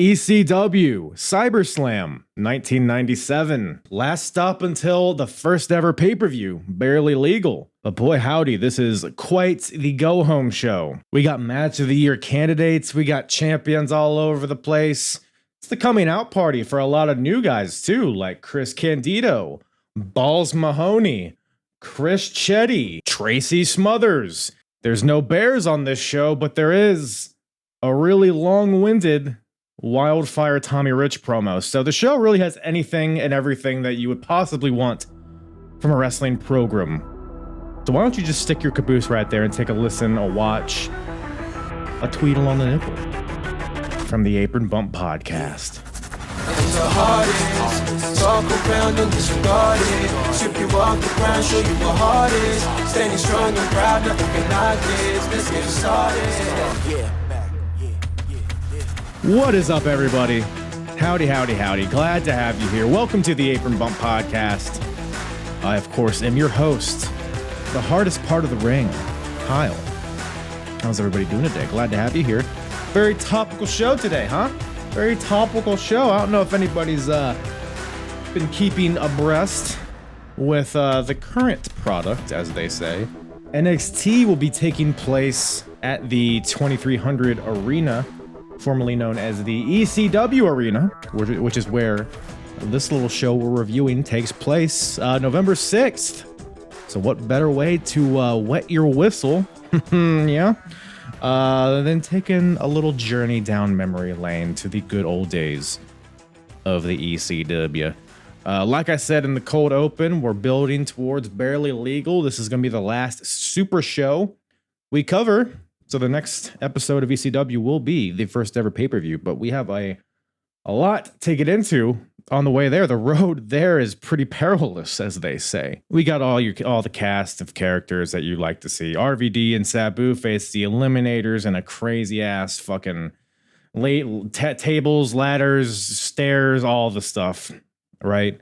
ECW CyberSlam 1997. Last stop until the first ever pay-per-view, barely legal. But boy howdy, this is quite the go-home show. We got match of the year candidates, we got champions all over the place. It's the coming out party for a lot of new guys too, like Chris Candido, Balls Mahoney, Chris Chetty, Tracy Smothers. There's no bears on this show, but there is a really long-winded Wildfire Tommy Rich promo. So the show really has anything and everything that you would possibly want from a wrestling program. So why don't you just stick your caboose right there and take a listen, a watch, a tweedle on the nipple from the Apron Bump podcast. It's the hardest. Talk around and disregard it. Strip you off the ground, show you what heart is. Standing strong and proud, nothing can knock this. Let's get started. What is up, everybody? Howdy, howdy, howdy. Glad to have you here. Welcome to the Apron Bump podcast. I, of course, am your host, the hardest part of the ring, Kyle. How's everybody doing today? Glad to have you here. Very topical show today, huh? Very topical show. I don't know if anybody's been keeping abreast with the current product, as they say. NXT will be taking place at the 2300 Arena, formerly known as the ECW Arena, which is where this little show we're reviewing takes place November 6th. So what better way to wet your whistle, yeah, than taking a little journey down memory lane to the good old days of the ECW. Like I said in the cold open, we're building towards barely legal. This is going to be the last super show we cover. So the next episode of ECW will be the first ever pay-per-view, but we have a lot to get into on the way there. The road there is pretty perilous, as they say. We got all the cast of characters that you like to see. RVD and Sabu face the Eliminators in a crazy ass fucking tables, ladders, stairs, all the stuff, right?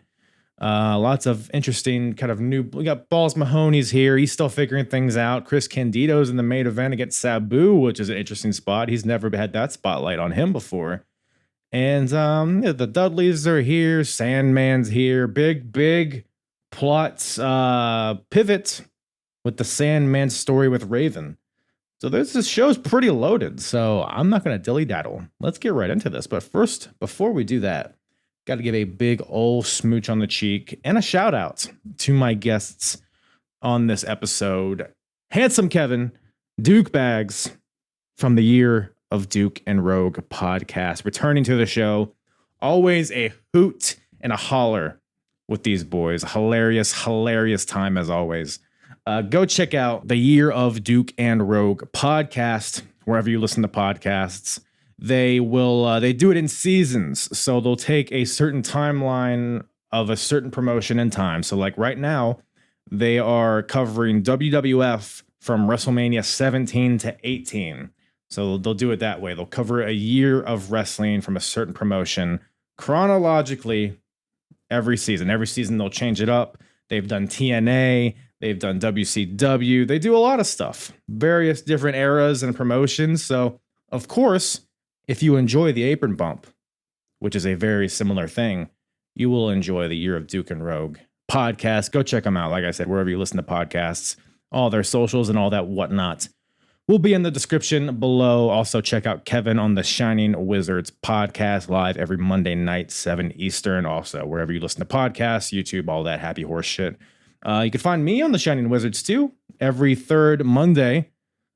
Lots of interesting kind of new. We got Balls Mahoney's here. He's still figuring things out. Chris Candido's in the main event against Sabu, which is an interesting spot. He's never had that spotlight on him before. And the Dudleys are here. Sandman's here. Big plot pivot with the Sandman story with Raven. So this show's pretty loaded. So I'm not going to dilly-daddle. Let's get right into this. But first, before we do that, got to give a big ol' smooch on the cheek and a shout out to my guests on this episode. Handsome Kevin, Duke Bags from the Year of Duke and Rogue podcast, returning to the show. Always a hoot and a holler with these boys. Hilarious time as always. Go check out the Year of Duke and Rogue podcast, wherever you listen to podcasts. They do it in seasons. So they'll take a certain timeline of a certain promotion in time. So like right now, they are covering WWF from WrestleMania 17 to 18. So they'll do it that way. They'll cover a year of wrestling from a certain promotion chronologically every season. Every season they'll change it up. They've done TNA. They've done WCW. They do a lot of stuff. Various different eras and promotions. So, of course, if you enjoy the Apron Bump, which is a very similar thing, you will enjoy the Year of Duke and Rogue podcast. Go check them out. Like I said, wherever you listen to podcasts, all their socials and all that whatnot will be in the description below. Also, check out Kevin on the Shining Wizards podcast, live every Monday night, 7 Eastern. Also, wherever you listen to podcasts, YouTube, all that happy horse shit. You can find me on the Shining Wizards too, every third Monday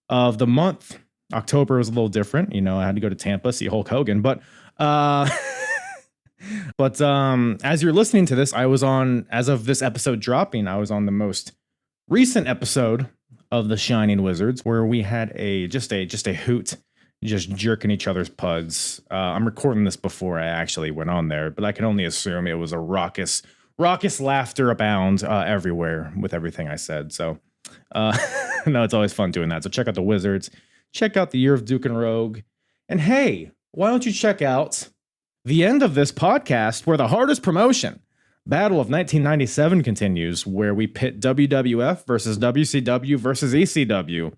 of the month. October was a little different. You know, I had to go to Tampa, see Hulk Hogan. But as you're listening to this, I was on, as of this episode dropping, I was on the most recent episode of the Shining Wizards, where we had just a hoot, just jerking each other's puds. I'm recording this before I actually went on there, but I can only assume it was a raucous laughter abound everywhere with everything I said. So no, it's always fun doing that. So check out the Wizards. Check out the Year of Duke and Rogue. And hey, why don't you check out the end of this podcast, where the hardest promotion, Battle of 1997, continues, where we pit WWF versus WCW versus ECW.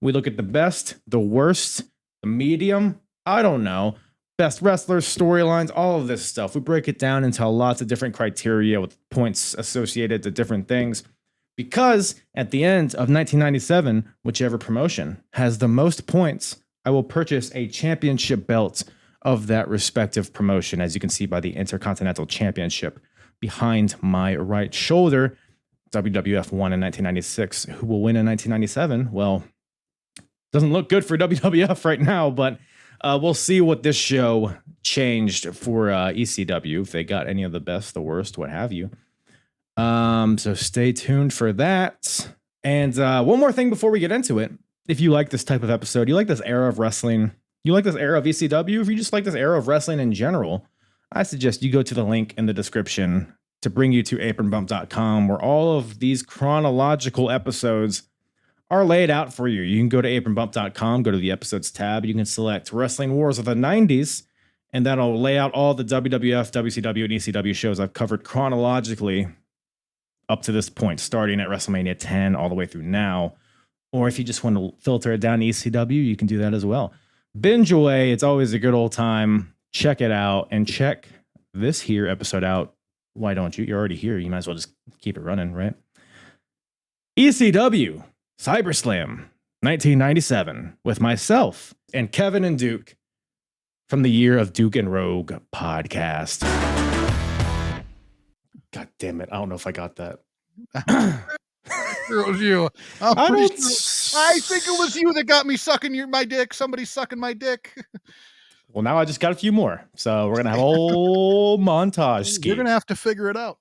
We look at the best, the worst, the medium, I don't know, best wrestlers, storylines, all of this stuff. We break it down into lots of different criteria with points associated to different things. Because at the end of 1997, whichever promotion has the most points, I will purchase a championship belt of that respective promotion, as you can see by the Intercontinental Championship behind my right shoulder. WWF won in 1996. Who will win in 1997? Well, doesn't look good for WWF right now, but we'll see what this show changed for ECW, if they got any of the best, the worst, what have you. So stay tuned for that. And one more thing before we get into it. If you like this type of episode, you like this era of wrestling, you like this era of ECW, if you just like this era of wrestling in general, I suggest you go to the link in the description to bring you to apronbump.com, where all of these chronological episodes are laid out for you. You can go to apronbump.com, go to the episodes tab, you can select Wrestling Wars of the 90s, and that'll lay out all the WWF, WCW, and ECW shows I've covered chronologically up to this point, starting at WrestleMania 10 all the way through now. Or if you just want to filter it down to ECW, you can do that as well. Binge away. It's always a good old time. Check it out and check this here episode out. Why don't you? You're already here. You might as well just keep it running, right? ECW CyberSlam 1997 with myself and Kevin and Duke from the Year of Duke and Rogue podcast. God damn it. I don't know if I got that. It was you. I think it was you that got me sucking my dick. Somebody sucking my dick. Well, now I just got a few more. So we're going to have a whole montage scheme. You're going to have to figure it out.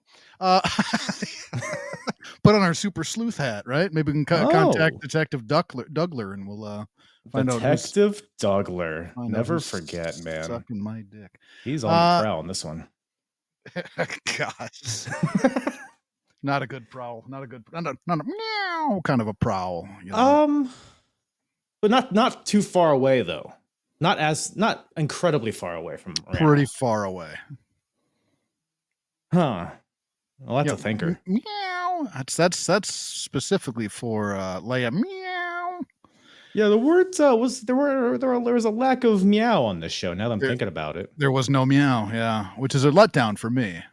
Put on our super sleuth hat, right? Maybe we can contact Detective Dougler and we'll find out. Detective Dougler. Never forget, man. Sucking my dick. He's on the prowl on this one. Gosh. Not a good prowl. Not a meow kind of a prowl. You know? But not too far away though. Not incredibly far away from around. Pretty far away. Huh. Well, that's a thinker. Meow. That's specifically for Leia. Meow. Yeah, the words there was a lack of meow on this show. Now that I'm thinking about it, there was no meow. Yeah, which is a letdown for me.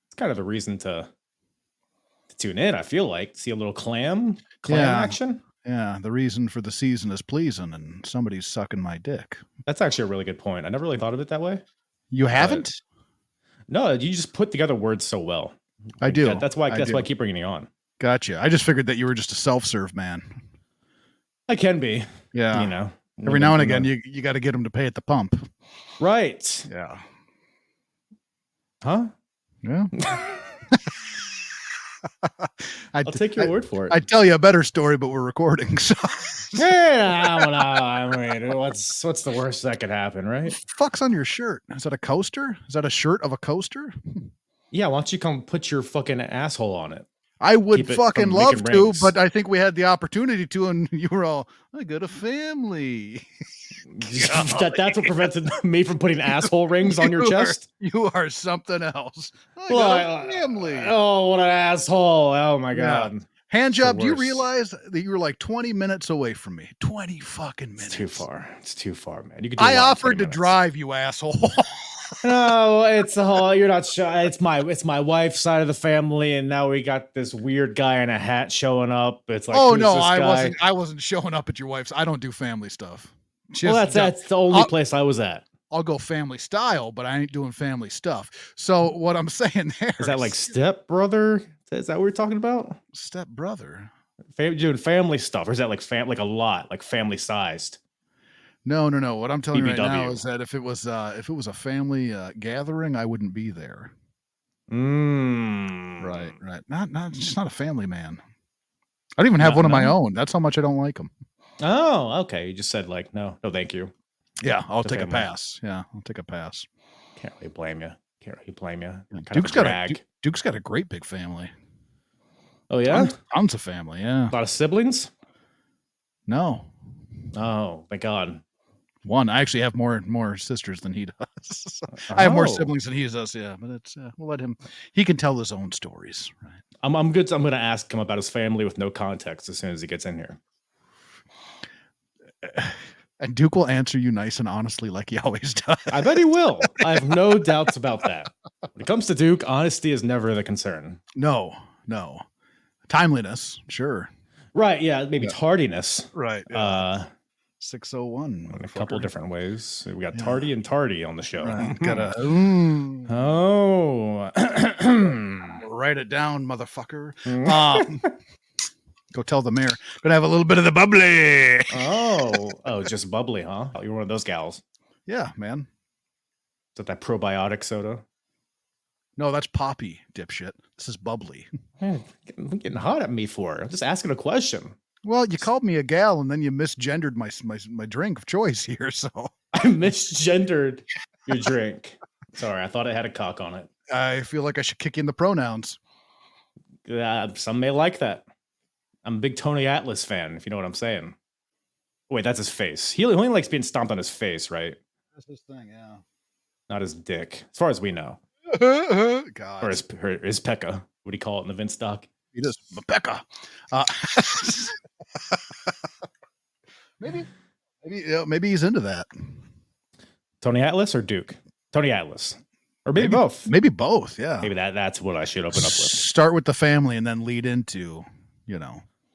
It's kind of the reason to tune in. I feel like see a little clam action. Yeah, the reason for the season is pleasing, and somebody's sucking my dick. That's actually a really good point. I never really thought of it that way. You haven't? No, you just put together words so well. I do. That's why I keep bringing you on. Gotcha. I just figured that you were just a self-serve man. I can be. Yeah. You know. Every now and again, you got to get them to pay at the pump. Right. Yeah. Huh? Yeah. I'll take your word for it. I'd tell you a better story, but we're recording. So. Yeah, I mean, what's the worst that could happen, right? Fuck's on your shirt? Is that a coaster? Is that a shirt of a coaster? Yeah, why don't you come put your fucking asshole on it? I would fucking love to, but I think we had the opportunity to, and you were all, I got a family. That's what prevented me from putting asshole rings on your chest? You are something else. I got a family. Oh, what an asshole. Oh, my God. Yeah. Hand job, do you realize that you were like 20 minutes away from me? 20 fucking minutes. It's too far. It's too far, man. You could I offered to drive, you asshole. No, it's a whole. You're not sure. It's my wife's side of the family, and now we got this weird guy in a hat showing up. It's like, oh no, I wasn't showing up at your wife's. I don't do family stuff. Well, that's the only place I was at. I'll go family style, but I ain't doing family stuff. So what I'm saying there is that like step brother? Is that what we're talking about? Step brother, doing family stuff, or is that like a lot, like family sized? No. What I'm telling you right now is that if it was a family gathering, I wouldn't be there. Right. Just not a family man. I don't even have one of my own. That's how much I don't like them. Oh, okay. You just said like no, thank you. Yeah, I'll take a pass. Yeah, I'll take a pass. Can't really blame you. Duke's got a great big family. Oh yeah, tons of family. Yeah, a lot of siblings. No. Oh, thank God. One. I actually have more sisters than he does. I have more siblings than he does. Yeah, but it's we'll let him. He can tell his own stories. Right. I'm good. I'm going to ask him about his family with no context as soon as he gets in here. And Duke will answer you nice and honestly like he always does. I bet he will. I have no doubts about that. When it comes to Duke, honesty is never the concern. No. Timeliness, sure. Right, yeah, maybe tardiness. Right. Yeah. 601. In a couple different ways. We got tardy and tardy on the show. Right. Gotta Oh. write it down, motherfucker. Go tell the mayor. Gonna have a little bit of the bubbly. Oh, just bubbly, huh? Oh, you're one of those gals. Yeah, man. Is that probiotic soda? No, that's poppy, dipshit. This is bubbly. You're getting hot at me for it. I'm just asking a question. Well, you called me a gal and then you misgendered my drink of choice here. So I misgendered your drink. Sorry, I thought it had a cock on it. I feel like I should kick in the pronouns. Some may like that. I'm a big Tony Atlas fan, if you know what I'm saying. Wait, that's his face. He only likes being stomped on his face, right? That's his thing, yeah. Not his dick, as far as we know. God. Or his Pekka. What do you call it in the Vince doc? He does Pekka. Maybe he's into that. Tony Atlas or Duke? Tony Atlas. Or maybe both. Maybe both, yeah. Maybe that's what I should open up with. Start with the family and then lead into,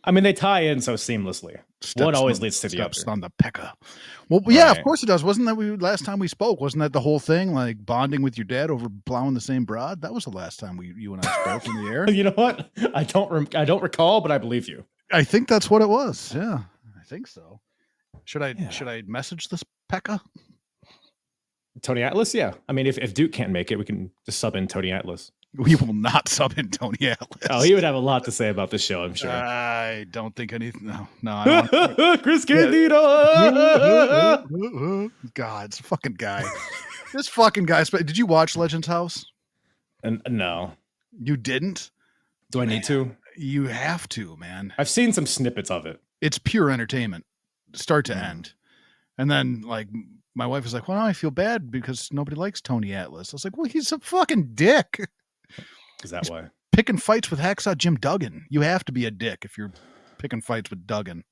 I mean, they tie in so seamlessly. One always leads to the other. On the Pekka. Well, yeah, Right. of course it does. Wasn't that last time we spoke? Wasn't that the whole thing, like bonding with your dad over plowing the same broad? That was the last time you and I spoke in the air. You know what? I don't recall, but I believe you. I think that's what it was. Yeah, I think so. Should I message this Pekka? Tony Atlas? Yeah. I mean, if Duke can't make it, we can just sub in Tony Atlas. We will not sub in Tony Atlas. Oh, he would have a lot to say about this show, I'm sure. I don't think anything. No. I don't. Chris Candido. God, it's a fucking guy. This fucking guy. Did you watch Legends House? And no. You didn't? Do I need to? You have to, man. I've seen some snippets of it. It's pure entertainment, start to end. And then, like, my wife was like, well, I feel bad because nobody likes Tony Atlas. I was like, well, he's a fucking dick. Is that why? Picking fights with Hacksaw Jim Duggan. You have to be a dick if you're picking fights with Duggan.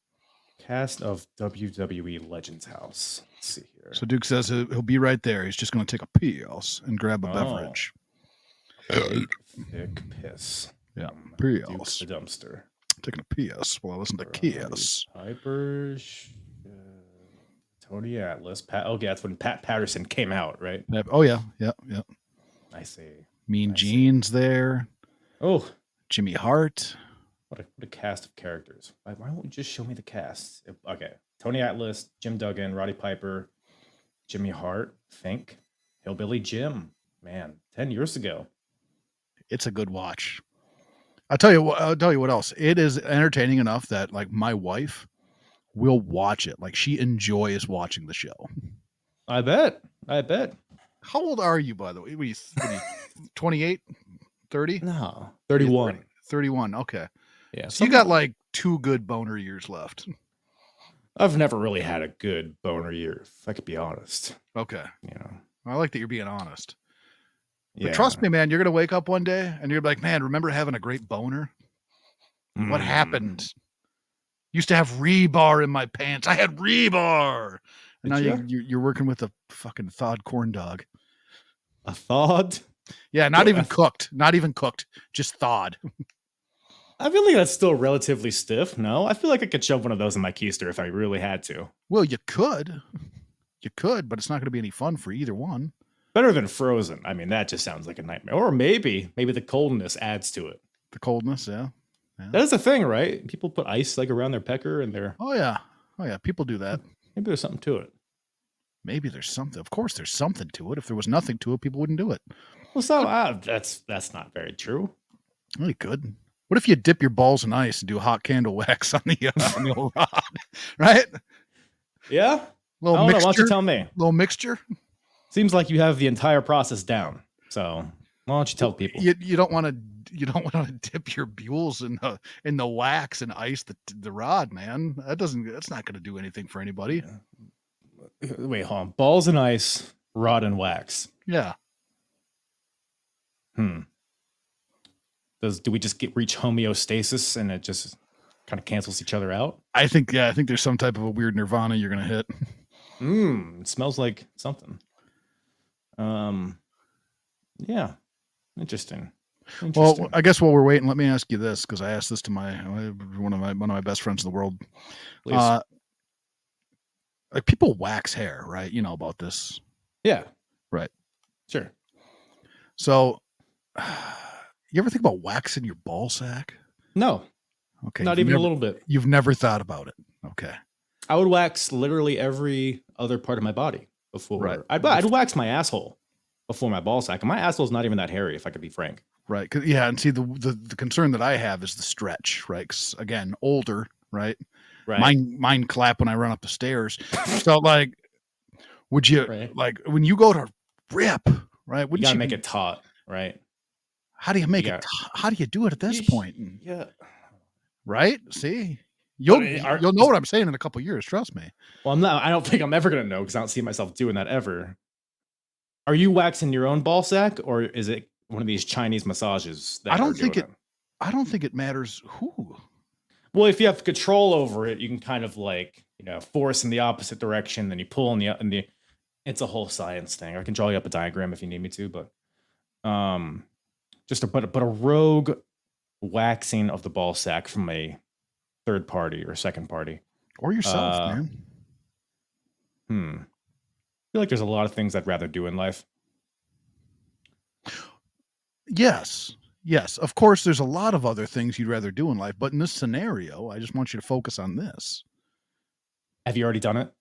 Cast of WWE Legends House. Let's see here. So Duke says he'll be right there. He's just going to take a piss and grab a beverage. Thick piss. Yeah, Duke's the dumpster. Taking a piss while I listen to Kiss. Piper, Tony Atlas. Okay, that's when Pat Patterson came out, right? Oh, yeah. I see. Mean Gene's there. Oh, Jimmy Hart. What a cast of characters. Why won't you just show me the cast? Okay. Tony Atlas, Jim Duggan, Roddy Piper, Jimmy Hart, Fink, Hillbilly Jim. Man, 10 years ago. It's a good watch. I'll tell you what else. It is entertaining enough that, like, my wife will watch it. Like, she enjoys watching the show. I bet. How old are you, by the way? What are you 28? 30? No, 31. 31. Okay. Yeah. So you got like 2 good boner years left. I've never really had a good boner year, if I could be honest. Okay. I like that you're being honest. Yeah. But trust me, man, you're going to wake up one day and you're like, man, remember having a great boner? What happened? Used to have rebar in my pants. I had rebar. And now you're working with a fucking thawed corn dog. A thawed? Yeah, not even cooked. Not even cooked. Just thawed. I feel like that's still relatively stiff. No, I feel like I could shove one of those in my keister if I really had to. Well, you could. But it's not going to be any fun for either one. Better than frozen. I mean, that just sounds like a nightmare. Or maybe the coldness adds to it. The coldness, yeah. That is the thing, right? People put ice like around their pecker and their... Oh, yeah. People do that. Maybe there's something to it. Maybe there's something. Of course, there's something to it. If there was nothing to it, people wouldn't do it. Well, so that's not very true. Really good. What if you dip your balls in ice and do hot candle wax on the old rod? Right? Yeah. Little mixture. Know, why don't you tell me? Little mixture. Seems like you have the entire process down. So why don't you tell people? You don't want to dip your bules in the wax and ice the rod, man. That's not going to do anything for anybody. Yeah. Wait, hold on. Balls and ice, rod and wax. Yeah. Do we just reach homeostasis and it just kind of cancels each other out? I think there's some type of a weird nirvana you're going to hit. It smells like something. Yeah. Interesting. Well, I guess while we're waiting, let me ask you this, because I asked this to one of my best friends in the world. Please. Like people wax hair, right? You know about this. Yeah. Right. Sure. So you ever think about waxing your ball sack? No. Okay. Not even a little bit. You've never thought about it. Okay. I would wax literally every other part of my body before. Right. I'd wax my asshole before my ball sack. And my asshole's not even that hairy, if I could be frank. Right. Yeah. And see, the concern that I have is the stretch, right? 'Cause again, older, right? Right. Mine clap when I run up the stairs. So like, would you like when you go to rip, right? You gotta make it taut, right? How do you make it? How do you do it at this point? Yeah. Right. See, you'll know what I'm saying in a couple of years. Trust me. Well, I don't think I'm ever gonna know, because I don't see myself doing that ever. Are you waxing your own ball sack, or is it one of these Chinese massages? I don't think it matters who. Well, if you have control over it, you can kind of like, force in the opposite direction, then you pull in the it's a whole science thing. I can draw you up a diagram if you need me to, but but a rogue waxing of the ball sack from a third party or second party. Or yourself, man. I feel like there's a lot of things I'd rather do in life. Yes. Yes, of course, there's a lot of other things you'd rather do in life, but in this scenario, I just want you to focus on this. Have you already done it?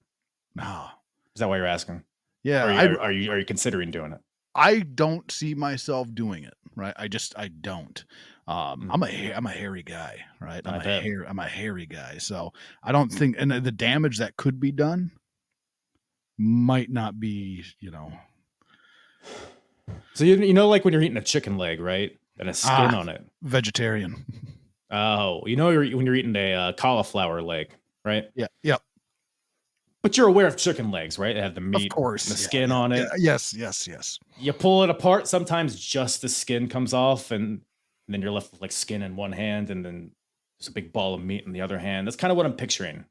No. Is that why you're asking? Yeah. Are you considering doing it? I don't see myself doing it, right? I don't. I'm a hairy guy, right? I'm a hairy guy, so I don't think, and the damage that could be done might not be, So like when you're eating a chicken leg, right? And a skin on it. Vegetarian. Oh, when you're eating a cauliflower leg, right? Yeah. Yep. But you're aware of chicken legs, right? They have the meat, of course, the skin on it. Yes. You pull it apart. Sometimes just the skin comes off, and then you're left with like skin in one hand, and then there's a big ball of meat in the other hand. That's kind of what I'm picturing.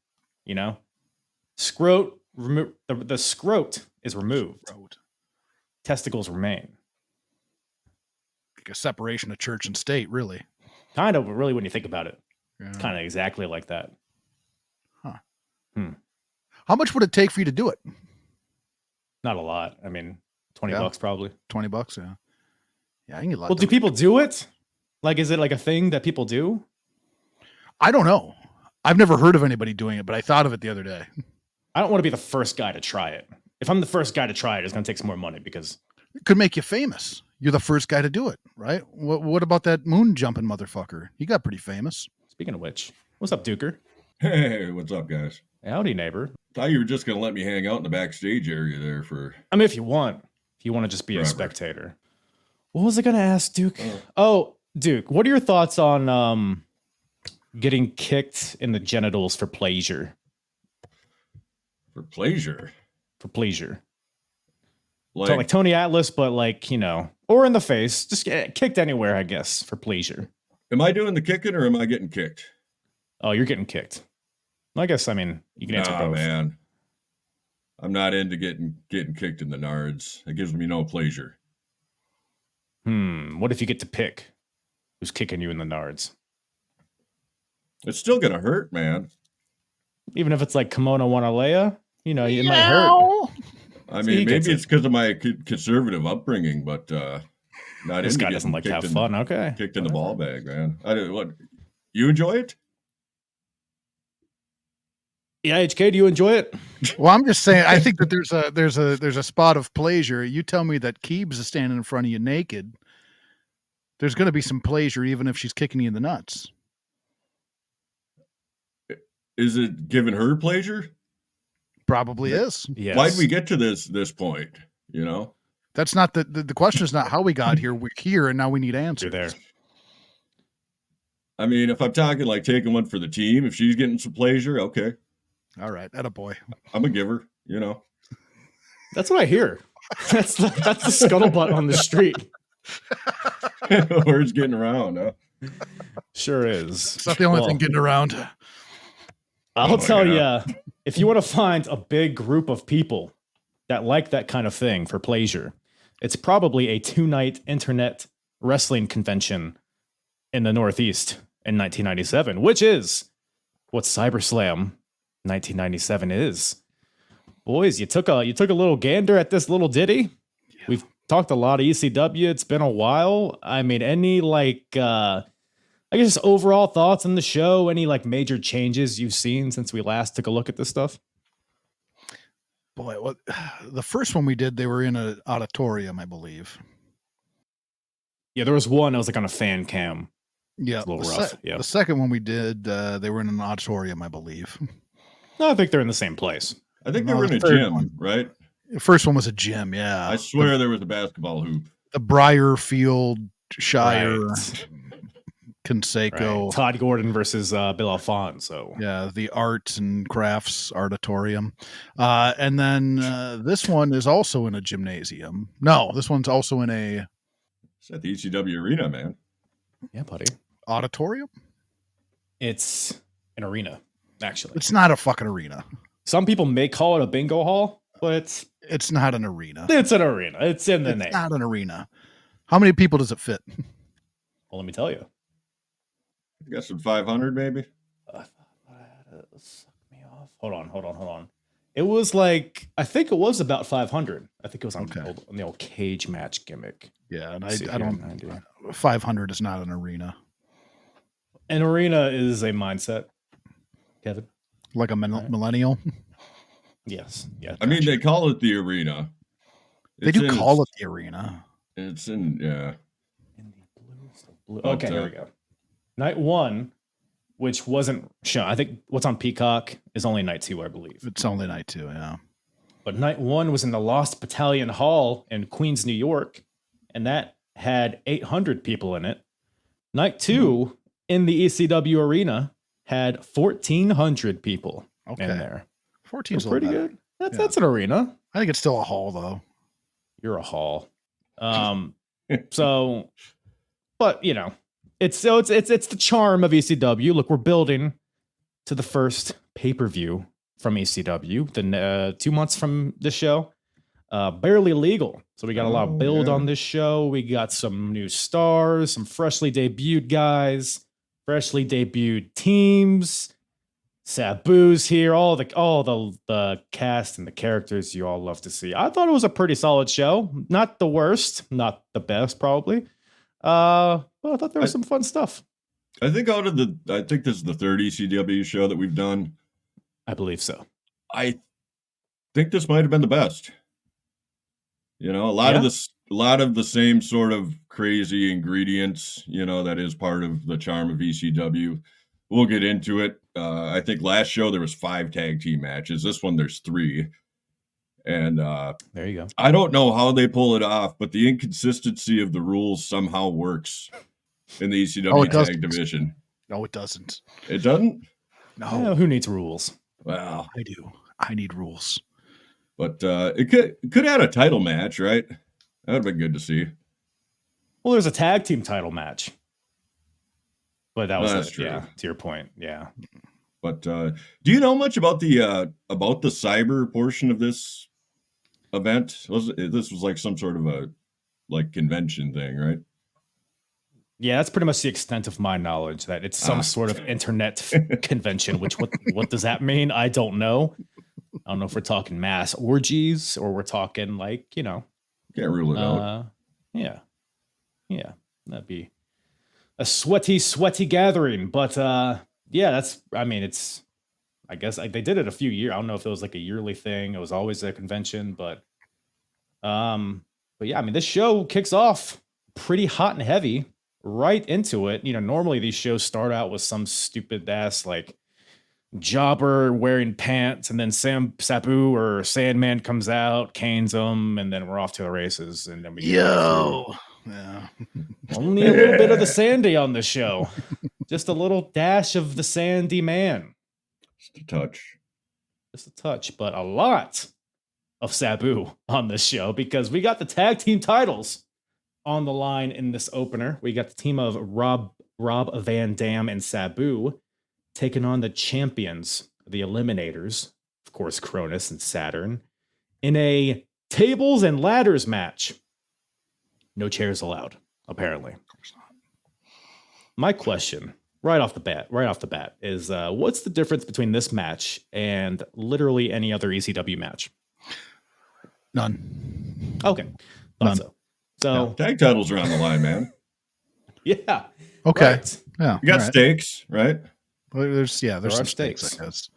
Scrot, the scrot is removed. Testicles remain. Like a separation of church and state, really. Kind of, really, when you think about it. Yeah. It's kind of exactly like that. Huh. How much would it take for you to do it? Not a lot. I mean, $20 probably. $20, yeah. Yeah, I can get a lot. Well, do people do it? Like, is it like a thing that people do? I don't know. I've never heard of anybody doing it, but I thought of it the other day. I don't want to be the first guy to try it. If I'm the first guy to try it, it's going to take some more money because it could make you famous. You're the first guy to do it, right? What about that moon jumping motherfucker? He got pretty famous. Speaking of which, what's up, Duker? Hey, what's up, guys? Howdy, neighbor. Thought you were just going to let me hang out in the backstage area there for... I mean, if you want to just be a spectator. What was I going to ask, Duke? Oh, Duke, what are your thoughts on getting kicked in the genitals for pleasure? For pleasure? For pleasure. So like Tony Atlas, but like, or in the face. Just get kicked anywhere, I guess, for pleasure. Am I doing the kicking or am I getting kicked? Oh, you're getting kicked. I guess, you can answer both. Man. I'm not into getting kicked in the nards. It gives me no pleasure. What if you get to pick who's kicking you in the nards? It's still going to hurt, man. Even if it's like Kimono Wanalea, it might hurt. I mean, maybe it's because of my conservative upbringing, but not. This guy doesn't like to have fun. Okay, kicked in the ball bag, man. You enjoy it? Yeah, HK, do you enjoy it? Well, I'm just saying. I think that there's a spot of pleasure. You tell me that Keebs is standing in front of you naked. There's going to be some pleasure, even if she's kicking you in the nuts. Is it giving her pleasure? Probably is. Yes. Why'd we get to this point? That's not the question. Is not how we got here. We're here, and now we need answers. You're there. I mean, if I'm talking like taking one for the team, if she's getting some pleasure, okay. All right, attaboy. I'm a giver. That's what I hear. That's the scuttlebutt on the street. Word's getting around, huh? Sure is. It's not the only thing getting around. I'll tell yeah. you, if you want to find a big group of people that like that kind of thing for pleasure, it's probably a 2-night internet wrestling convention in the Northeast in 1997, which is what CyberSlam 1997 is. Boys, you took a little gander at this little ditty. Yeah. We've talked a lot of ECW. It's been a while. I mean, any I guess overall thoughts on the show? Any major changes you've seen since we last took a look at this stuff? Boy, the first one we did, they were in an auditorium, I believe. Yeah, there was one that was on a fan cam. Yeah, a little rough. Yeah, the second one we did, they were in an auditorium, I believe. No, I think they're in the same place. I think they were in a gym, right? The first one was a gym, yeah. I swear there was a basketball hoop. The Briarfield Shire, right. Conseco. Right. Todd Gordon versus Bill Alfonso. Yeah, the Arts and Crafts Auditorium. And then this one is also in a gymnasium. No, this one's also in a... It's at the ECW arena, man. Yeah, buddy. Auditorium? It's an arena, actually. It's not a fucking arena. Some people may call it a bingo hall, but it's not an arena. It's an arena. It's in the name. It's not an arena. How many people does it fit? Well, let me tell you. I guess some 500, maybe. Suck me off. Hold on. It was I think it was about 500. I think it was on the old cage match gimmick. Yeah, and I don't. 500 is not an arena. An arena is a mindset, Kevin. Like a millennial. Yes. Yeah. I mean, they call it the arena. They do call it the arena. It's in In the blue. Okay, here we go. Night 1, which wasn't shown. I think what's on Peacock is only night 2, I believe. It's only night 2, yeah. But night 1 was in the Lost Battalion Hall in Queens, New York, and that had 800 people in it. Night 2 in the ECW arena had 1,400 people in there. 14 is pretty good. That's an arena. I think it's still a hall, though. You're a hall. So, but it's the charm of ECW. Look, we're building to the first pay-per-view from ECW. The 2 months from this show, barely legal. So we got a lot of build on this show. We got some new stars, some freshly debuted guys, freshly debuted teams. Sabu's here, all the cast and the characters you all love to see. I thought it was a pretty solid show. Not the worst, not the best, probably. But I thought there was some fun stuff. I think this is the third ECW show that we've done. I believe so. I think this might have been the best. A lot of the same sort of crazy ingredients, that is part of the charm of ECW. We'll get into it. I think last show there was 5 tag team matches. This one there's 3. And there you go. I don't know how they pull it off, but the inconsistency of the rules somehow works in the ECW tag division. No, it doesn't. It doesn't? No. Who needs rules? Well, I do. I need rules. But it could add a title match, right? That would have been good to see. Well, there's a tag team title match. But that was true. Yeah, to your point. Yeah. But do you know much about the cyber portion of this event? This was some sort of a convention thing, right? Yeah, that's pretty much the extent of my knowledge, that it's some sort of internet convention, which what does that mean? I don't know. I don't know if we're talking mass orgies or we're talking Can't rule it out. Yeah. That'd be a sweaty gathering. But it's, I guess they did it a few years. I don't know if it was a yearly thing. It was always a convention, but yeah, this show kicks off pretty hot and heavy right into it. Normally these shows start out with some stupid ass jobber wearing pants, and then Sabu or Sandman comes out, canes them, and then we're off to the races. And then we yeah, only a little bit of the Sandy on the show, just a little dash of the Sandy man, just a touch, but a lot of Sabu on this show, because we got the tag team titles on the line in this opener. We got the team of Rob Van Dam and Sabu taking on the champions the Eliminators, of course, Cronus and Saturn, in a tables and ladders match. No chairs allowed, apparently. My question, right off the bat, is what's the difference between this match and literally any other ECW match? None. Okay. Thought so. So tag titles are on the line, man. Yeah. Okay. Right. Yeah. You got stakes, right? Well, there's There some are stakes. I guess.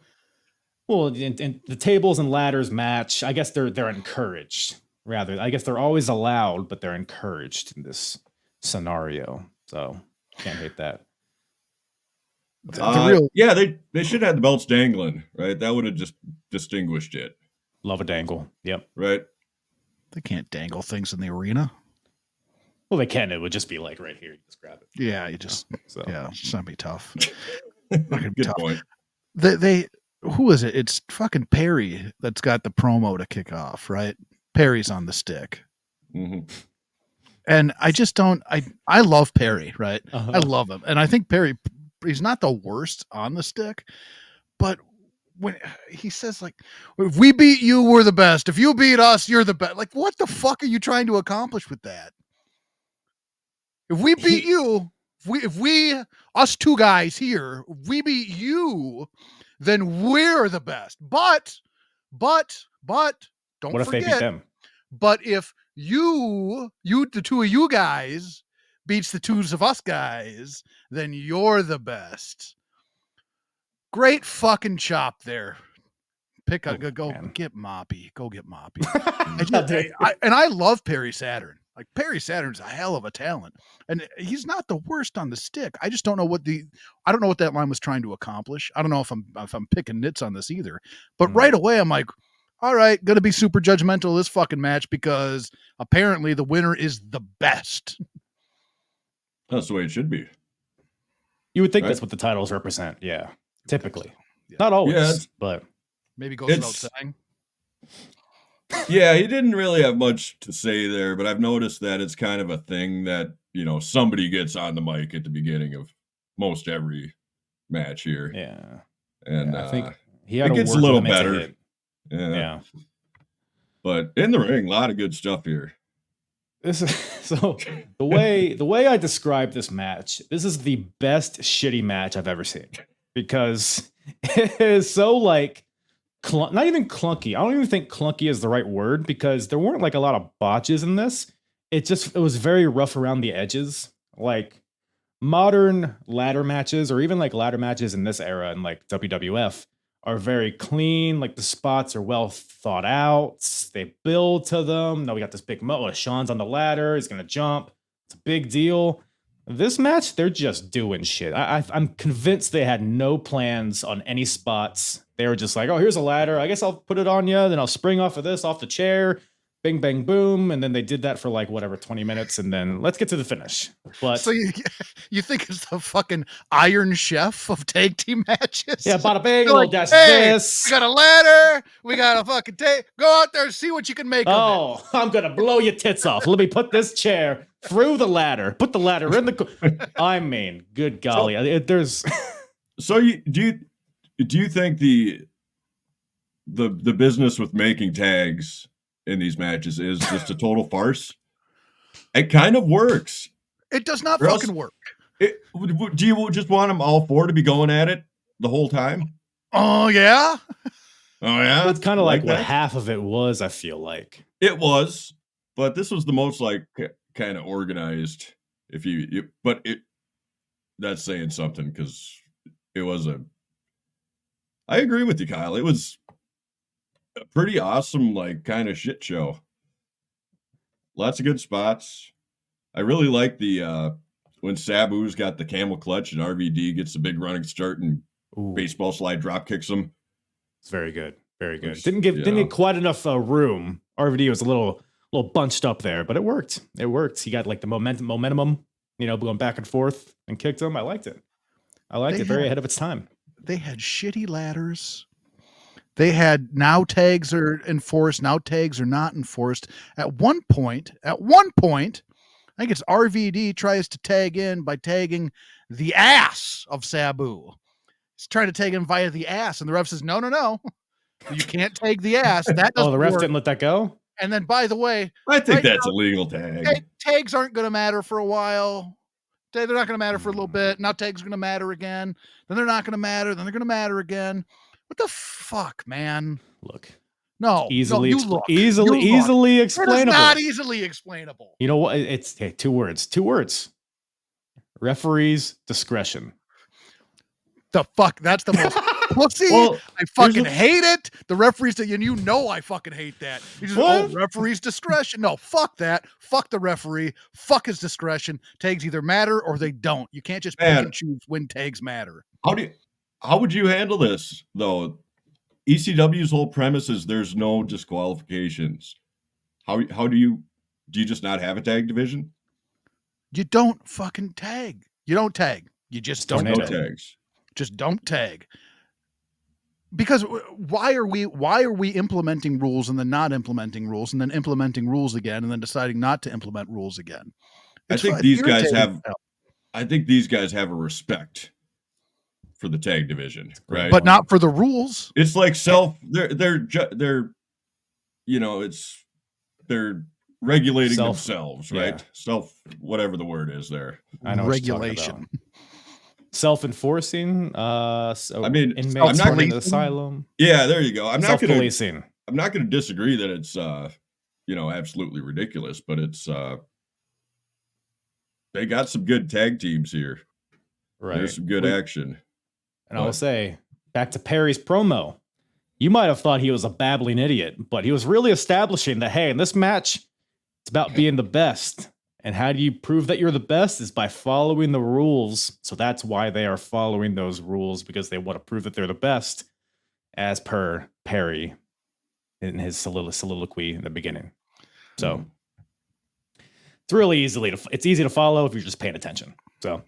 Well, in the tables and ladders match, I guess they're encouraged. Rather, I guess they're always allowed, but they're encouraged in this scenario. So can't hate that. Yeah, they should have the belts dangling, right? That would have just distinguished it. Love a dangle. Yep. Right. They can't dangle things in the arena. Well, they can. It would just be like right here. You just grab it. Yeah, you just So it's gonna be tough. Good point. They who is it? It's fucking Perry that's got the promo to kick off, right? Perry's on the stick. Mm-hmm. And I just don't I love Perry, right? Uh-huh. I love him. And I think Perry, he's not the worst on the stick, but when he says like, if we beat you, we're the best. If you beat us, you're the best. Like, what the fuck are you trying to accomplish with that? If we beat you, if we us two guys here, if we beat you, then we're the best. But don't what if forget, they beat them? but if you the two of you guys beats the twos of us guys, then you're the best. Great fucking chop there. Go man. get Moppy. Go get Moppy. And I love Perry Saturn. Like, Perry Saturn's a hell of a talent, and he's not the worst on the stick. I just don't know I don't know what that line was trying to accomplish. I don't know if I'm picking nits on this either. But right away, I'm like, all right, gonna be super judgmental of this fucking match because apparently the winner is the best. That's the way it should be. You would think Right? that's what the titles represent. Yeah, typically, not always, but Maybe goes without saying. Yeah, he didn't really have much to say there, but I've noticed that it's kind of a thing that, somebody gets on the mic at the beginning of most every match here. yeah. And I think he had it a gets a word little limit to better. hit. Yeah. But in the ring, a lot of good stuff here. This is so the way I describe this match. This is the best shitty match I've ever seen because it is so like not even clunky. I don't even think clunky is the right word because there weren't like a lot of botches in this. It was very rough around the edges. Like modern ladder matches or even like ladder matches in this era in like WWF are very clean. Like the spots are well thought out. They build to them. Now we got this big Sean's on the ladder. He's going to jump. It's a big deal. This match, they're just doing shit. I'm convinced they had no plans on any spots. They were just like, oh, here's a ladder. I guess I'll put it on you. Then I'll spring off of this, off the chair. Bing, bang, boom. And then they did that for like, 20 minutes. And then let's get to the finish. But so you think it's the fucking Iron Chef of tag team matches? Yeah, bada bing, like, that's hey, this. We got a ladder. We got a fucking go out there and see what you can make of it. Oh, I'm going to blow your tits off. Let me put this chair through the ladder. Put the ladder in the... I mean, good golly. There's... So do you think the business with making tags in these matches is just a total farce? It kind of works. It does not work. Do you just want them all four to be going at it the whole time? Oh, yeah? Oh, yeah? It's kind of like what half of it was, I feel like. It was, but this was the most like kind of organized. That's saying something because it was I agree with you, Kyle. It was a pretty awesome, like, kind of shit show. Lots of good spots. I really like the when Sabu's got the camel clutch and RVD gets the big running start and baseball slide drop kicks him. It's very good. Very good. Didn't get quite enough room. RVD was a little bunched up there, but it worked. It worked. He got like the momentum, going back and forth and kicked him. I liked it. Very ahead of its time. They had shitty ladders. They had now tags are enforced, now tags are not enforced. At one point, I think it's RVD tries to tag in by tagging the ass of Sabu. He's trying to tag him via the ass, and the ref says, no. You can't tag the ass. That doesn't the ref work. didn't let that go? And then, by the way, I think right that's now, a legal tag. Tags aren't going to matter for a while. They're not going to matter for a little bit. Now tags are going to matter again. Then they're not going to matter. Then they're going to matter again. What the fuck, man? Look. No. Easily explainable. explainable. It is not easily explainable. You know what? It's 2 words. 2 words. Referee's discretion. The fuck? That's the most pussy. Well, I fucking hate it. The referees, and you know I fucking hate that. You just, referee's discretion. No, fuck that. Fuck the referee. Fuck his discretion. Tags either matter or they don't. You can't just pick and choose when tags matter. How would you handle this, though? ECW's whole premise is there's no disqualifications. How do you just not have a tag division? You don't fucking tag. You don't tag. You just don't no tag. Tags. Just don't tag. Because why are we implementing rules and then not implementing rules and then implementing rules again and then deciding not to implement rules again? I think these guys have a respect for the tag division, right? But not for the rules. It's like they're regulating themselves, right? Whatever the word is there. I know regulation. Self-enforcing. Inmates in the asylum. Yeah, there you go. I'm not going to disagree that it's absolutely ridiculous, but it's they got some good tag teams here. Right. There's some good action. And I will say, back to Perry's promo, you might have thought he was a babbling idiot, but he was really establishing that, hey, in this match, it's about being the best. And how do you prove that you're the best is by following the rules. So that's why they are following those rules, because they want to prove that they're the best, as per Perry in his soliloquy in the beginning. So it's really it's easy to follow if you're just paying attention. So,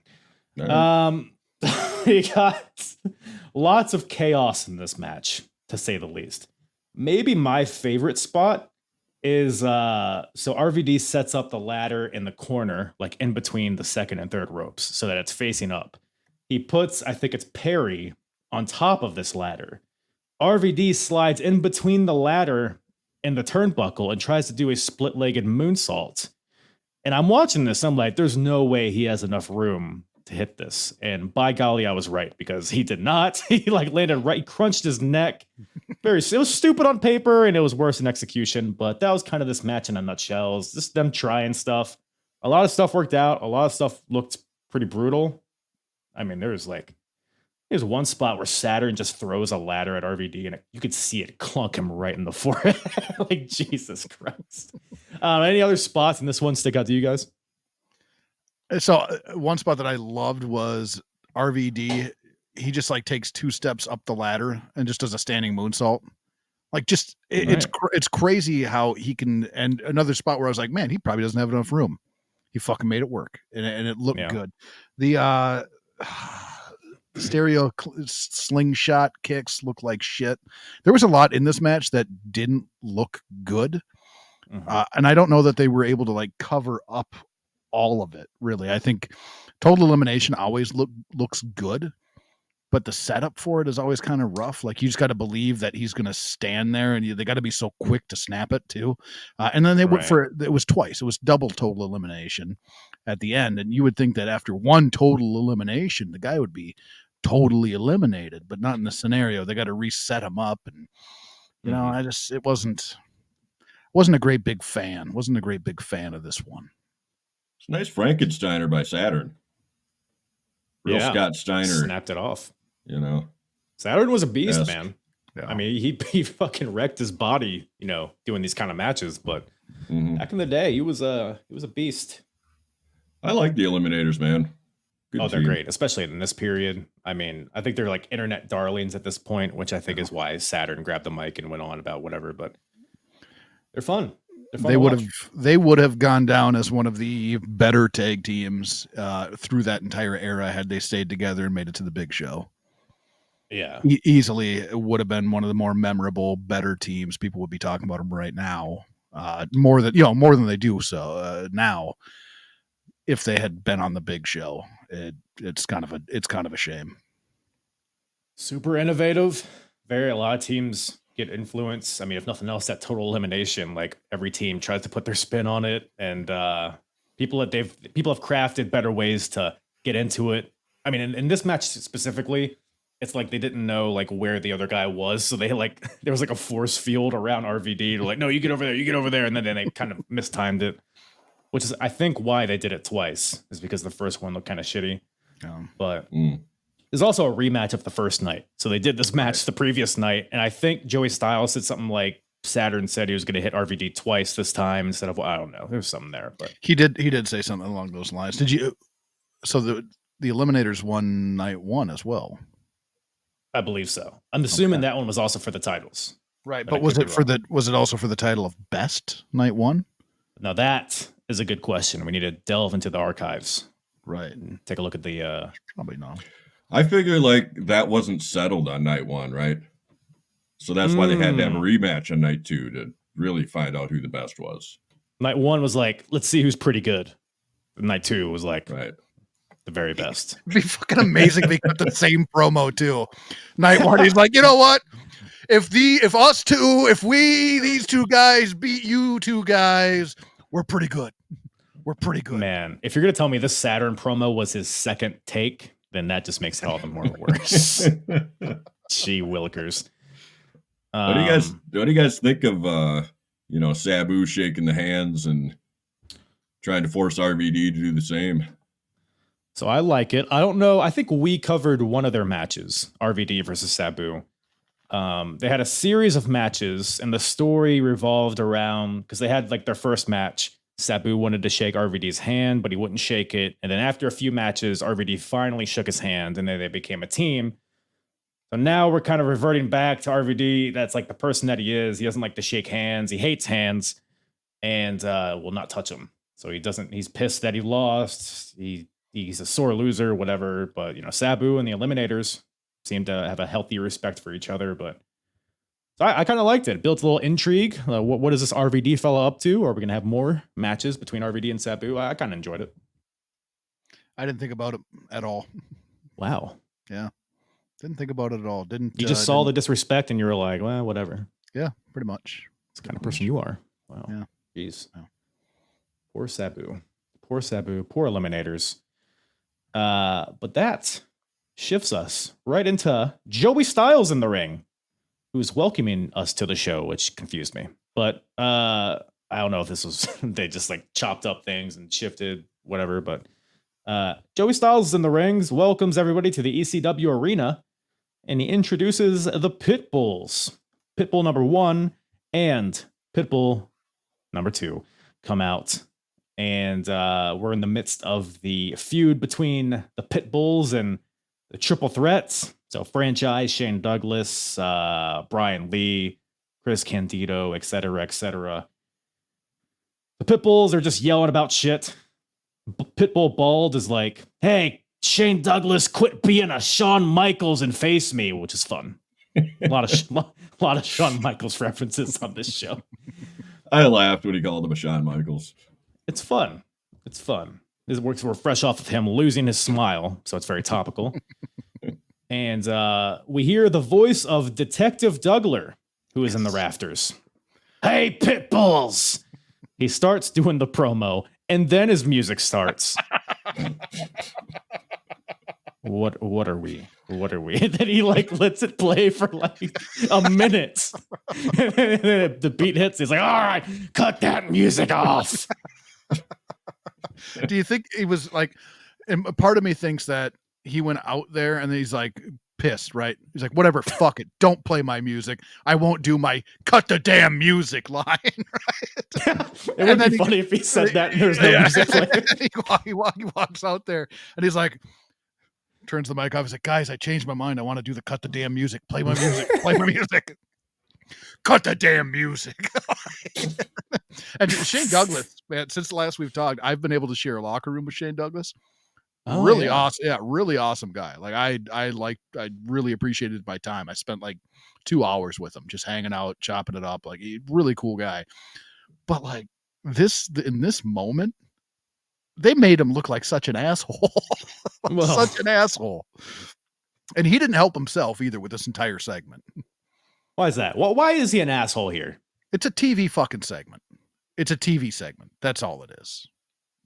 you got lots of chaos in this match, to say the least. Maybe my favorite spot is so RVD sets up the ladder in the corner, like in between the second and third ropes, so that it's facing up. He puts, I think it's Perry, on top of this ladder. RVD slides in between the ladder and the turnbuckle and tries to do a split-legged moonsault. And I'm watching this, I'm like, there's no way he has enough room to hit this. And by golly, I was right, because he did not. He landed right, he crunched his neck. It was stupid on paper and it was worse in execution, but that was kind of this match in a nutshell. It was just them trying stuff. A lot of stuff worked out. A lot of stuff looked pretty brutal. I mean, there's one spot where Saturn just throws a ladder at RVD and you could see it clunk him right in the forehead. Like, Jesus Christ. Any other spots in this one stick out to you guys? So one spot that I loved was RVD. He just takes 2 steps up the ladder and just does a standing moonsault. It's crazy how he can. And another spot where I was like, man, he probably doesn't have enough room. He fucking made it work, and it looked good. The stereo slingshot kicks look like shit. There was a lot in this match that didn't look good, and I don't know that they were able to cover up all of it. Really, I think Total Elimination always looks good, but the setup for it is always kind of rough. You just got to believe that he's going to stand there, and they got to be so quick to snap it too. And then they went for it was twice. It was double Total Elimination at the end, and you would think that after one Total Elimination, the guy would be totally eliminated, but not in the scenario. They got to reset him up, and it wasn't a great big fan. Wasn't a great big fan of this one. It's a nice Frankensteiner by Saturn. Real Scott Steiner snapped it off. Saturn was a beast, man. Yeah. I mean, he fucking wrecked his body, doing these kind of matches. But back in the day, he was a beast. I like the Eliminators, man. Good they're great, especially in this period. I mean, I think they're internet darlings at this point, which I think is why Saturn grabbed the mic and went on about whatever. But they're fun. They would have gone down as one of the better tag teams through that entire era had they stayed together and made it to the big show. Yeah, easily it would have been one of the more memorable, better teams. People would be talking about them right now, more than they do so now. If they had been on the big show, it's kind of a shame. Super innovative. A lot of teams get influence. I mean, if nothing else, that total elimination, like every team tries to put their spin on it, and people have crafted better ways to get into it. I mean, in this match specifically, it's like they didn't know like where the other guy was, so they like there was like a force field around RVD. They're like, no, you get over there, you get over there, and then they kind of mistimed it, which is I think why they did it twice is because the first one looked kind of shitty. But there's also a rematch of the first night, so they did this match the previous night, and I think Joey Styles said something like Saturn said he was going to hit RVD twice this time instead of I don't know. There's something there, but he did say something along those lines. Did you? So the Eliminators won night one as well. I believe so. I'm assuming that one was also for the titles. Right, but was it also for the title of best night one? Now that is a good question. We need to delve into the archives. Right. And take a look at the probably not. I figure like that wasn't settled on night one, right? So that's why they had to have a rematch on night two to really find out who the best was. Night one was like, let's see who's pretty good. Night two was like right. The very best. It'd be fucking amazing if they got the same promo too. Night one, he's like, you know what? If these two guys beat you two guys, we're pretty good. We're pretty good. Man, if you're gonna tell me this Saturn promo was his second take, then that just makes it all the more worse. Gee willikers. What do you guys think of Sabu shaking the hands and trying to force RVD to do the same? So I like it. I don't know. I think we covered one of their matches, RVD versus Sabu. They had a series of matches, and the story revolved around because they had like their first match. Sabu wanted to shake RVD's hand, but he wouldn't shake it. And then after a few matches, RVD finally shook his hand, and then they became a team. So now we're kind of reverting back to RVD. That's like the person that he is. He doesn't like to shake hands. He hates hands, and will not touch them. So he doesn't. He's pissed that he lost. He's a sore loser, whatever. But Sabu and the Eliminators seem to have a healthy respect for each other. But so I kind of liked it. Built a little intrigue. What is this RVD fella up to? Are we going to have more matches between RVD and Sabu? I kind of enjoyed it. I didn't think about it at all. Wow. Yeah. Didn't think about it at all. You just saw the disrespect and you were like, well, whatever. Yeah, pretty much. It's the kind of person you are. Wow. Yeah. Jeez. Yeah. Poor Sabu. Poor Sabu. Poor Eliminators. But that shifts us right into Joey Styles in the ring, who's welcoming us to the show, which confused me. But I don't know if this was they just like chopped up things and shifted whatever. But Joey Styles is in the rings, welcomes everybody to the ECW arena, and he introduces the Pitbulls. Pitbull number 1 and Pitbull number 2 come out. And we're in the midst of the feud between the Pitbulls and the Triple Threats. So franchise, Shane Douglas, Brian Lee, Chris Candido, etc., etc. The Pitbulls are just yelling about shit. Pitbull Bald is like, hey, Shane Douglas, quit being a Shawn Michaels and face me, which is fun. A lot of Shawn Michaels references on this show. I laughed when he called him a Shawn Michaels. It's fun. It's fun. We're fresh off of him losing his smile, so it's very topical. And we hear the voice of Detective Dougler, who is in the rafters. Hey, Pitbulls! He starts doing the promo, and then his music starts. What are we? What are we? And then he like lets it play for like a minute. The beat hits. He's like, all right, cut that music off. Do you think he was like, and part of me thinks that he went out there and then he's like pissed, right? He's like, whatever, fuck it. Don't play my music. I won't do my cut the damn music line, right? It would be funny if he said that and there's no music playing. He walks out there and he's like, turns the mic off. He's like, guys, I changed my mind. I want to do the cut the damn music. Play my music. Play my music. Cut the damn music. And Shane Douglas, man, since the last we've talked, I've been able to share a locker room with Shane Douglas. Really awesome. Yeah, really awesome guy. Like I really appreciated my time. I spent like 2 hours with him, just hanging out, chopping it up. Like, really cool guy. But like in this moment, they made him look like such an asshole. Such an asshole. And he didn't help himself either with this entire segment. Why is that? Well, why is he an asshole here? It's a TV fucking segment. It's a TV segment. That's all it is.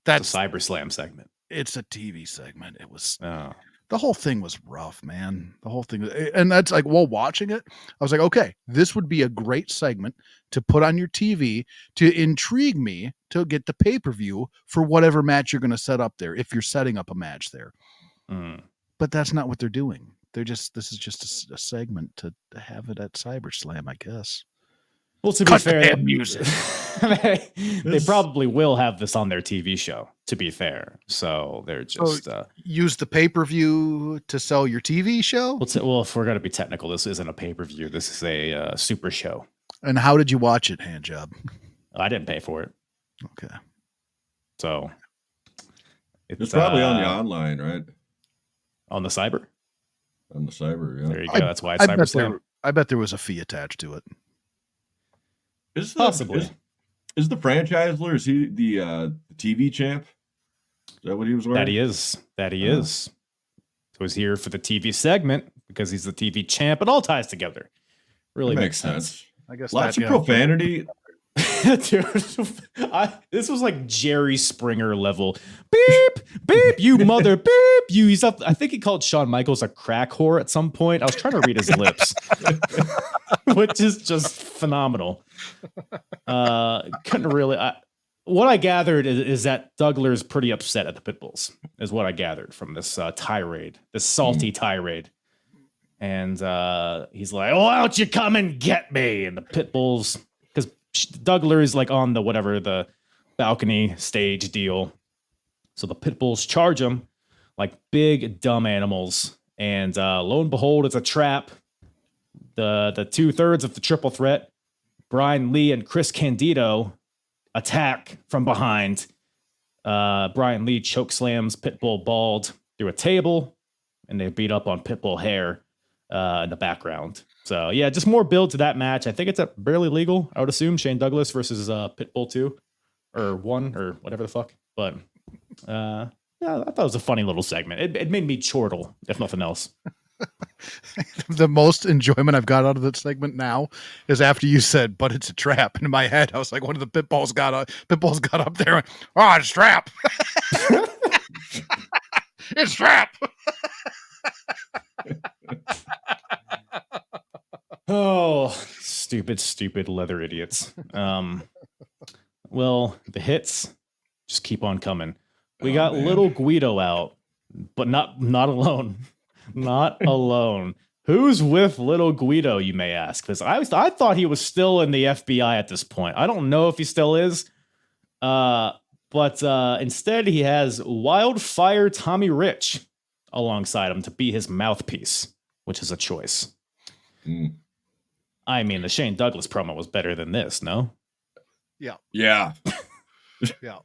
That's a CyberSlam segment. It's a TV segment. It was the whole thing was rough, man. The whole thing. And that's like, while watching it, I was like, okay, this would be a great segment to put on your TV to intrigue me to get the pay-per-view for whatever match you're going to set up there. If you're setting up a match there. But that's not what they're doing. This is just a segment to have it at CyberSlam, I guess. Well, to be fair, music. they probably will have this on their TV show, to be fair. So they're just use the pay-per-view to sell your TV show. Well, if we're going to be technical, this isn't a pay-per-view. This is a super show. And how did you watch it, Handjob? I didn't pay for it. Okay. So it's probably on the online, right? On the cyber? On the cyber, yeah. There you go. That's why it's CyberSlam. I bet there was a fee attached to it. Possibly. Is the franchisor, is he the TV champ? Is that what he was wearing? That he is. So he's here for the TV segment because he's the TV champ. It all ties together. Really makes sense. I guess lots of profanity. Dude, this was like Jerry Springer level. Beep, beep, you mother, beep, you. He's up. I think he called Shawn Michaels a crack whore at some point. I was trying to read his lips, which is just phenomenal. Couldn't really. What I gathered is that Dougler's pretty upset at the Pitbulls, is what I gathered from this tirade, this salty tirade. And he's like, "Why don't you come and get me?" And the Pitbulls. Dougler is like on the balcony stage deal. So the Pitbulls charge him like big dumb animals. And lo and behold, it's a trap. The 2/3 of the triple threat, Brian Lee and Chris Candido, attack from behind. Brian Lee chokeslams Pitbull bald through a table, and they beat up on Pitbull hair in the background. So, yeah, just more build to that match. I think it's at Barely Legal, I would assume. Shane Douglas versus Pitbull 2 or 1 or whatever the fuck. But, yeah, I thought it was a funny little segment. It made me chortle, if nothing else. The most enjoyment I've got out of that segment now is after you said, "But it's a trap." And in my head, I was like, one of the Pitbulls got up there and, "Oh, it's a trap." It's a trap. Oh, stupid leather idiots. Well, the hits just keep on coming. We got Little Guido out, but not alone. Not alone. Who's with Little Guido, you may ask? Because I thought he was still in the FBI at this point. I don't know if he still is. But instead he has Wildfire Tommy Rich alongside him to be his mouthpiece, which is a choice. I mean, the Shane Douglas promo was better than this, no? Yeah. Yeah. Yeah.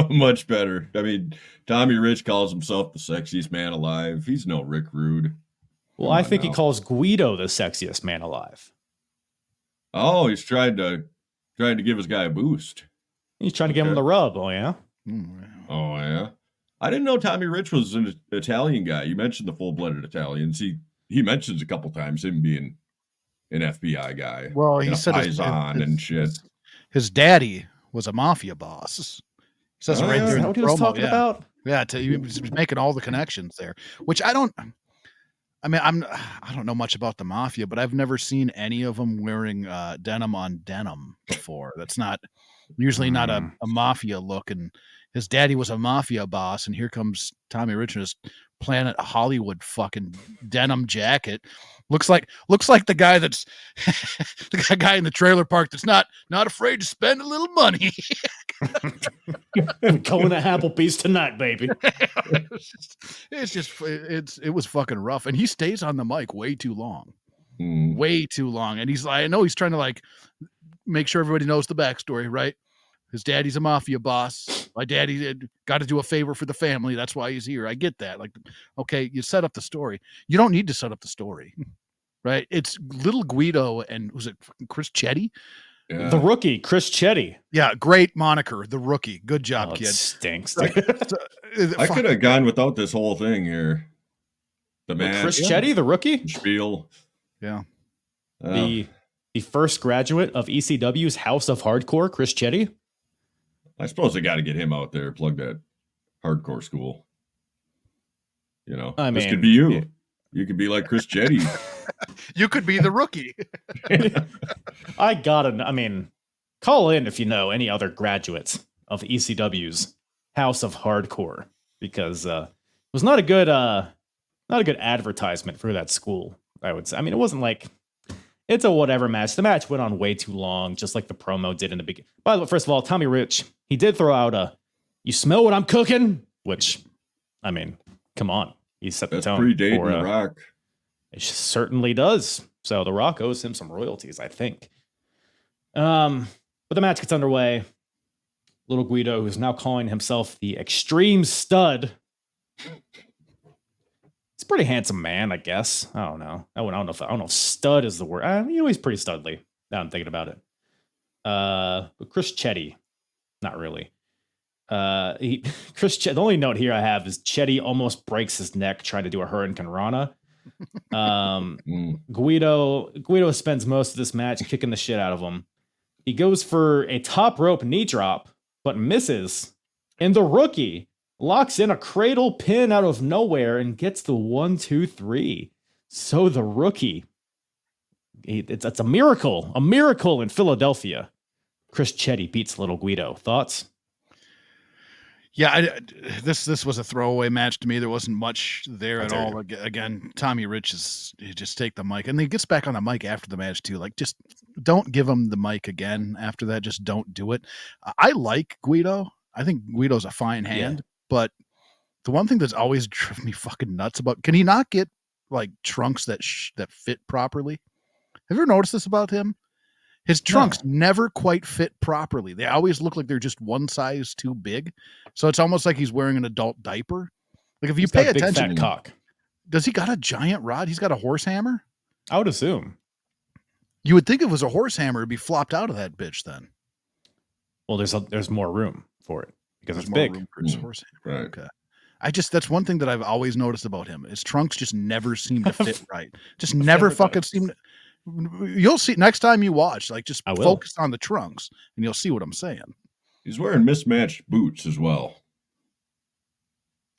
Much better. I mean, Tommy Rich calls himself the sexiest man alive. He's no Rick Rude. Well, I think he calls Guido the sexiest man alive. Oh, he's trying to give his guy a boost. He's trying to give him the rub. Oh, yeah? Oh, yeah. I didn't know Tommy Rich was an Italian guy. You mentioned the full-blooded Italians. He mentions a couple times him being an FBI guy. Well, he said and shit. His daddy was a mafia boss. He says right there in the what he was talking about. Yeah, he was making all the connections there, which I don't know much about the mafia, but I've never seen any of them wearing denim on denim before. That's not usually not a mafia look. And his daddy was a mafia boss, and here comes Tommy Rich in his Planet Hollywood fucking denim jacket. Looks like the guy that's the guy in the trailer park that's not afraid to spend a little money. Going to Applebee's tonight, baby. It was fucking rough, and he stays on the mic way too long, way too long. And he's like, I know he's trying to like make sure everybody knows the backstory, right? His daddy's a mafia boss. My daddy got to do a favor for the family. That's why he's here. I get that. Like, okay, you set up the story. You don't need to set up the story, right? It's Little Guido and was it Chris Chetty? Yeah. The rookie, Chris Chetty. Yeah, great moniker, the rookie. Good job, kid. Stinks. I could have gone without this whole thing here. The match. Chris Chetty, the rookie? Spiel. Yeah. The first graduate of ECW's House of Hardcore, Chris Chetty. I suppose they got to get him out there, plug that hardcore school. You know, I mean, this could be you. You could be like Chris Chetty. You could be the rookie. Call in if you know any other graduates of ECW's House of Hardcore, because it was not a good advertisement for that school, I would say. I mean, it wasn't like it's a whatever match. The match went on way too long, just like the promo did in the beginning. By the way, first of all, Tommy Rich, he did throw out "You smell what I'm cooking," which, I mean, come on, he set the tone. Predating The Rock. It certainly does. So The Rock owes him some royalties, I think. But the match gets underway. Little Guido, who's now calling himself the Extreme Stud. He's a pretty handsome man, I guess. I don't know. I don't know if stud is the word. He's pretty studly. Now I'm thinking about it. But Chris Chetty, not really. The only note here I have is Chetty almost breaks his neck trying to do a Hurricane Rana. Guido spends most of this match kicking the shit out of him. He goes for a top rope knee drop, but misses. And the rookie locks in a cradle pin out of nowhere and gets the 1-2-3. So the rookie, it's a miracle in Philadelphia. Chris Chetty beats Little Guido. Thoughts? Yeah, this was a throwaway match to me. There wasn't much there at all. Again, Tommy Rich just take the mic, and he gets back on the mic after the match too. Like, just don't give him the mic again after that. Just don't do it. I like Guido. I think Guido's a fine hand, but the one thing that's always driven me fucking nuts about, can he not get like trunks that fit properly? Have you ever noticed this about him? His trunks never quite fit properly. They always look like they're just one size too big. So it's almost like he's wearing an adult diaper. Like, if you pay attention, big fat cock. Does he got a giant rod? He's got a horse hammer? I would assume. You would think if it was a horse hammer, it'd be flopped out of that bitch then. Well, there's more room for it because it's more big. Room for his horse hammer. Right. Okay. That's one thing that I've always noticed about him. His trunks just never seem to fit right. Just never fucking seem to. You'll see next time you watch, like, just focus on the trunks and you'll see what I'm saying. He's wearing mismatched boots as well.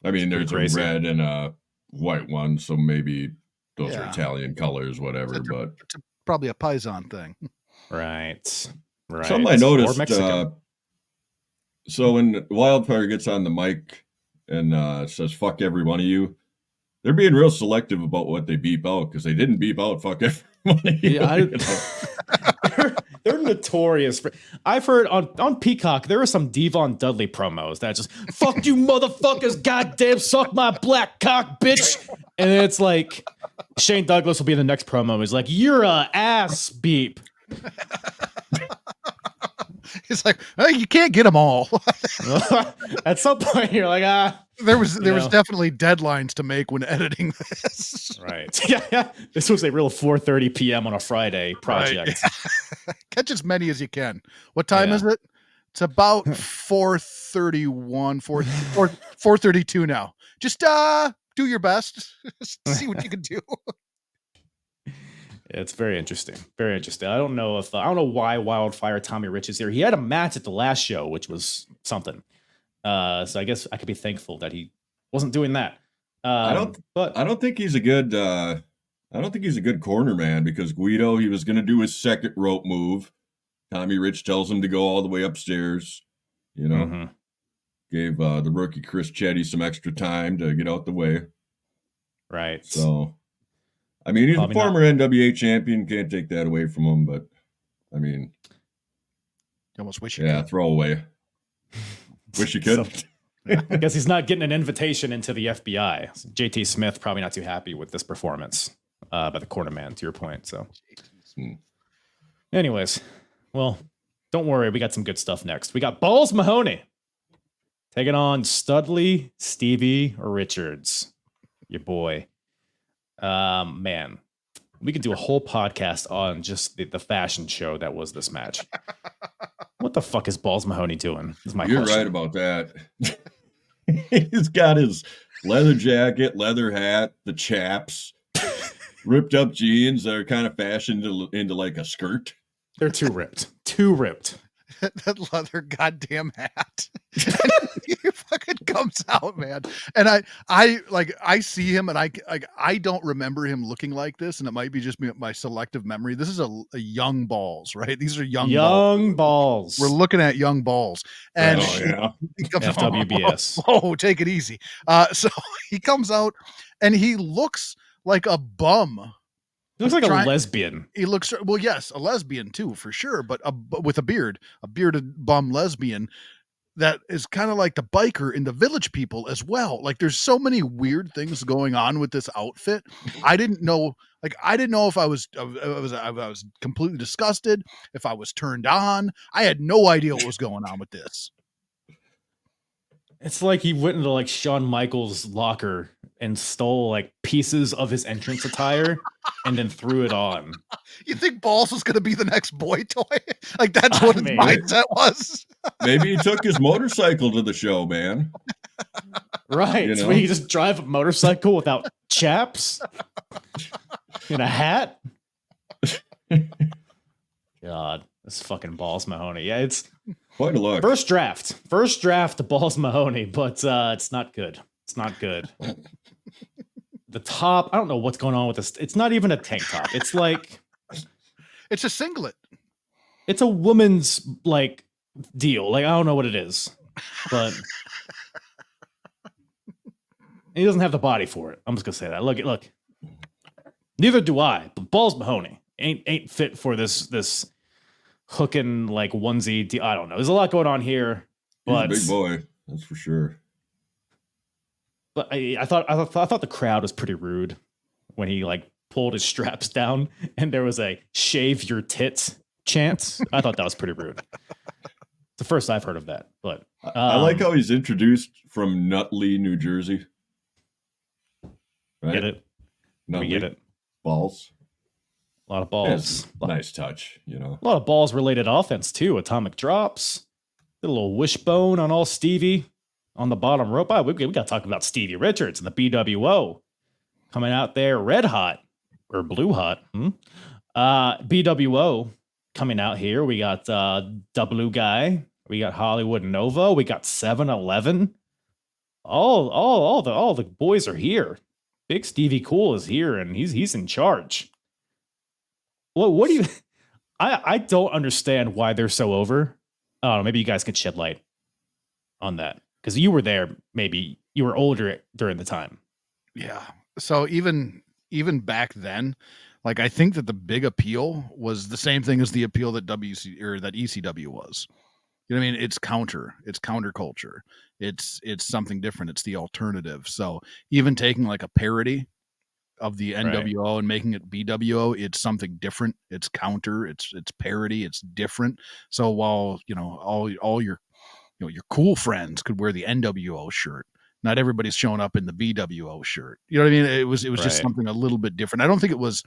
I mean, there's a red and a white one, so maybe those are Italian colors, whatever, but it's probably a Paisan thing. Right. Something I noticed, so when Wildfire gets on the mic and says, "Fuck every one of you," they're being real selective about what they beep out, because they didn't beep out "fuck every one of you." Yeah, they're notorious for. I've heard on Peacock there are some Devon Dudley promos that just "fuck you motherfuckers, goddamn suck my black cock, bitch," and it's like Shane Douglas will be in the next promo. He's like, "You're a ass beep." It's like, oh, you can't get them all. At some point, you're like, There was definitely deadlines to make when editing this. Right. Yeah. This was a real 4:30 p.m. on a Friday project. Right. Catch as many as you can. What time is it? It's about 4:31, 4:32 now. Just do your best. See what you can do. It's very interesting. Very interesting. I don't know why Wildfire Tommy Rich is here. He had a match at the last show, which was something. So I guess I could be thankful that he wasn't doing that. I don't think he's a good corner man, because Guido, he was going to do his second rope move. Tommy Rich tells him to go all the way upstairs. You know, gave the rookie Chris Chetty some extra time to get out the way. Right. So, I mean, he's a former NWA champion. Can't take that away from him, but I mean, you almost wish you could. Throwaway. Wish you could. So, I guess he's not getting an invitation into the FBI. So JT Smith probably not too happy with this performance by the corner man, to your point. So, anyways, well, don't worry. We got some good stuff next. We got Balls Mahoney taking on Studley Stevie Richards. Your boy. Man, we could do a whole podcast on just the fashion show that was this match. What the fuck is Balls Mahoney doing? Is my You're question. right about that. He's got his leather jacket, leather hat, the chaps, ripped up jeans that are kind of fashioned into like a skirt. They're too ripped. Too ripped. That leather goddamn hat. He fucking comes out, man. And I see him, and I don't remember him looking like this, and it might be just my selective memory. This is a young balls, right? These are young balls. We're looking at young balls, and he comes FWBS. Oh, take it easy. So he comes out, and he looks like a bum. He looks like a lesbian. He looks, well, yes, a lesbian too, for sure, but with a bearded bum lesbian that is kind of like the biker in the Village People as well. Like, there's so many weird things going on with this outfit. I didn't know if I was completely disgusted, if I was turned on. I had no idea what was going on with this. It's like he went into like Shawn Michaels' locker and stole like pieces of his entrance attire and then threw it on. You think Balls was going to be the next boy toy? Like, that's what his mindset was. Maybe he took his motorcycle to the show, man. Right. So he just drive a motorcycle without chaps and a hat. God, this fucking Balls Mahoney. Yeah, it's quite a look. First draft Balls Mahoney, but it's not good. It's not good. The top, I don't know what's going on with this. It's not even a tank top. It's like it's a singlet. It's a woman's like deal. Like, I don't know what it is, but he doesn't have the body for it. I'm just gonna say that. Look. Neither do I. But Balls Mahoney ain't fit for this hooking like onesie. I don't know. There's a lot going on here. But he's a big boy, that's for sure. But I thought the crowd was pretty rude when he like pulled his straps down and there was a "shave your tits" chant. I thought that was pretty rude. It's the first I've heard of that. But I like how he's introduced from Nutley, New Jersey. Right? Get it? Nutley. We get it. Balls. A lot of balls. Yeah, nice touch, A lot of balls related offense too. Atomic drops. Did a little wishbone on all Stevie on the bottom rope. We got to talk about Stevie Richards and the BWO coming out there red hot or blue hot. BWO coming out here. We got W Guy. We got Hollywood Nova. We got 7-Eleven. All the boys are here. Big Stevie Cool is here and he's in charge. What do you? I don't understand why they're so over. I don't know. Maybe you guys could shed light on that because you were there. Maybe you were older during the time. Yeah. So even back then, like, I think that the big appeal was the same thing as the appeal that that ECW was. You know what I mean? It's counterculture. It's something different. It's the alternative. So even taking like a parody of the NWO and making it BWO, it's something different. It's counter. It's parody. It's different. So while all your your cool friends could wear the NWO shirt, not everybody's showing up in the BWO shirt. You know what I mean? It was just something a little bit different. I don't think it was.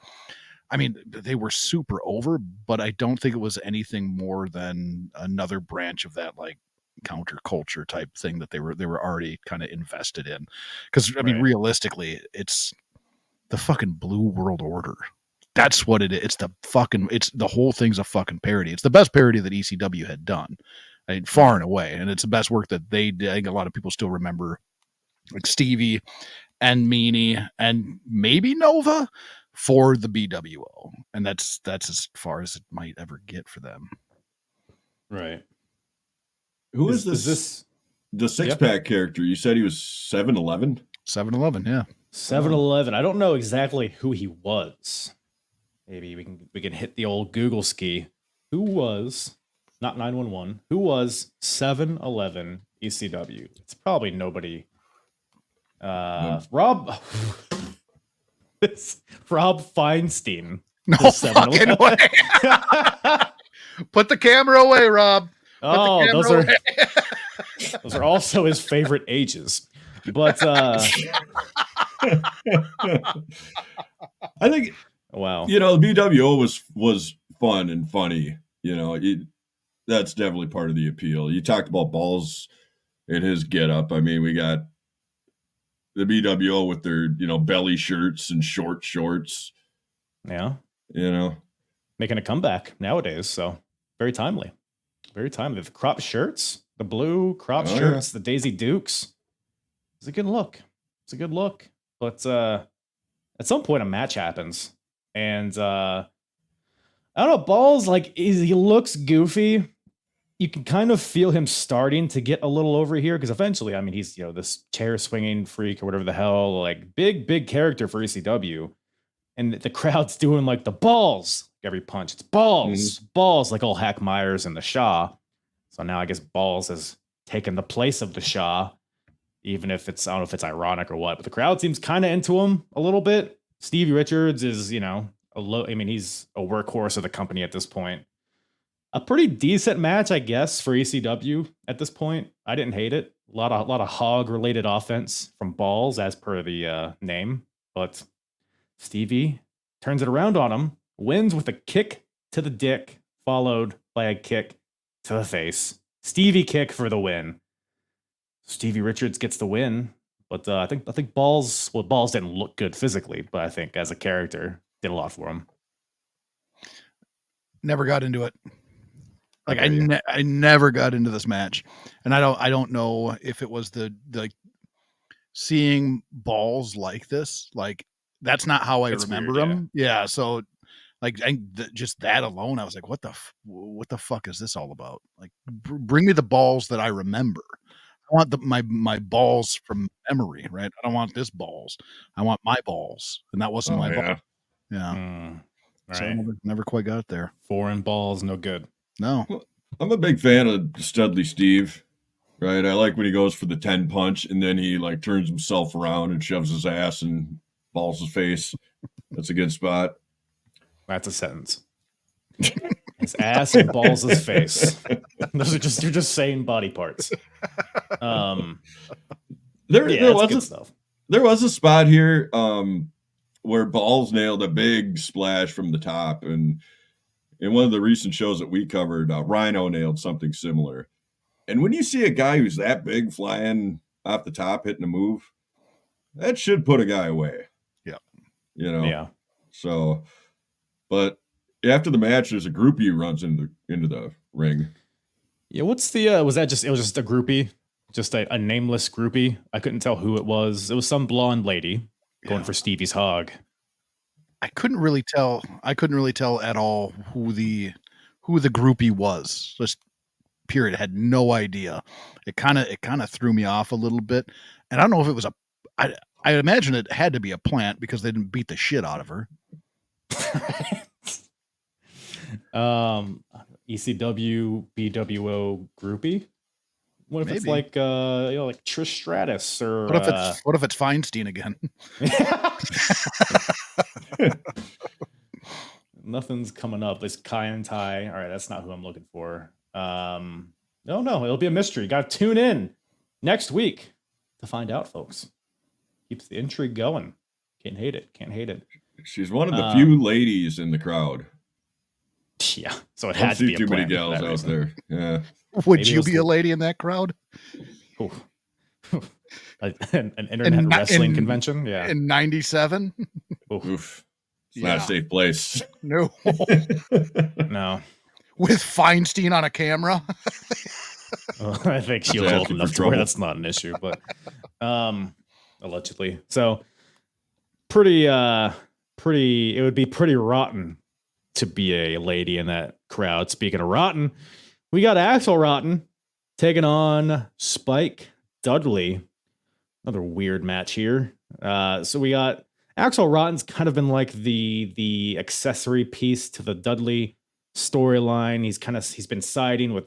I mean, they were super over, but I don't think it was anything more than another branch of that like counterculture type thing that they were already kind of invested in. Because I mean, realistically, it's the fucking Blue World Order. That's what it is. It's the whole thing's a fucking parody. It's the best parody that ECW had done, I mean, far and away, and it's the best work that they did. I think a lot of people still remember like Stevie and Meanie and maybe Nova for the BWO, and that's as far as it might ever get for them. Right. Who is this? The six-pack character? You said he was 7-Eleven? 7-Eleven, yeah. 7-Eleven. I don't know exactly who he was. Maybe we can hit the old Google ski. Who was not 911? Who was 7-Eleven ECW? It's probably nobody. Rob Feinstein. No fucking way. Put the camera away, Rob. Those are also his favorite ages. But I think wow. The BWO was fun and funny. That's definitely part of the appeal. You talked about Balls in his getup. I mean, we got the BWO with their, belly shirts and short shorts. Yeah. Making a comeback nowadays. So very timely. Very timely. The crop shirts, the blue crop shirts, the Daisy Dukes. It's a good look. But at some point a match happens. And I don't know, Balls, he looks goofy. You can kind of feel him starting to get a little over here because eventually, I mean, he's, this chair swinging freak or whatever the hell, big character for ECW. And the crowd's doing the balls every punch. It's balls, like old Hack Myers and the Shaw. So now I guess Balls has taken the place of the Shaw, even if I don't know if it's ironic or what, but the crowd seems kind of into him a little bit. Stevie Richards is, he's a workhorse of the company at this point. A pretty decent match, I guess, for ECW at this point. I didn't hate it. A lot of hog-related offense from Balls, as per the name. But Stevie turns it around on him, wins with a kick to the dick, followed by a kick to the face. Stevie kick for the win. Stevie Richards gets the win, but I think Balls didn't look good physically, but I think as a character did a lot for him. Never got into it. I never got into this match, and I don't know if it was the seeing Balls like this. That's not how I remember weird, him. Yeah. So just that alone, I was like, what the fuck is this all about? Bring me the Balls that I remember. I want my balls from memory, right? I don't want this Balls. I want my balls. And that wasn't my ball. Yeah. Right. So I never quite got there. Foreign balls, no good. No. I'm a big fan of Studley Steve, right? I like when he goes for the 10 punch and then he turns himself around and shoves his ass and Balls' face. That's a good spot. That's a sentence. His ass and Balls' face. Those are you're just saying body parts. There was a spot here where Balls nailed a big splash from the top, and in one of the recent shows that we covered, Rhino nailed something similar. And when you see a guy who's that big flying off the top hitting a move, that should put a guy away. Yeah. Yeah. So, but after the match, there's a groupie who runs into the ring. Yeah, what's the it was just a groupie, just a nameless groupie. I couldn't tell who it was. It was some blonde lady going for Stevie's hog. I couldn't really tell at all who the groupie was. Just period. Had no idea. It kind of threw me off a little bit. And I don't know if it was I imagine it had to be a plant because they didn't beat the shit out of her. ECW BWO groupie. What if Maybe. it's like Trish Stratus or what if it's Feinstein again? Nothing's coming up. It's Kai and Tai. All right, that's not who I'm looking for. No, it'll be a mystery. Got to tune in next week to find out, folks. Keeps the intrigue going. Can't hate it. She's one of the few ladies in the crowd. Yeah, so it had to be too many gals out there. Yeah. Would you be a lady in that crowd? An internet wrestling convention? Yeah. In 97? Oof. It's not a safe place. No. No. With Feinstein on a camera? Well, I think she was old enough to where that's not an issue, but allegedly. So it would be pretty rotten to be a lady in that crowd. Speaking of rotten, we got Axel Rotten taking on Spike Dudley. Another weird match here. So we got Axel Rotten's kind of been like the accessory piece to the Dudley storyline. He's been siding with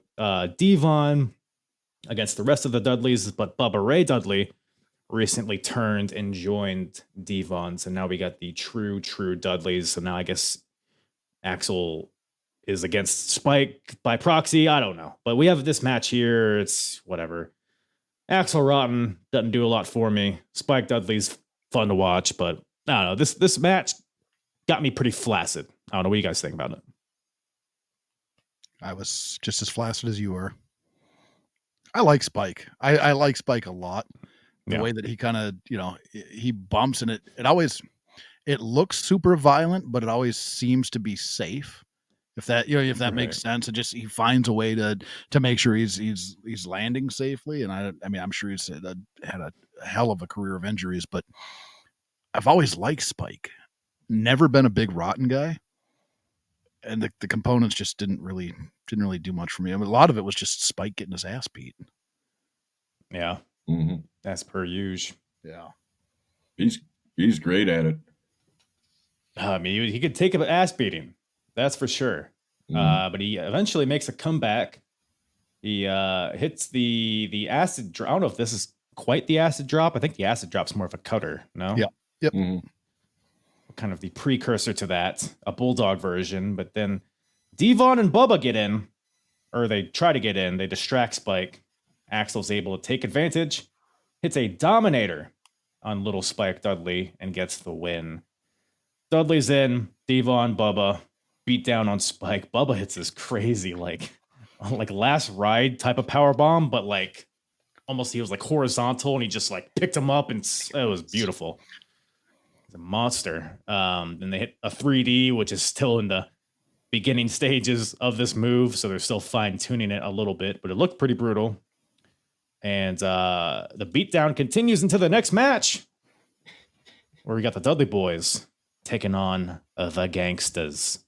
Devon against the rest of the Dudleys, but Bubba Ray Dudley recently turned and joined Devon. So now we got the true Dudleys. So now I guess Axel is against Spike by proxy. I don't know. But we have this match here. It's whatever. Axel Rotten doesn't do a lot for me. Spike Dudley's fun to watch, but I don't know. This match got me pretty flaccid. I don't know what you guys think about it. I was just as flaccid as you were. I like Spike. I like Spike a lot. The way that he kind of, he bumps, and it looks super violent, but it always seems to be safe. If that makes sense. It just, he finds a way to make sure he's landing safely. And I mean, I'm sure he's had a hell of a career of injuries, but I've always liked Spike. Never been a big Rotten guy. And the components just didn't really do much for me. I mean, a lot of it was just Spike getting his ass beat. Yeah. Mm-hmm. That's per usual. Yeah. He's great at it. I mean, he could take an ass beating. That's for sure. But he eventually makes a comeback. He hits the acid drop. I don't know if this is quite the acid drop. I think the acid drop's more of a cutter. No? Yeah. Yep. Mm-hmm. Kind of the precursor to that, a bulldog version. But then Devon and Bubba get in, or they try to get in. They distract Spike. Axel's able to take advantage, hits a dominator on little Spike Dudley, and gets the win. Dudley's in, Devon, Bubba beat down on Spike. Bubba hits this crazy like last ride type of power bomb, but like almost he was like horizontal, and he just like picked him up, and it was beautiful. It's a monster. Then they hit a 3D, which is still in the beginning stages of this move, so they're still fine tuning it a little bit, but it looked pretty brutal. And the beatdown continues into the next match, where we got the Dudley Boys taking on the Gangstas,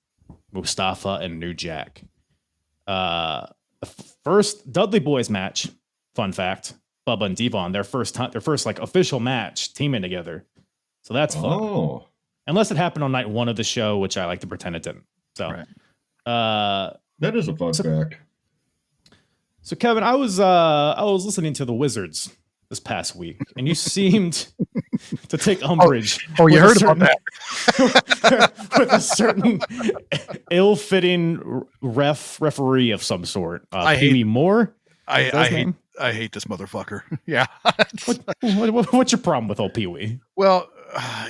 Mustafa and New Jack. The first Dudley Boys match, fun fact, Bubba and Devon, their first like official match teaming together. So that's fun. Oh. Unless it happened on night one of the show, which I like to pretend it didn't. So right. That is a fun fact. So Kevin, I was listening to the Wizards this past week, and you seemed to take umbrage. Oh, you heard about that? With a certain ill-fitting referee of some sort. Pee-wee Moore. I hate this motherfucker. Yeah. What's your problem with old Pee-wee? Well,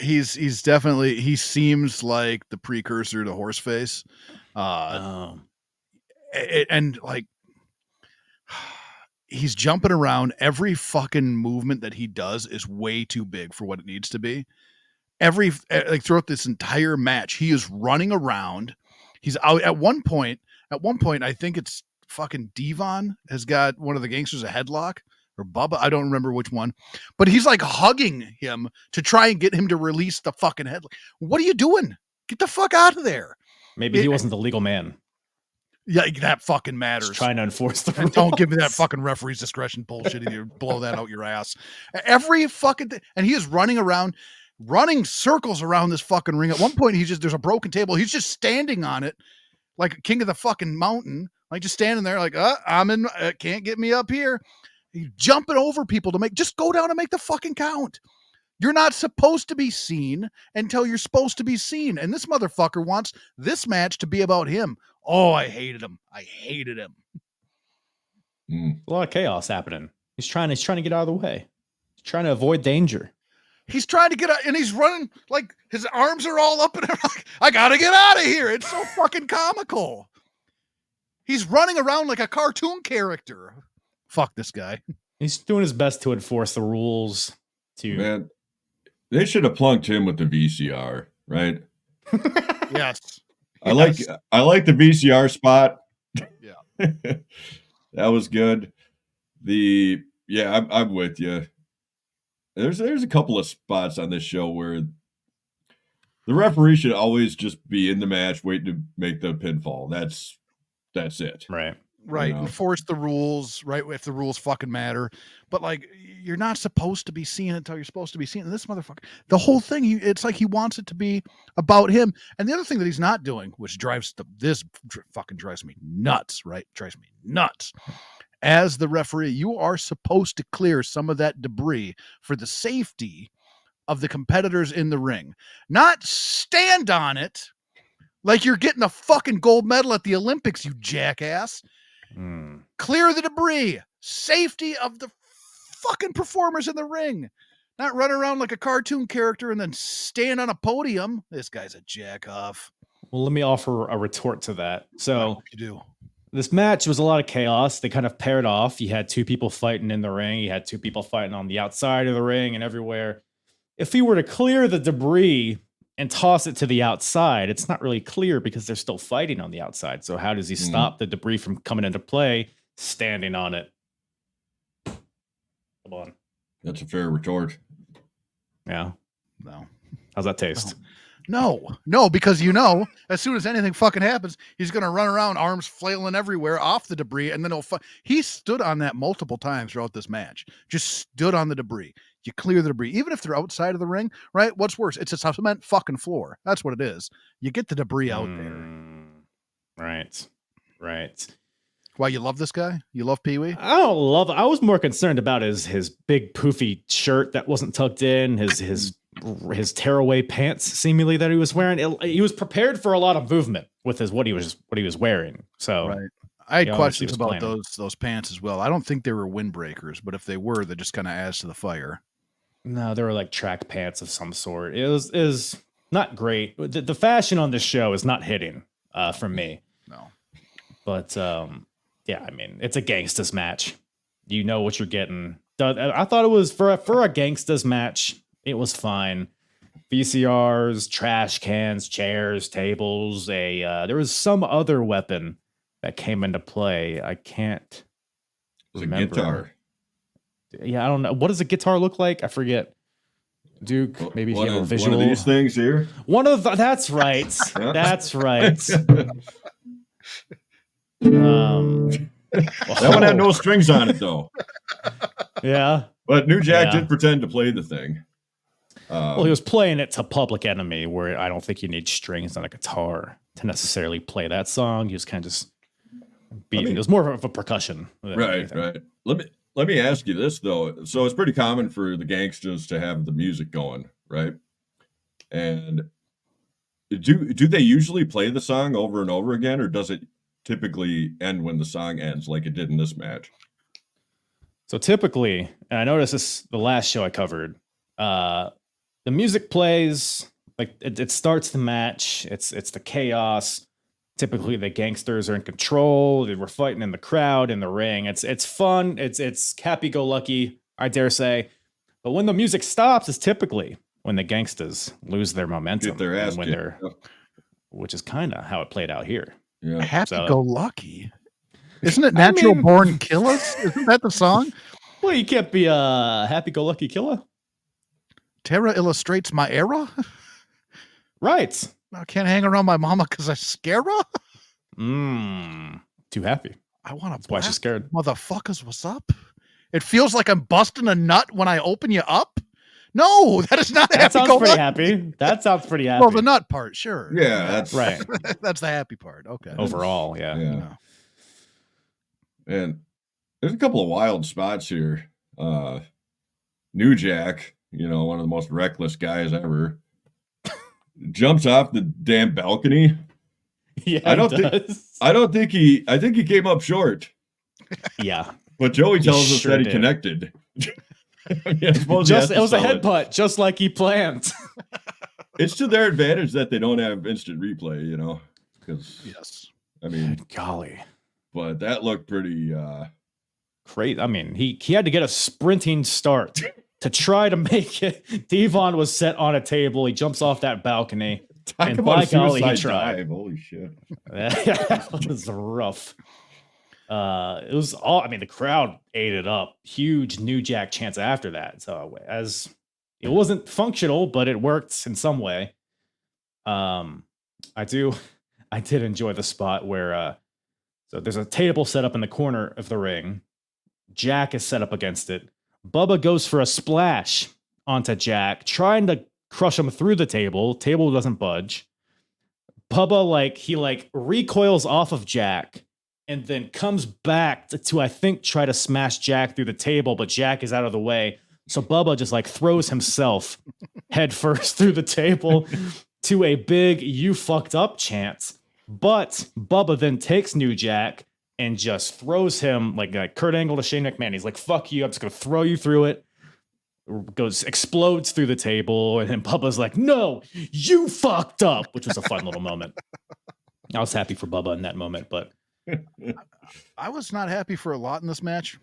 he's definitely, he seems like the precursor to Horseface. And like, he's jumping around. Every fucking movement that he does is way too big for what it needs to be. Throughout this entire match, he is running around. He's out at one point, I think it's fucking Devon has got one of the gangsters a headlock, or Bubba. I don't remember which one, but he's like hugging him to try and get him to release the fucking headlock. What are you doing? Get the fuck out of there. Maybe he wasn't the legal man. Yeah, that fucking matters. Just trying to enforce the rules. Don't give me that fucking referee's discretion bullshit. You blow that out your ass. Every fucking thing. And he is running around, running circles around this fucking ring. At one point, there's a broken table. He's just standing on it like a king of the fucking mountain. Like just standing there like, can't get me up here. He's jumping over people just go down and make the fucking count. You're not supposed to be seen until you're supposed to be seen. And this motherfucker wants this match to be about him. Oh, I hated him. A lot of chaos happening. He's trying to get out of the way. He's trying to avoid danger. He's trying to get out, and he's running like his arms are all up, and I'm like, I gotta get out of here. It's so fucking comical. He's running around like a cartoon character. Fuck this guy. He's doing his best to enforce the rules. Man, they should have plunked him with the VCR, right? Yes. I like the VCR spot. Yeah. That was good. I'm with you. There's a couple of spots on this show where the referee should always just be in the match waiting to make the pinfall. That's it. Right. Right. Enforce the rules, right? If the rules fucking matter. But like, you're not supposed to be seen until you're supposed to be seen. And this motherfucker, the whole thing, it's like he wants it to be about him. And the other thing that he's not doing, which fucking drives me nuts, right? Drives me nuts. As the referee, you are supposed to clear some of that debris for the safety of the competitors in the ring, not stand on it like you're getting a fucking gold medal at the Olympics, you jackass. Clear the debris. Safety of the fucking performers in the ring. Not run around like a cartoon character and then stand on a podium. This guy's a jack off. Well, let me offer a retort to that. So you do. this match was a lot of chaos. They kind of paired off. You had two people fighting in the ring. You had two people fighting on the outside of the ring and everywhere. If he were to clear the debris and toss it to the outside, it's not really clear because they're still fighting on the outside. So how does he stop the debris from coming into play? Standing on it. Come on. That's a fair retort. Yeah. No. How's that taste? No, because as soon as anything fucking happens, he's gonna run around, arms flailing everywhere off the debris, and then he stood on that multiple times throughout this match. Just stood on the debris. You clear the debris, even if they're outside of the ring, right? What's worse? It's a cement fucking floor. That's what it is. You get the debris out there. Right. Why you love this guy? You love Pee Wee? I don't love it. I was more concerned about his big poofy shirt that wasn't tucked in, his tearaway pants seemingly that he was wearing. He was prepared for a lot of movement with what he was wearing. So right. I had questions about those pants as well. I don't think they were windbreakers, but if they were, that just kind of adds to the fire. No, they were like track pants of some sort. It was not great. The fashion on this show is not hitting for me. No. But yeah, I mean, it's a gangsters match. You know what you're getting. I thought it was for a gangsters match. It was fine. VCRs, trash cans, chairs, tables. There was some other weapon that came into play. I can't remember. A guitar. Yeah, I don't know. What does a guitar look like? I forget. Duke, maybe if you have a visual. One of these things here. That's right. That's right. That one had no strings on it, though. Yeah. But New Jack did pretend to play the thing. Well, he was playing it to Public Enemy, where I don't think you need strings on a guitar to necessarily play that song. He was kind of just beating. It was more of a percussion. Right. Let me ask you this, though. So it's pretty common for the gangsters to have the music going, right? And do they usually play the song over and over again, or does it typically end when the song ends like it did in this match? So typically, and I noticed this the last show I covered, the music plays, like it starts the match. It's the chaos. Typically, the gangsters are in control. We're fighting in the crowd, in the ring. It's fun. It's happy-go-lucky, I dare say. But when the music stops, is typically when the gangsters lose their momentum. Get their ass kicked. Which is kind of how it played out here. Yeah. Happy-go-lucky. Isn't it Natural Born Killers? Isn't that the song? Well, you can't be a happy-go-lucky killer. Terra illustrates my era? Right. I can't hang around my mama because I scare her? Too happy. I want to. That's why she's scared. Motherfuckers, what's up? It feels like I'm busting a nut when I open you up. No, that is not happy. That sounds pretty happy. That sounds pretty happy. Well, the nut part, sure. Yeah, that's right. That's the happy part. Okay. Overall, yeah. And there's a couple of wild spots here. New Jack, one of the most reckless guys ever, jumps off the damn balcony. Yeah, I think he came up short. Yeah. But Joey tells us that he connected. It was a headbutt, just like he planned. It's to their advantage that they don't have instant replay, because yes, I mean, good golly, but that looked pretty great. I mean, he had to get a sprinting start to try to make it. Devon was set on a table. He jumps off that balcony, and by golly, he tried. Dive. Holy shit, that was rough. It was all. I mean, the crowd ate it up. Huge New Jack chants after that. So as it wasn't functional, but it worked in some way. I did enjoy the spot where so there's a table set up in the corner of the ring. Jack is set up against it. Bubba goes for a splash onto Jack, trying to crush him through the table. Table doesn't budge. Bubba recoils off of Jack. And then comes back to I think, try to smash Jack through the table, but Jack is out of the way. So Bubba just throws himself head first through the table to a big "you fucked up" chant. But Bubba then takes New Jack and just throws him like Kurt Angle to Shane McMahon. He's like, "Fuck you, I'm just gonna throw you through it." Explodes through the table, and then Bubba's like, "No, you fucked up," which was a fun little moment. I was happy for Bubba in that moment, but I was not happy for a lot in this match,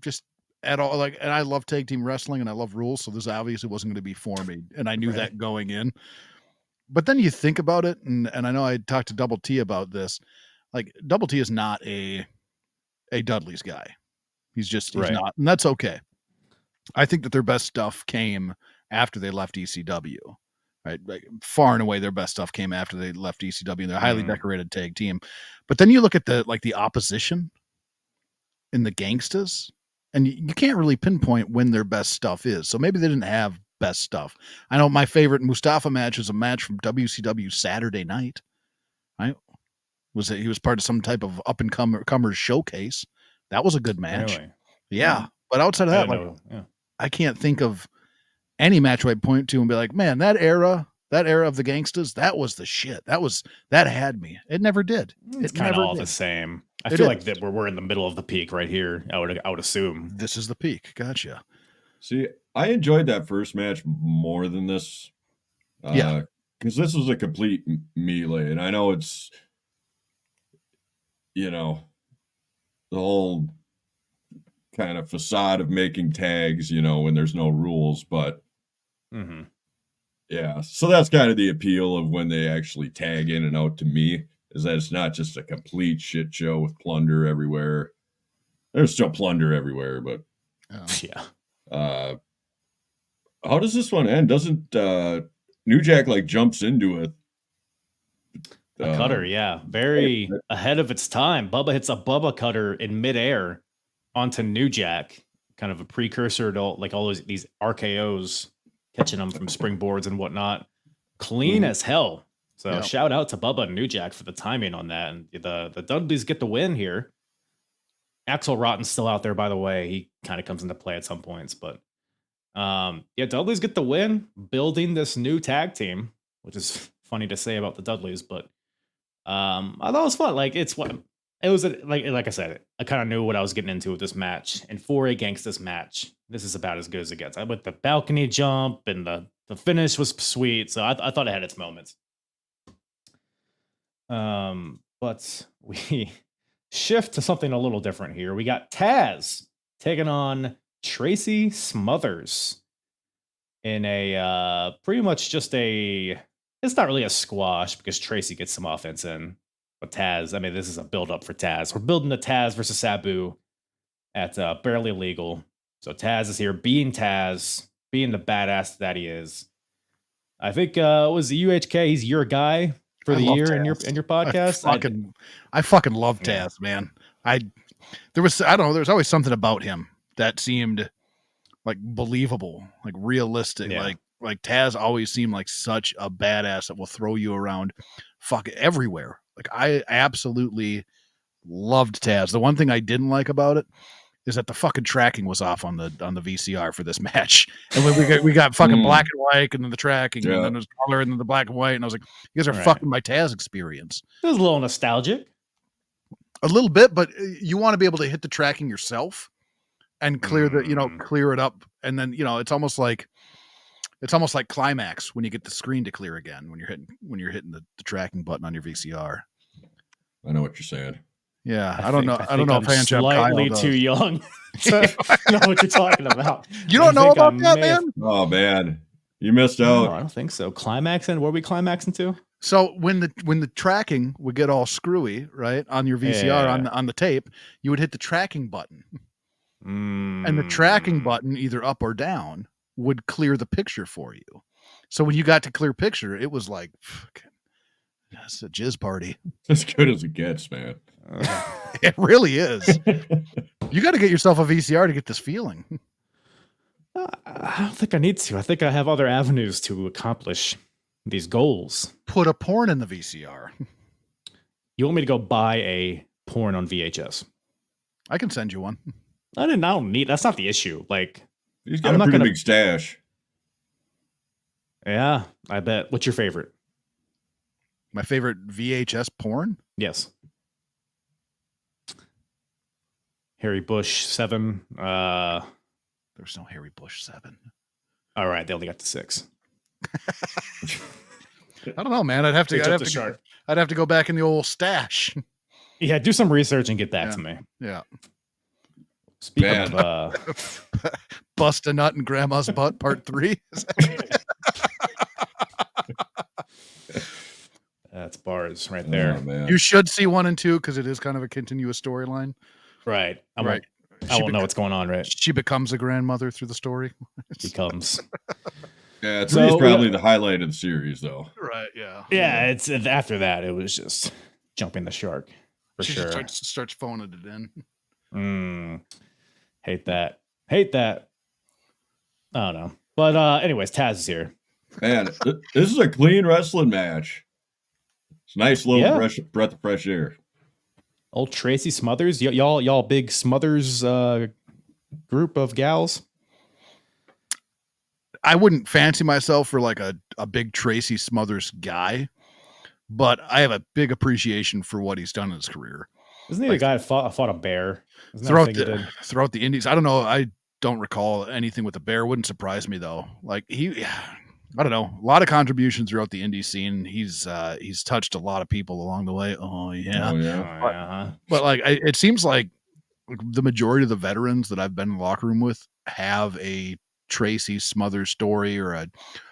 just at all. Like, and I love tag team wrestling and I love rules, so this obviously wasn't going to be for me, and I knew that going in. But then you think about it, and I know I talked to Double T about this. Like, Double T is not a Dudley's guy. He's not, and that's okay. I think that their best stuff came after they left ECW. Right, like far and away, their best stuff came after they left ECW. And they're a highly decorated tag team. But then you look at the opposition in the Gangstas, and you can't really pinpoint when their best stuff is. So maybe they didn't have best stuff. I know my favorite Mustafa match is a match from WCW Saturday Night. Right, he was part of some type of up and comers showcase. That was a good match. Really? Yeah, but outside of that, I can't think of any match I'd point to and be like, man, that era of the Gangstas, that was the shit. That had me. It never did. It's kind of all the same. I feel like that we're in the middle of the peak right here. I would assume this is the peak. Gotcha. See, I enjoyed that first match more than this. Because this was a complete melee, and I know it's, the whole kind of facade of making tags, when there's no rules, but yeah, so that's kind of the appeal of when they actually tag in and out to me, is that it's not just a complete shit show with plunder everywhere. There's still plunder everywhere, but how does this one end? Doesn't New Jack jumps into a cutter? Very ahead of its time. Bubba hits a Bubba cutter in midair onto New Jack, kind of a precursor to all these RKOs, catching them from springboards and whatnot. Clean as hell. So shout out to Bubba and New Jack for the timing on that. And the Dudleys get the win here. Axel Rotten's still out there, by the way. He kind of comes into play at some points, but Dudleys get the win, building this new tag team, which is funny to say about the Dudleys, but I thought it was fun. Like I said, I kind of knew what I was getting into with this match. And for a Gangstas match, this is about as good as it gets. With the balcony jump and the finish was sweet, so I thought it had its moments. But we shift to something a little different here. We got Taz taking on Tracy Smothers in a pretty much just it's not really a squash because Tracy gets some offense in. But Taz, this is a build-up for Taz. We're building the Taz versus Sabu at Barely Legal. So Taz is here being Taz, being the badass that he is. I think was the UHK, he's your guy for the year in your podcast. I fucking love Taz, man. There was always something about him that seemed believable, realistic. Yeah. Like Taz always seemed like such a badass that will throw you around everywhere. I absolutely loved Taz. The one thing I didn't like about it is that the fucking tracking was off on the VCR for this match. And we got fucking black and white, and then the tracking, and then there's color, and then the black and white. And I was like, you guys are fucking my Taz experience. It was a little nostalgic. A little bit, but you want to be able to hit the tracking yourself and clear clear it up. And then, it's almost like Climax when you get the screen to clear again, when you're hitting the tracking button on your VCR. I know what you're saying. Yeah, I don't know if I'm slightly too young to know what you're talking about. You don't know about that, man? Oh man, you missed out. No, I don't think so. Climaxing? What are we climaxing to? So when the tracking would get all screwy, right, on your VCR on the tape, you would hit the tracking button, and the tracking button, either up or down, would clear the picture for you. So when you got to clear picture, it was like, that's a jizz party. As good as it gets, man. It really is. You got to get yourself a VCR to get this feeling. I don't think I need to. I think I have other avenues to accomplish these goals. Put a porn in the VCR. You want me to go buy a porn on VHS? I can send you one. I don't need. That's not the issue. He's got a pretty big stash. Yeah, I bet. What's your favorite? My favorite VHS porn? Yes. Harry Bush 7. There's no Harry Bush 7. All right, they only got to 6. I don't know, man. I'd have to go back in the old stash. Yeah, do some research and get back to me. Yeah. Speaking of Bust a Nut in Grandma's Butt Part 3. That's bars right there. Oh, man. You should see 1 and 2 because it is kind of a continuous storyline. Right. I Right. won't know what's going on, right? She becomes a grandmother through the story. Becomes. Yeah, 3 is probably the highlight of the series, though. Right, yeah. Yeah, it's after that, it was just jumping the shark for She sure. starts phoning it in. Hate that. I don't know. But anyways, Taz is here. Man, this is a clean wrestling match. It's a nice little breath of fresh air. Old Tracy Smothers, y'all big Smothers group of gals. I wouldn't fancy myself for like a big Tracy Smothers guy, but I have a big appreciation for what he's done in his career. Isn't he the guy that fought a bear? Throughout the Indies? I don't know. I don't recall anything with the bear. Wouldn't surprise me though. Like I don't know. A lot of contributions throughout the indie scene. He's touched a lot of people along the way. Oh yeah. But like it seems like the majority of the veterans that I've been in the locker room with have a Tracy Smothers story or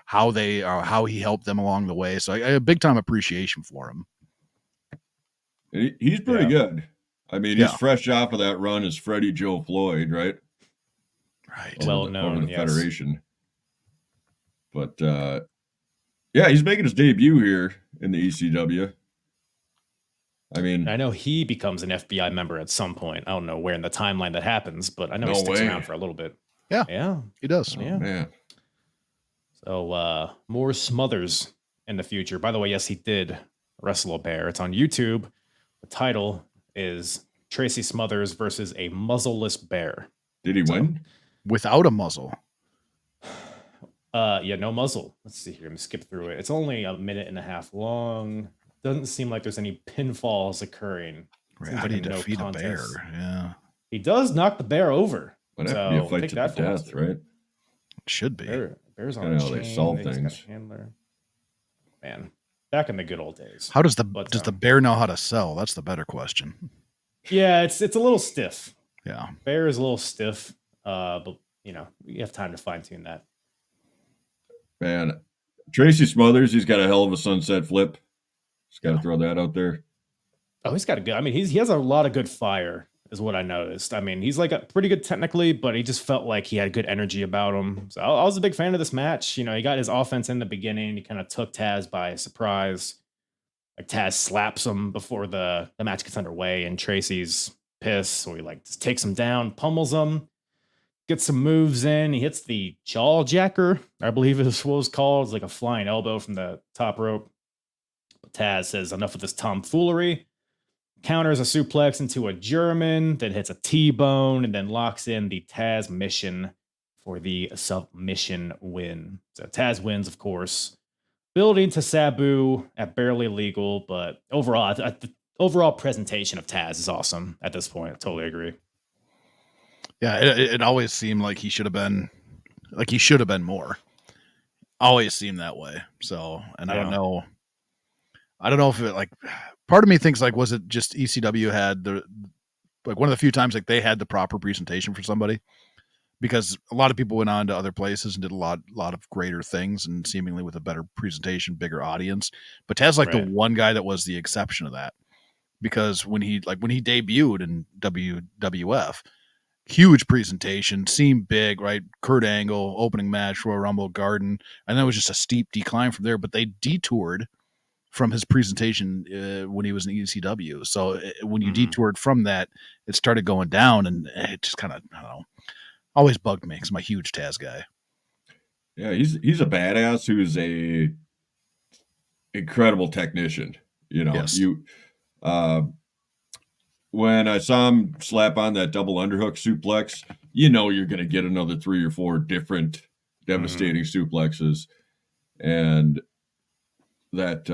how he helped them along the way. So I have a big time appreciation for him. He's pretty good. I mean, he's fresh off of that run as Freddie Joe Floyd, right? Right. Well known, over the Federation. But he's making his debut here in the ECW. I mean, I know he becomes an FBI member at some point. I don't know where in the timeline that happens, but I know he sticks around for a little bit. Yeah, he does. Yeah. Man. So more Smothers in the future. By the way, yes, he did wrestle a bear. It's on YouTube. The title is Tracy Smothers versus a muzzleless bear. Did he win? Without a muzzle. No muzzle. Let's see here. Let me skip through it. It's only a minute and a half long. Doesn't seem like there's any pinfalls occurring. Right. How do you defeat a bear? Yeah. He does knock the bear over. Would have to be a fight to the death, right? It should be. Bears on a chain. They solve things. Handler. Man, back in the good old days. How does the bear know how to sell? That's the better question. Yeah, it's a little stiff. Yeah. Bear is a little stiff. But you have time to fine tune that. Man, Tracy Smothers, he's got a hell of a sunset flip. Just got to throw that out there. Oh, he's got a good. I mean, he has a lot of good fire, is what I noticed. I mean, he's like pretty good technically, but he just felt like he had good energy about him. So I was a big fan of this match. He got his offense in the beginning. He kind of took Taz by surprise. Like Taz slaps him before the match gets underway, and Tracy's pissed, so he just takes him down, pummels him. Gets some moves in. He hits the jaw jacker, I believe is what it was called. It's like a flying elbow from the top rope. But Taz says, enough of this tomfoolery. Counters a suplex into a German, then hits a T-bone, and then locks in the Taz mission for the submission win. So Taz wins, of course. Building to Sabu at Barely Legal, but overall, the overall presentation of Taz is awesome at this point. I totally agree. Yeah, it always seemed like he should have been more. Always seemed that way. So, and I don't know if it part of me thinks was it just ECW had one of the few times they had the proper presentation for somebody, because a lot of people went on to other places and did a lot of greater things and seemingly with a better presentation, bigger audience. But Taz the one guy that was the exception of that, because when he debuted in WWF. Huge presentation, seemed big, right? Kurt Angle, opening match, Royal Rumble, Garden, and that was just a steep decline from there. But they detoured from his presentation when he was in ECW. So when you detoured from that, it started going down, and it just kind of, I don't know, always bugged me because I'm a huge Taz guy. Yeah, he's a badass who's a incredible technician. Yes. When I saw him slap on that double underhook suplex, you're going to get another 3 or 4 different devastating suplexes. And that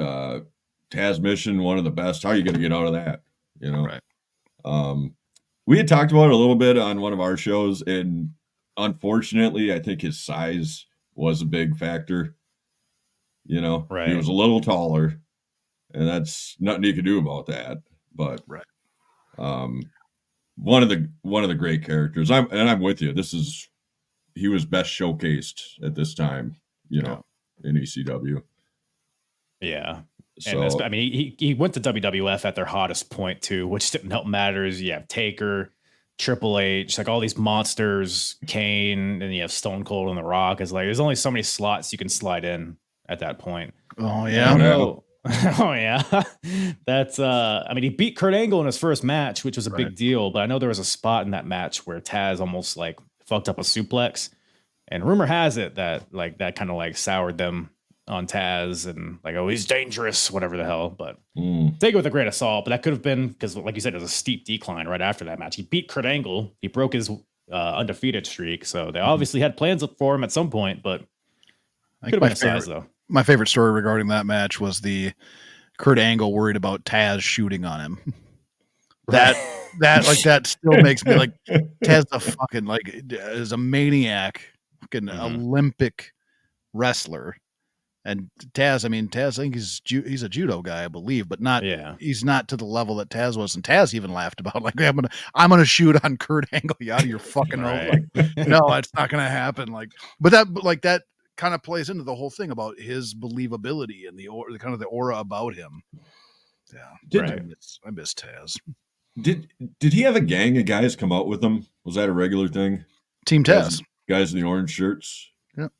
Taz mission, one of the best. How are you going to get out of that? Right. We had talked about it a little bit on one of our shows, and unfortunately, I think his size was a big factor. Right. He was a little taller, and that's nothing you can do about that. But right. One of the great characters. I'm with you. He was best showcased at this time, in ECW. Yeah. So, and I mean, he went to WWF at their hottest point too, which didn't help matters. You have Taker, Triple H, like all these monsters, Kane, and you have Stone Cold and The Rock. It's like there's only so many slots you can slide in at that point. Oh yeah. I know. Oh yeah. That's I mean, he beat Kurt Angle in his first match, which was a big deal, but I know there was a spot in that match where Taz almost like fucked up a suplex. And rumor has it that like that kind of like soured them on Taz and like, oh, he's dangerous, whatever the hell. But take it with a grain of salt. But that could have been because, like you said, it was a steep decline right after that match. He beat Kurt Angle. He broke his undefeated streak. So they obviously had plans for him at some point, but could have been a size though. My favorite story regarding that match was the Kurt Angle worried about Taz shooting on him. That still makes me like Taz a fucking like is a maniac, fucking Olympic wrestler. And Taz, I think he's a judo guy, I believe, but not. Yeah. He's not to the level that Taz was, and Taz even laughed about like I'm gonna shoot on Kurt Angle. You out of your fucking right. Like, no, it's not gonna happen. Like, but that kind of plays into the whole thing about his believability and the kind of the aura about him. Yeah, I miss Taz. Did he have a gang of guys come out with him? Was that a regular thing? Team Taz, guys in the orange shirts. Yep.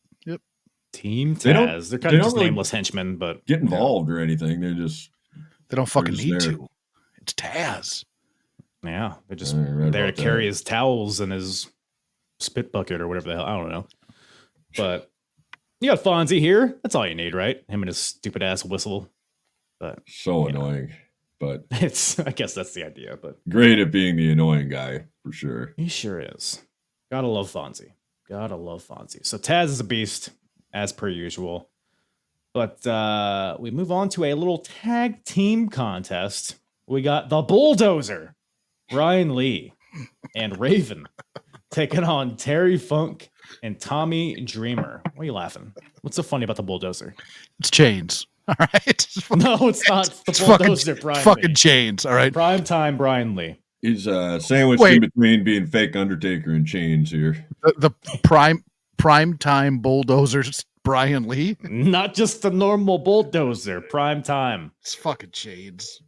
Team Taz. They're kind of just nameless henchmen, but get involved or anything. They don't fucking need to. It's Taz. Yeah, they're just there to carry his towels and his spit bucket or whatever the hell. I don't know. But you got Fonzie here. That's all you need, right? Him and his stupid ass whistle. But so annoying. But I guess that's the idea. But great at being the annoying guy for sure. He sure is. Gotta love Fonzie. So Taz is a beast, as per usual. But we move on to a little tag team contest. We got the Bulldozer, Brian Lee, and Raven taking on Terry Funk and Tommy Dreamer. Why are you laughing? What's so funny about the Bulldozer? It's chains. All right. No, it's not. The Bulldozer, Brian Lee. Fucking chains. All right. Prime time, Brian Lee. He's sandwiched in between being fake Undertaker and chains here. The prime time Bulldozers, Brian Lee. Not just the normal Bulldozer. Prime time. It's fucking chains.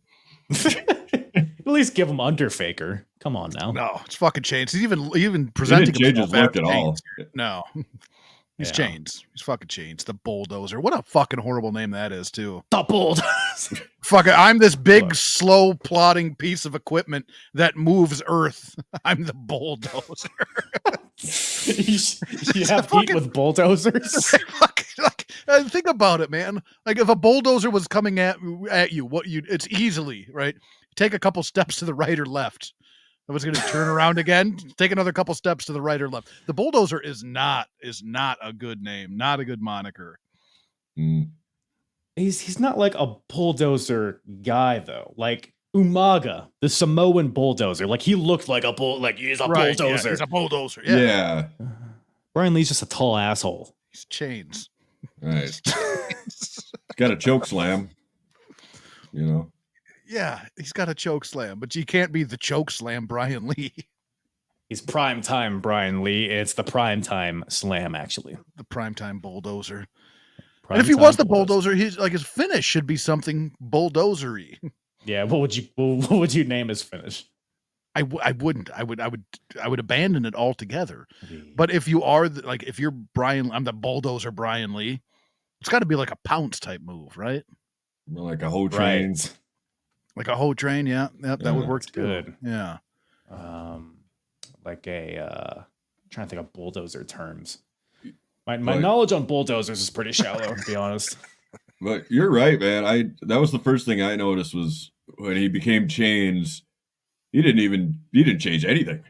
At least give him Underfaker. Come on now. No, it's fucking chains. He's even presenting himself. He didn't change his look at all. No. He's chains. He's fucking chains. The Bulldozer. What a fucking horrible name that is, too. The Bulldozer. Fucking, I'm this big, slow, plodding piece of equipment that moves Earth. I'm the Bulldozer. you have heat with bulldozers? Think about it, man. Like, if a bulldozer was coming at you, it's easily, right? Take a couple steps to the right or left. I was going to turn around again. Take another couple steps to the right or left. The Bulldozer is not a good name, not a good moniker. He's not like a bulldozer guy though. Like Umaga, the Samoan bulldozer. Like he looked like he's a bulldozer. Yeah, he's a bulldozer. Yeah. Brian Lee's just a tall asshole. He's chains. Right. Got a choke slam. Yeah, he's got a choke slam, but you can't be the choke slam Brian Lee. He's prime time Brian Lee. It's the prime time slam, actually. The prime time bulldozer. And if he was the bulldozer, his finish should be something bulldozery. Yeah, what would you name his finish? I wouldn't. I would abandon it altogether. But if you are if you're Brian, I'm the bulldozer Brian Lee. It's got to be like a pounce type move, right? Like a whole train. Right. Like a whole train, yeah. That would work good. Yeah. Like a trying to think of bulldozer terms. My knowledge on bulldozers is pretty shallow, to be honest. But you're right, man. That was the first thing I noticed was when he became chains. He didn't change anything.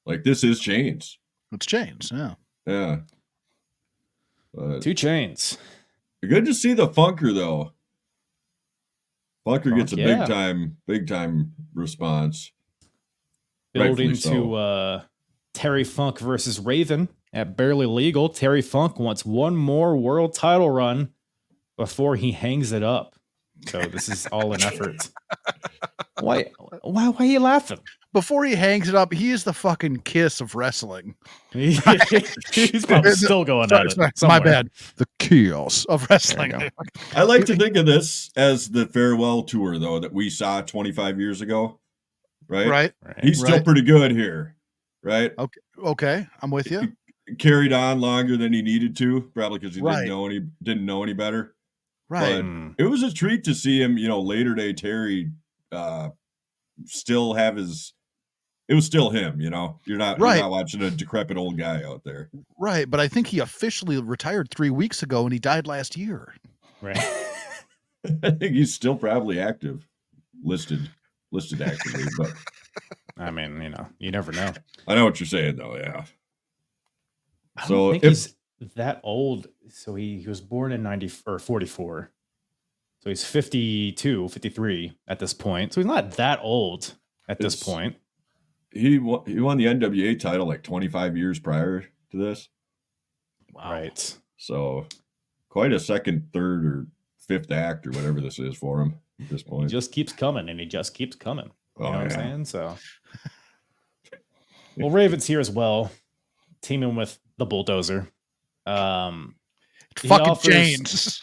Like, this is chains. It's chains, yeah. Yeah. 2 chains. Good to see the Funker though. Funker gets a big time response. Building to Terry Funk versus Raven at Barely Legal. Terry Funk wants one more world title run before he hangs it up. So this is all an effort. Why Why are you laughing? Before he hangs it up, he is the fucking Kiss of wrestling. He's probably still going at it. My bad. The Kiss of wrestling. I like to think of this as the farewell tour, though, that we saw 25 years ago. Right. He's still pretty good here. Right. Okay. I'm with you. Carried on longer than he needed to, probably because he didn't know any better. Right. But it was a treat to see him, later day Terry still have his. It was still him, You're not watching a decrepit old guy out there. Right, but I think he officially retired 3 weeks ago, and he died last year. Right. I think he's still probably active, listed actively, but I mean, you never know. I know what you're saying, though. Yeah. I don't think he's that old. So he was born in 44. So he's 52, 53 at this point. So he's not that old at this point. He won the NWA title like 25 years prior to this. Wow. Right. So quite a second, third, or fifth act or whatever this is for him at this point. He just keeps coming, and he just keeps coming. You know what I'm saying? So, well, Raven's here as well, teaming with the Bulldozer. Fucking Chains.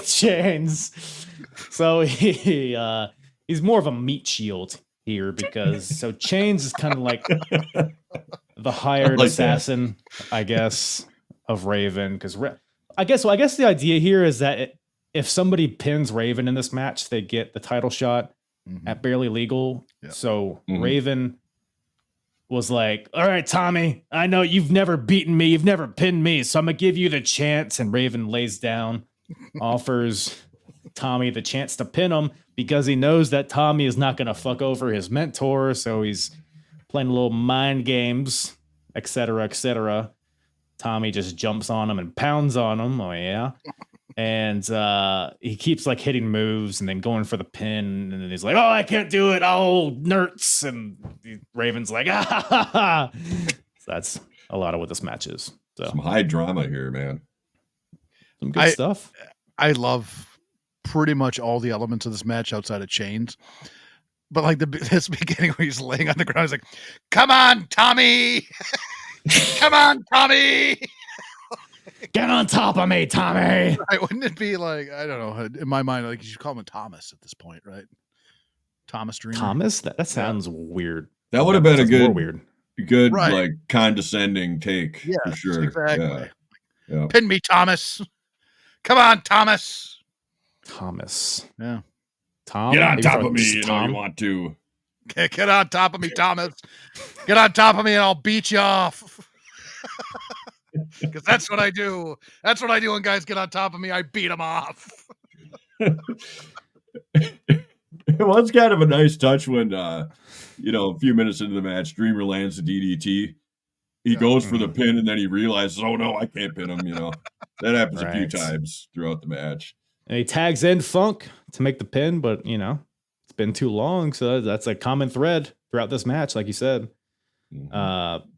Chains. So he's more of a meat shield here because Chains is kind of like the hired assassin, I guess, of Raven. Because I guess the idea here is that if somebody pins Raven in this match, they get the title shot at Barely Legal. Yeah. So Raven was like, all right, Tommy, I know you've never beaten me. You've never pinned me. So I'm going to give you the chance. And Raven lays down, offers Tommy the chance to pin him because he knows that Tommy is not going to fuck over his mentor. So he's playing a little mind games, et cetera, et cetera. Tommy just jumps on him and pounds on him. Oh, yeah. And he keeps like hitting moves and then going for the pin. And then he's like, oh, I can't do it. Oh, nerds. And Raven's like, ah, ha, ha, ha. So that's a lot of what this match is. So some high drama here, man. Some good stuff. I love pretty much all the elements of this match outside of Chains. But like this beginning where he's laying on the ground, he's like, come on, Tommy. Come on, Tommy. Get on top of me, Tommy. Right, wouldn't it be like, I don't know, in my mind, like you should call him Thomas at this point, right? Thomas Dreamer. Thomas? That sounds weird. That would have been a good right. like condescending take for sure. Exactly. Yeah. Pin me, Thomas. Come on, Thomas. Thomas. Yeah. Tom. Get on top of me, you want to. Get on top of me, Thomas. Get on top of me and I'll beat you off. Because that's what I do. That's what I do when guys get on top of me. I beat them off. It was kind of a nice touch when, a few minutes into the match, Dreamer lands the DDT. He goes for the pin, and then he realizes, oh, no, I can't pin him, That happens a few times throughout the match. And he tags in Funk to make the pin, but, it's been too long, so that's a common thread throughout this match, like you said.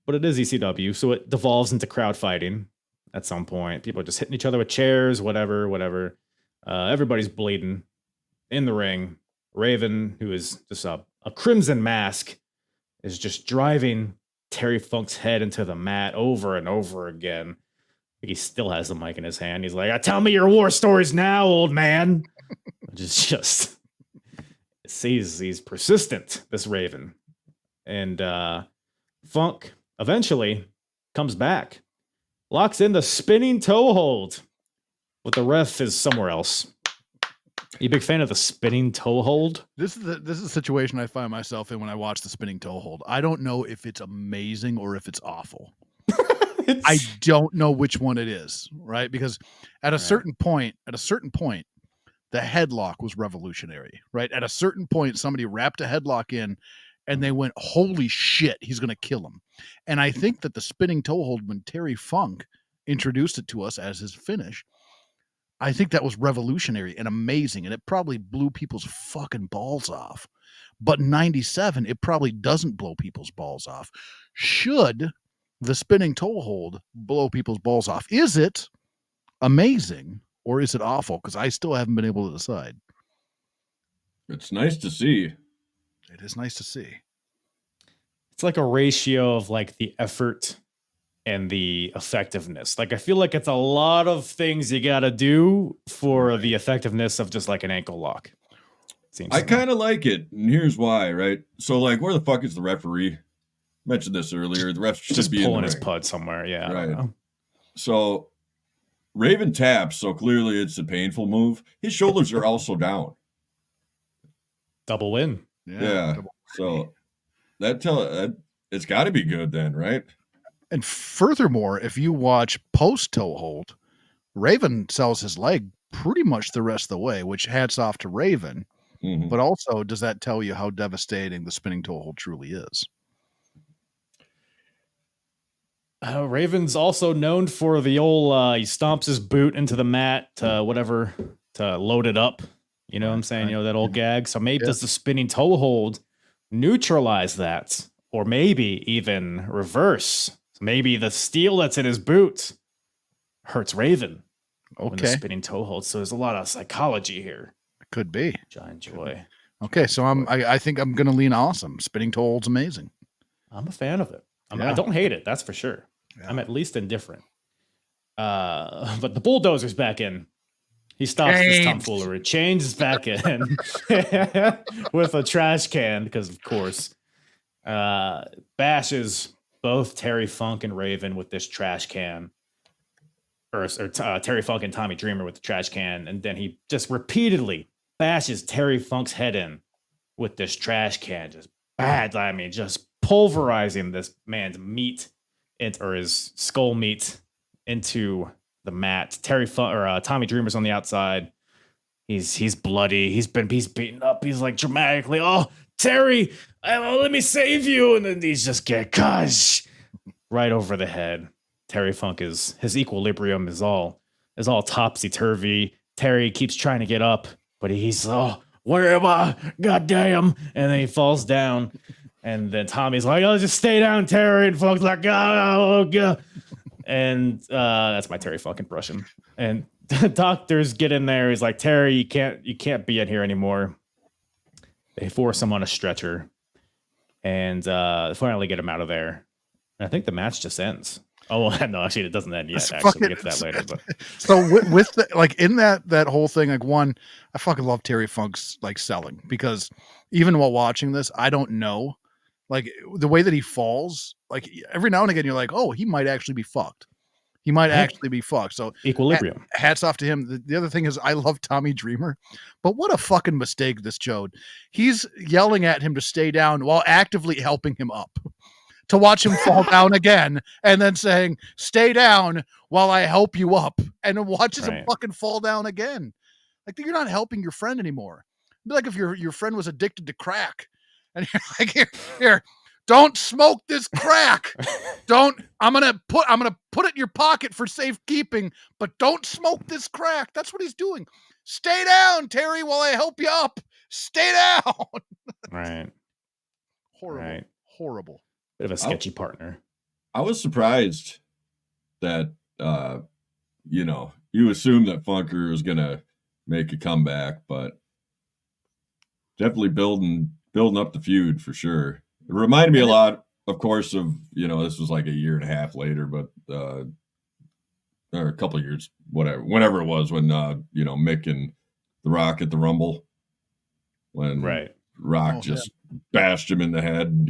But it is ECW, so it devolves into crowd fighting at some point. People are just hitting each other with chairs, whatever. Everybody's bleeding in the ring. Raven, who is just a crimson mask, is just driving Terry Funk's head into the mat over and over again. He still has the mic in his hand. He's like, tell me your war stories now, old man. just he's persistent, this Raven. And Funk eventually comes back, locks in the spinning toe hold, but the ref is somewhere else. You a big fan of the spinning toe hold? This is a situation I find myself in when I watch the spinning toe hold. I don't know if it's amazing or if it's awful. I don't know which one it is, right? Because at a certain point, the headlock was revolutionary, right? At a certain point, somebody wrapped a headlock in and they went, holy shit, he's going to kill him. And I think that the spinning toe hold, when Terry Funk introduced it to us as his finish, I think that was revolutionary and amazing. And it probably blew people's fucking balls off. But in 97, it probably doesn't blow people's balls off. Should the spinning toe hold blow people's balls off? Is it amazing or is it awful? Because I still haven't been able to decide. It's nice to see. It is nice to see. It's like a ratio of like the effort and the effectiveness. Like I feel like it's a lot of things you got to do for the effectiveness of just like an ankle lock. I kind of like it, and here's why, right? So, like, where the fuck is the referee? Mentioned this earlier. The ref should just be pulling in the his ring. pud somewhere. Yeah, right. So Raven taps, so clearly it's a painful move. His shoulders are also down. Double win. Yeah. So it's got to be good then, right? And furthermore, if you watch post toe hold, Raven sells his leg pretty much the rest of the way, which hats off to Raven. Mm-hmm. But also, does that tell you how devastating the spinning toe hold truly is? Raven's also known for the old, he stomps his boot into the mat, to load it up. You know what I'm saying? You know, that old gag. So maybe does the spinning toe hold neutralize that? Or maybe even reverse. Maybe the steel that's in his boot hurts Raven. When the spinning toe hold. So there's a lot of psychology here. It could be. Which I enjoy. Okay, so I think I'm going to lean awesome. Spinning toe hold's amazing. I'm a fan of it. I don't hate it. That's for sure. Yeah. I'm at least indifferent. But the bulldozer's back in. He stops this tomfoolery. Change is back in with a trash can because, of course, bashes both Terry Funk and Raven with this trash can. Or Terry Funk and Tommy Dreamer with the trash can. And then he just repeatedly bashes Terry Funk's head in with this trash can. Just bad. I mean, just pulverizing this man's meat or his skull meat into the mat. Tommy Dreamer's on the outside. He's bloody. He's beaten up. He's like dramatically, "Oh, Terry, let me save you!" And then he's just get gosh right over the head. Terry Funk his equilibrium is all topsy turvy. Terry keeps trying to get up, but he's where am I? God damn! And then he falls down. And then Tommy's like, "Oh, just stay down, Terry." And Funk's like, "Oh, God." And that's my Terry Funk impression. And the doctors get in there. He's like, "Terry, you can't be in here anymore." They force him on a stretcher, and finally get him out of there. And I think the match just ends. Oh no, actually, it doesn't end yet. Actually, we'll get to that later. But so with the, like in that whole thing, like one, I fucking love Terry Funk's like selling because even while watching this, I don't know. Like the way that he falls, like every now and again, you're like, "Oh, he might actually be fucked. He might actually be fucked." So equilibrium. Hats off to him. The other thing is, I love Tommy Dreamer, but what a fucking mistake this showed. He's yelling at him to stay down while actively helping him up. To watch him fall down again, and then saying, "Stay down while I help you up," and then watches him fucking fall down again. Like you're not helping your friend anymore. It'd be like if your friend was addicted to crack. And you're like, here, don't smoke this crack. I'm gonna put it in your pocket for safekeeping, but don't smoke this crack. That's what he's doing. Stay down, Terry, while I help you up. Stay down. Right. Horrible. Right. Horrible. Bit of a sketchy partner. I was surprised that you assume that Funker was gonna make a comeback, but definitely building up the feud for sure. It reminded me a lot, of course, of, this was like a year and a half later, but or a couple of years, whenever it was when Mick and The Rock at the Rumble, when Rock just bashed him in the head.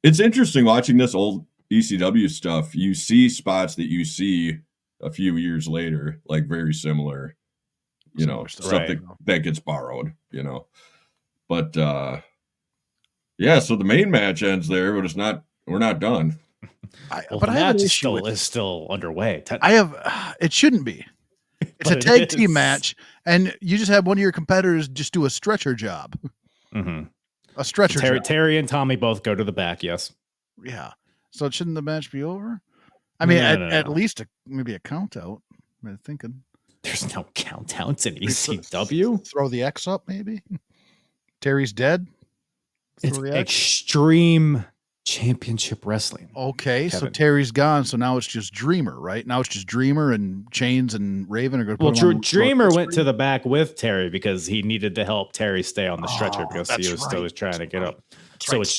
It's interesting watching this old ECW stuff. You see spots that you see a few years later, like very similar. Stuff that gets borrowed, but so the main match ends there, but we're not done. But the match is still underway. It shouldn't be. It's a tag team match, and you just have one of your competitors just do a stretcher job. Mm-hmm. A stretcher job. Terry and Tommy both go to the back. Yes. Yeah. So shouldn't the match be over? I mean, at least maybe a count out. I'm thinking. There's no countdowns in ECW. Throw the X up, maybe. Terry's dead. It's extreme Championship Wrestling. Okay, Kevin. so Terry's gone, so now it's just Dreamer, right? Now it's just Dreamer and Chains and Raven are going to Well, put him on the Dreamer went to the back with Terry because he needed to help Terry stay on the stretcher Oh, because he was still trying to get up. That's So right, it's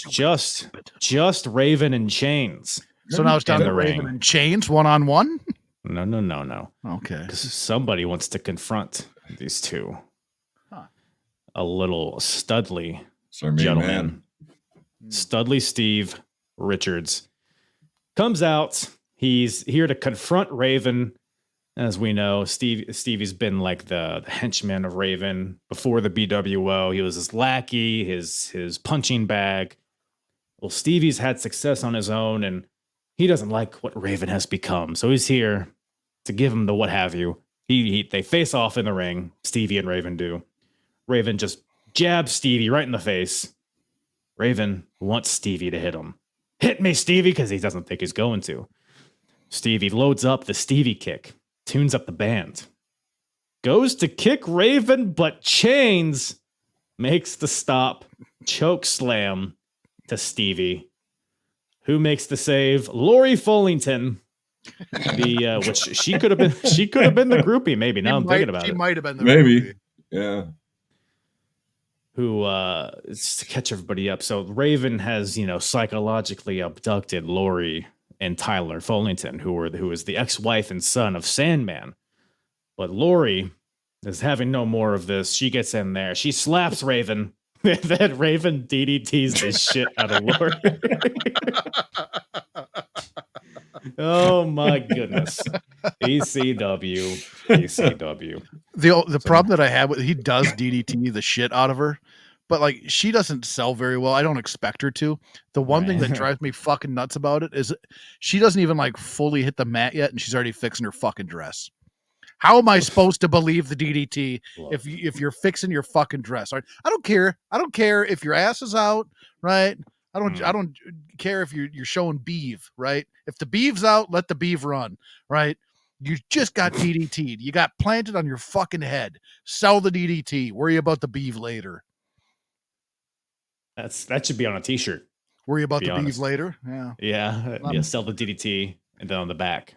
stupid. just Raven and Chains. So now it's down in to the Raven ring. and Chains one-on-one? No. Okay. Because somebody wants to confront these two. Huh. A little Studley It's our main gentleman. man. Studley Steve Richards comes out. He's here to confront Raven. As we know, Stevie's been like the henchman of Raven before the BWO. He was his lackey, his punching bag. Well, Stevie's had success on his own, and he doesn't like what Raven has become. So he's here to give him the what have you. They face off in the ring. Stevie and Raven do. Raven just jabs Stevie right in the face. Raven wants Stevie to hit him. Hit me, Stevie, because he doesn't think he's going to. Stevie loads up the Stevie kick, tunes up the band, goes to kick Raven, but Chains makes the stop, choke slam to Stevie. Who makes the save? Lori Fullington, which she could have been the groupie, maybe. Now I'm thinking about it. She might have been the Maybe. groupie. Yeah. Who is to catch everybody up. So Raven has, psychologically abducted Lori and Tyler Fullington, who is the ex-wife and son of Sandman. But Lori is having no more of this. She gets in there. She slaps Raven. That Raven DDTs the shit out of Lori. Oh my goodness. ECW. The problem that I had with he does DDT the shit out of her, but like she doesn't sell very well. I don't expect her to. The one thing that drives me fucking nuts about it is she doesn't even like fully hit the mat yet, and she's already fixing her fucking dress. How am I supposed to believe the DDT if you're fixing your fucking dress? Right? I don't care. I don't care if your ass is out, right? I don't care if you're showing beef, right? If the beef's out, let the beef run, right? You just got DDT'd. You got planted on your fucking head. Sell the DDT. Worry about the beef later. That should be on a t-shirt. Worry about the honest. beef later. Yeah. Yeah. Sell the DDT and then on the back.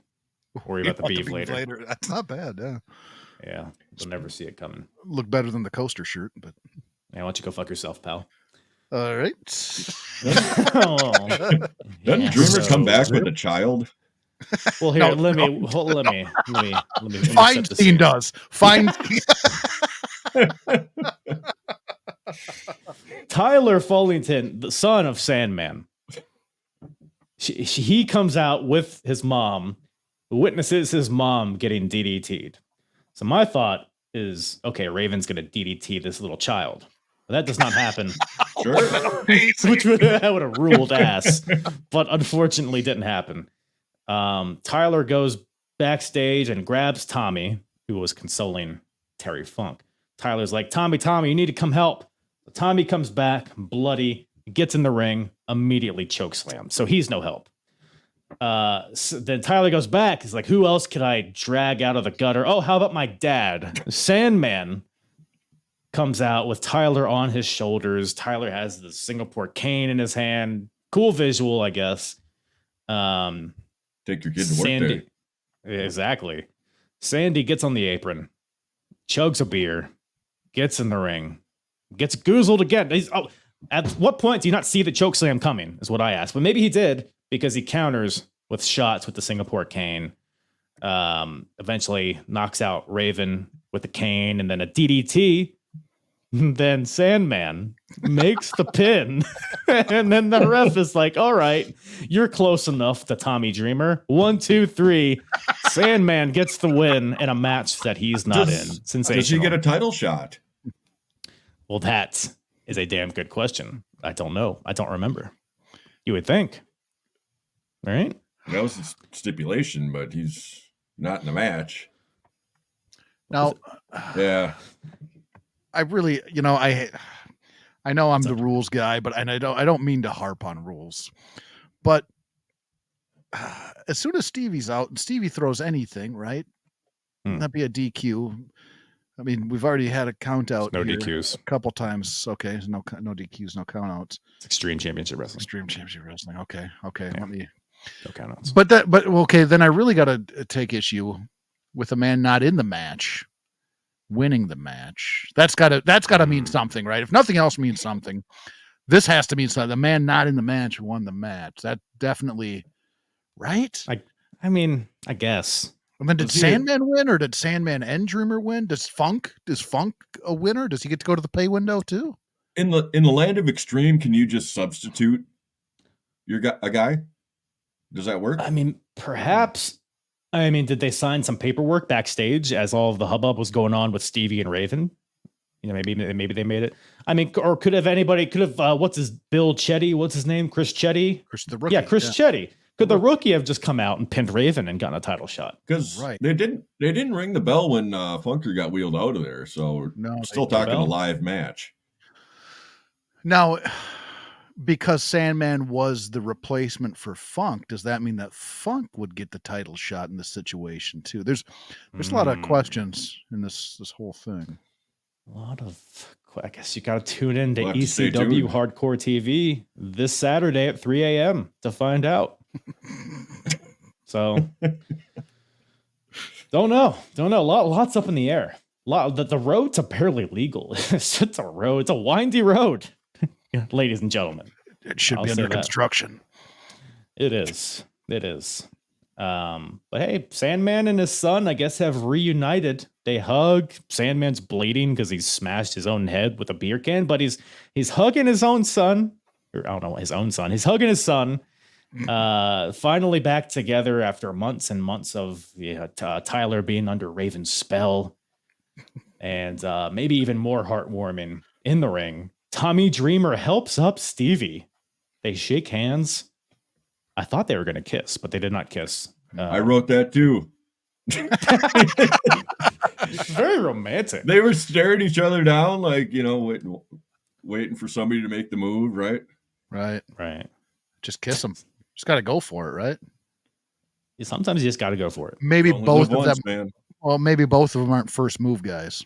Worry about the beef later. That's not bad. Yeah. Yeah. You'll never see it coming. Look better than the coaster shirt, but yeah, why don't you go fuck yourself, pal? All right. Doesn't Dreamer come back with a child? Well, here, let me. Feinstein does. Feinstein. Tyler Fullington, the son of Sandman. He comes out with his mom, witnesses his mom getting DDT'd. So my thought is, okay, Raven's going to DDT this little child. But that does not happen. Sure. Which would have ruled ass, but unfortunately didn't happen. Tyler goes backstage and grabs Tommy, who was consoling Terry Funk. Tyler's like, Tommy, you need to come help. Tommy comes back, bloody, gets in the ring, immediately chokeslam. So he's no help. So then Tyler goes back. He's like, who else could I drag out of the gutter? Oh, how about my dad? Sandman comes out with Tyler on his shoulders. Tyler has the Singapore cane in his hand. Cool visual, I guess. Take your kid to work there. Exactly. Sandy gets on the apron, chugs a beer, gets in the ring, gets goozled again. At what point do you not see the chokeslam coming, is what I asked. But maybe he did, because he counters with shots with the Singapore cane. Eventually knocks out Raven with the cane, and then a DDT. Then Sandman makes the pin. And then the ref is like, all right, you're close enough to Tommy Dreamer. 1, 2, 3. Sandman gets the win in a match that he's not in. Sensational. Does he get a title shot? Well, that is a damn good question. I don't know. I don't remember. You would think. All right. That was the stipulation, but he's not in the match. Now, Yeah. I really, I know I'm the rules guy, but I don't mean to harp on rules, but as soon as Stevie's out and Stevie throws anything, right? That'd be a DQ. I mean, we've already had a count out. No DQs. A couple times. Okay, no DQs, no count outs. It's Extreme Championship Wrestling. Extreme Championship Wrestling. Okay. Yeah. Let me. No count outs. But okay. Then I really got to take issue with a man not in the match winning the match. That's got to mean something, right? If nothing else means something, this has to mean something. The man not in the match won the match. That definitely, right? I mean, I guess. And then did Sandman win, or did Sandman and Dreamer win? Is Funk a winner? Does he get to go to the pay window too? In the land of extreme, can you just substitute a guy? Does that work? I mean, perhaps. I mean, did they sign some paperwork backstage as all of the hubbub was going on with Stevie and Raven? You know, maybe they made it. I mean, or could have what's his Bill Chetty? What's his name? Chris Chetty? Chris the rookie. Yeah, Chris Chetty. Could the rookie have just come out and pinned Raven and gotten a title shot? Because they didn't ring the bell when Funker got wheeled out of there. So we're still talking a live match. Now, because Sandman was the replacement for Funk, does that mean that Funk would get the title shot in this situation too? There's a lot of questions in this whole thing. A lot of, I guess you got to tune in to ECW Hardcore TV this Saturday at 3 a.m. to find out. So, don't know. Lots up in the air. The roads are barely legal. It's a road. It's a windy road, ladies and gentlemen. It should be under construction. It is. But hey, Sandman and his son, I guess, have reunited. They hug. Sandman's bleeding because he's smashed his own head with a beer can, but he's hugging his own son. Or I don't know, his own son. He's hugging his son. Finally back together after months and months of Tyler being under Raven's spell. And maybe even more heartwarming in the ring, Tommy Dreamer helps up Stevie. They shake hands. I thought they were going to kiss, but they did not kiss. I wrote that too. Very romantic. They were staring each other down, like, waiting for somebody to make the move, right? Right. Just kiss them. Just got to go for it, right? Sometimes you just got to go for it. Maybe both of them. Man. Well, maybe both of them aren't first move guys.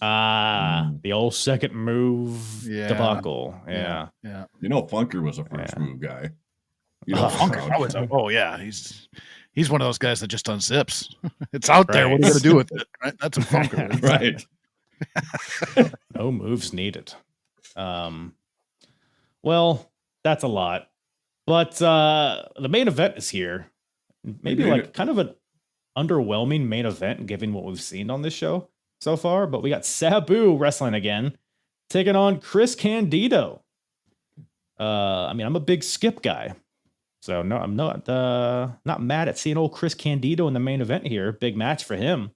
The old second move debacle. Yeah. Funker was a first move guy. Funker. He's one of those guys that just unzips. It's out there. What are you going to do with it? Right? That's a Funker. Right. No moves needed. Well, that's a lot. But the main event is here. Maybe kind of an underwhelming main event given what we've seen on this show so far. But we got Sabu wrestling again, taking on Chris Candido. I'm a big Skip guy. So no, I'm not mad at seeing old Chris Candido in the main event here. Big match for him.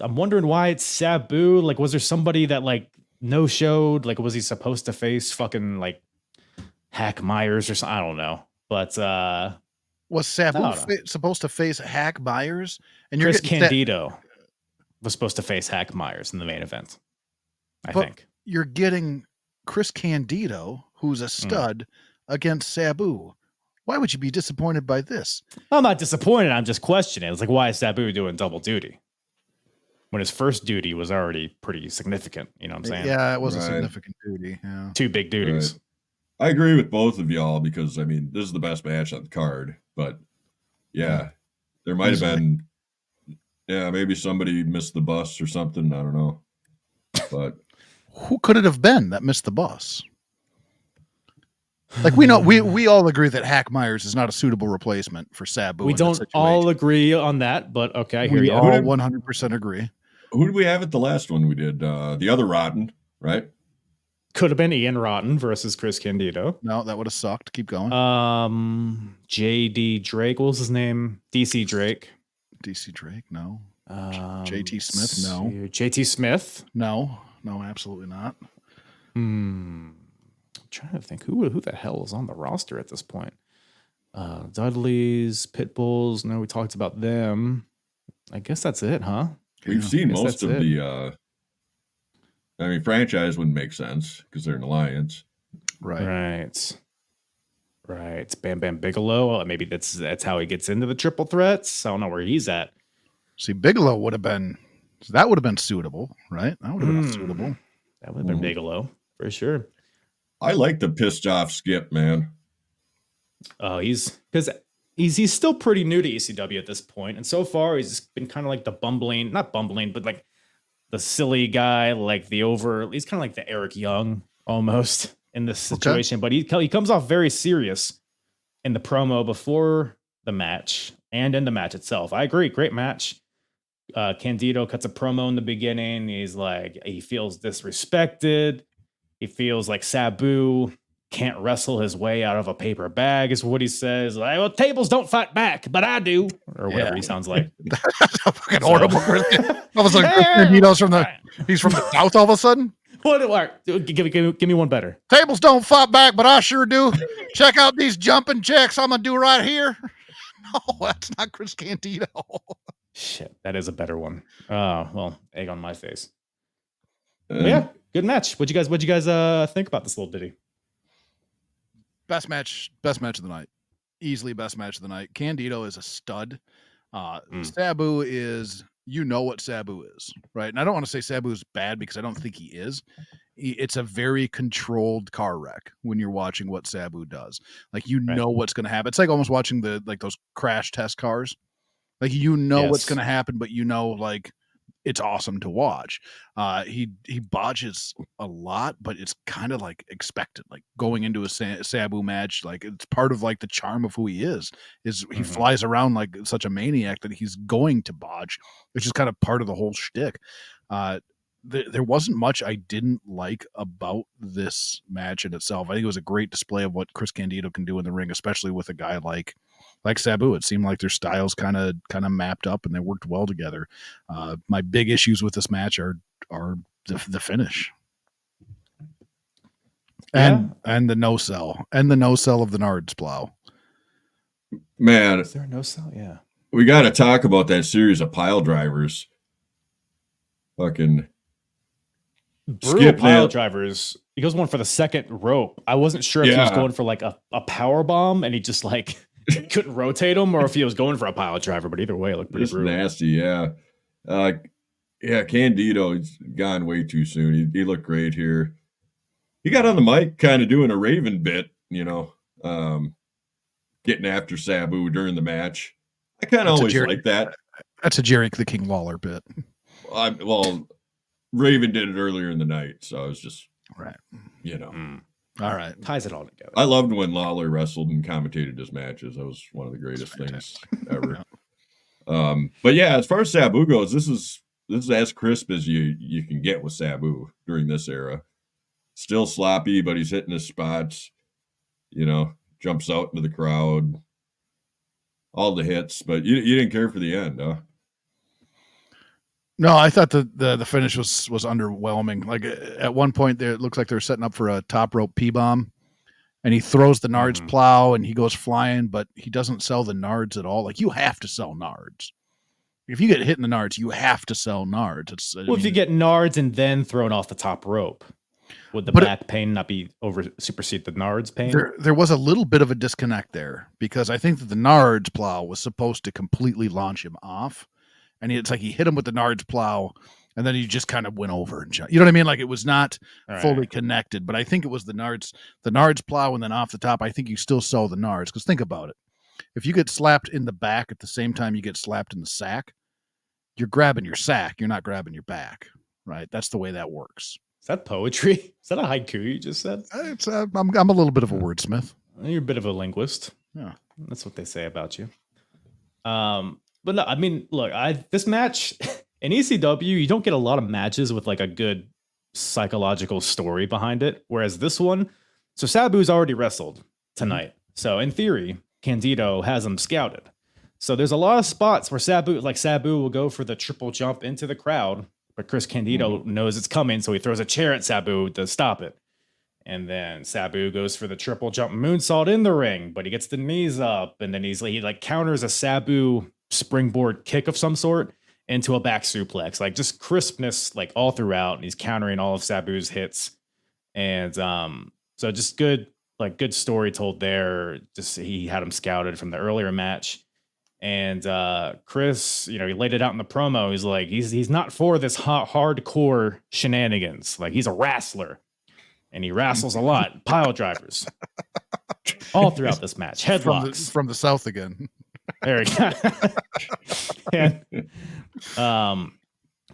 I'm wondering why it's Sabu. Like, was there somebody that no showed? Like, was he supposed to face fucking Hack Myers or something? I don't know. But was Sabu supposed to face Hack Myers? And Chris Candido was supposed to face Hack Myers in the main event. I think you're getting Chris Candido, who's a stud, against Sabu. Why would you be disappointed by this? I'm not disappointed. I'm just questioning. It's like, why is Sabu doing double duty when his first duty was already pretty significant? You know what I'm saying? Yeah, it was a significant duty. Yeah. 2 big duties. Right. I agree with both of y'all because, this is the best match on the card. But, there might have been, maybe somebody missed the bus or something. I don't know. But who could it have been that missed the bus? We know we all agree that Hack Myers is not a suitable replacement for Sabu. We don't all agree on that, but okay, I hear we you. all 100% agree. Who did we have at the last one we did? The other Rotten, right? Could have been Ian Rotten versus Chris Candido. No, that would have sucked. Keep going. JD Drake. What was his name? DC Drake. DC Drake. No. JT Smith. No. JT Smith. No, absolutely not. I'm trying to think who the hell is on the roster at this point. Dudley's, Pitbulls. No, we talked about them. I guess that's it, huh? We've seen most of the. Franchise wouldn't make sense because they're an alliance. Right. Bam Bam Bigelow. Maybe that's how he gets into the triple threats. I don't know where he's at. See, Bigelow would have been So that would have been suitable, right? That would have been suitable. That would have been Bigelow for sure. I like the pissed off Skip, man. Oh, he's still pretty new to ECW at this point, and so far he's been kind of like the not bumbling, but like the silly guy, like he's kind of like the Eric Young almost in this situation. But he comes off very serious in the promo before the match and in the match itself. I agree, great match. Candido cuts a promo in the beginning. He's like, he feels disrespected. He feels like Sabu can't wrestle his way out of a paper bag, is what he says. Like, well, tables don't fight back, but I do, or whatever he sounds like. That's fucking horrible. I was like, Candido's he's from the South all of a sudden. Give me one better. Tables don't fight back, but I sure do. Check out these jumping jacks I'm gonna do right here. No, that's not Chris Candido. Shit, that is a better one. Well, egg on my face. Yeah, good match. What'd you guys think about this little ditty? Best match of the night. Easily best match of the night. Candido is a stud. Sabu is, what Sabu is, right? And I don't want to say Sabu is bad because I don't think he is. It's a very controlled car wreck when you're watching what Sabu does. Like, know what's going to happen. It's like almost watching those crash test cars. Like, what's going to happen, but like, it's awesome to watch. He botches a lot, but it's kind of like expected. Like, going into a Sabu match, like, it's part of like the charm of who he is he flies around like such a maniac that he's going to botch. It's just kind of part of the whole shtick. There wasn't much I didn't like about this match in itself. I think it was a great display of what Chris Candido can do in the ring, especially with a guy like Sabu. It seemed like their styles kind of mapped up and they worked well together. My big issues with this match are the finish and the no sell of the Nards plow. Man, is there a no sell? Yeah, we got to talk about that series of pile drivers. Fucking brutal pile drivers. He goes one for the second rope. I wasn't sure if he was going for like a power bomb and he just like couldn't rotate him, or if he was going for a pile driver, but either way, it looked pretty brutal. Nasty, yeah. Candido, he's gone way too soon. He looked great here. He got on the mic kind of doing a Raven bit, getting after Sabu during the match. I kind of always like that. That's a Jerry the King Lawler bit. Well, Raven did it earlier in the night, so I was just, right. All right. Ties it all together. I loved when Lawler wrestled and commentated his matches. That was one of the greatest things ever. But yeah, as far as Sabu goes, this is as crisp as you can get with Sabu during this era. Still sloppy, but he's hitting his spots, jumps out into the crowd. All the hits, but you didn't care for the end, huh? No, I thought the finish was underwhelming. Like, at one point there, it looks like they're setting up for a top rope P-bomb, and he throws the Nards plow and he goes flying, but he doesn't sell the Nards at all. Like, you have to sell Nards. If you get hit in the Nards, you have to sell Nards. If you get Nards and then thrown off the top rope, would the back pain not be supersede the Nards pain? There was a little bit of a disconnect there, because I think that the Nards plow was supposed to completely launch him off. And it's like he hit him with the Nards plow, and then he just kind of went over and jumped. You know what I mean? Like, it was not fully connected, but I think it was the Nards plow, and then off the top, I think you still sell the Nards. Because think about it. If you get slapped in the back at the same time you get slapped in the sack, you're grabbing your sack. You're not grabbing your back, right? That's the way that works. Is that poetry? Is that a haiku you just said? I'm a little bit of a wordsmith. You're a bit of a linguist. Yeah. That's what they say about you. But no, I mean, look, this match in ECW, you don't get a lot of matches with like a good psychological story behind it. Whereas this one, so Sabu's already wrestled tonight. So in theory, Candido has him scouted. So there's a lot of spots where Sabu will go for the triple jump into the crowd, but Chris Candido knows it's coming, so he throws a chair at Sabu to stop it. And then Sabu goes for the triple jump moonsault in the ring, but he gets the knees up, and then he counters a Sabu springboard kick of some sort into a back suplex. Like, just crispness like all throughout, and he's countering all of Sabu's hits. And so just good story told there. Just he had him scouted from the earlier match. And Chris, he laid it out in the promo. He's like, he's not for this hardcore shenanigans. Like, he's a wrestler, and he wrestles a lot. Pile drivers all throughout this match. Headlocks from the South again. There we go.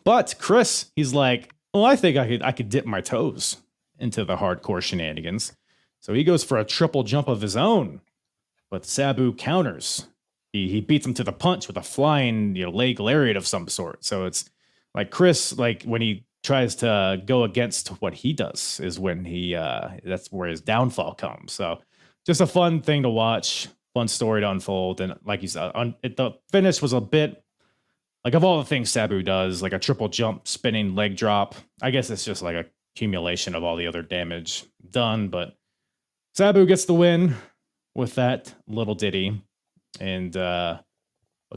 But Chris, he's like, well, I think I could dip my toes into the hardcore shenanigans. So he goes for a triple jump of his own, but Sabu counters. He beats him to the punch with a flying leg lariat of some sort. So it's like Chris, like when he tries to go against what he does is when that's where his downfall comes. So just a fun thing to watch, fun story to unfold. And like you said, the finish was a bit like, of all the things Sabu does, like a triple jump, spinning leg drop. I guess it's just like a accumulation of all the other damage done, but Sabu gets the win with that little ditty. And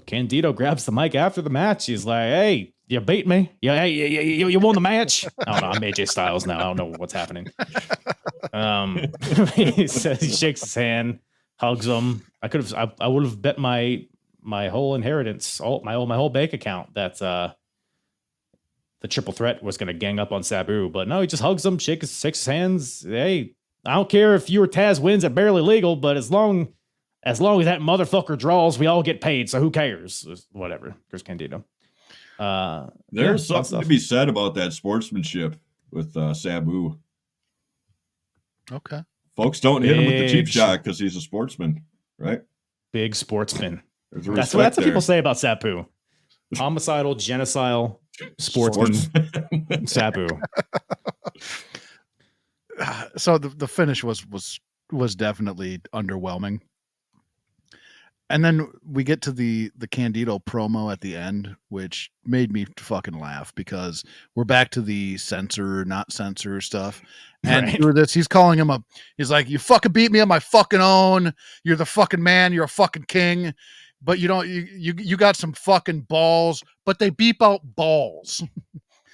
Candido grabs the mic after the match. He's like, "Hey, you beat me. You won the match." I don't know. I'm AJ Styles now. I don't know what's happening. He says, he shakes his hand, hugs him. I would have bet my whole inheritance, my whole bank account that the triple threat was going to gang up on Sabu, but no, he just hugs him, shakes his hands. Hey, I don't care if you or Taz wins at Barely Legal, but as long as that motherfucker draws, we all get paid. So who cares? Whatever. Chris Candido. There's something to be said about that sportsmanship with Sabu. Okay. Folks don't hit him with the cheap shot because he's a sportsman, right? Big sportsman. That's what people say about Sabu. Homicidal, genocidal, sportsman. Sabu. So the finish was definitely underwhelming. And then we get to the Candido promo at the end, which made me fucking laugh because we're back to the censor, not censor stuff. And through this, he's calling him he's like, "You fucking beat me on my fucking own. You're the fucking man. You're a fucking king. But you got some fucking balls, but they beep out balls."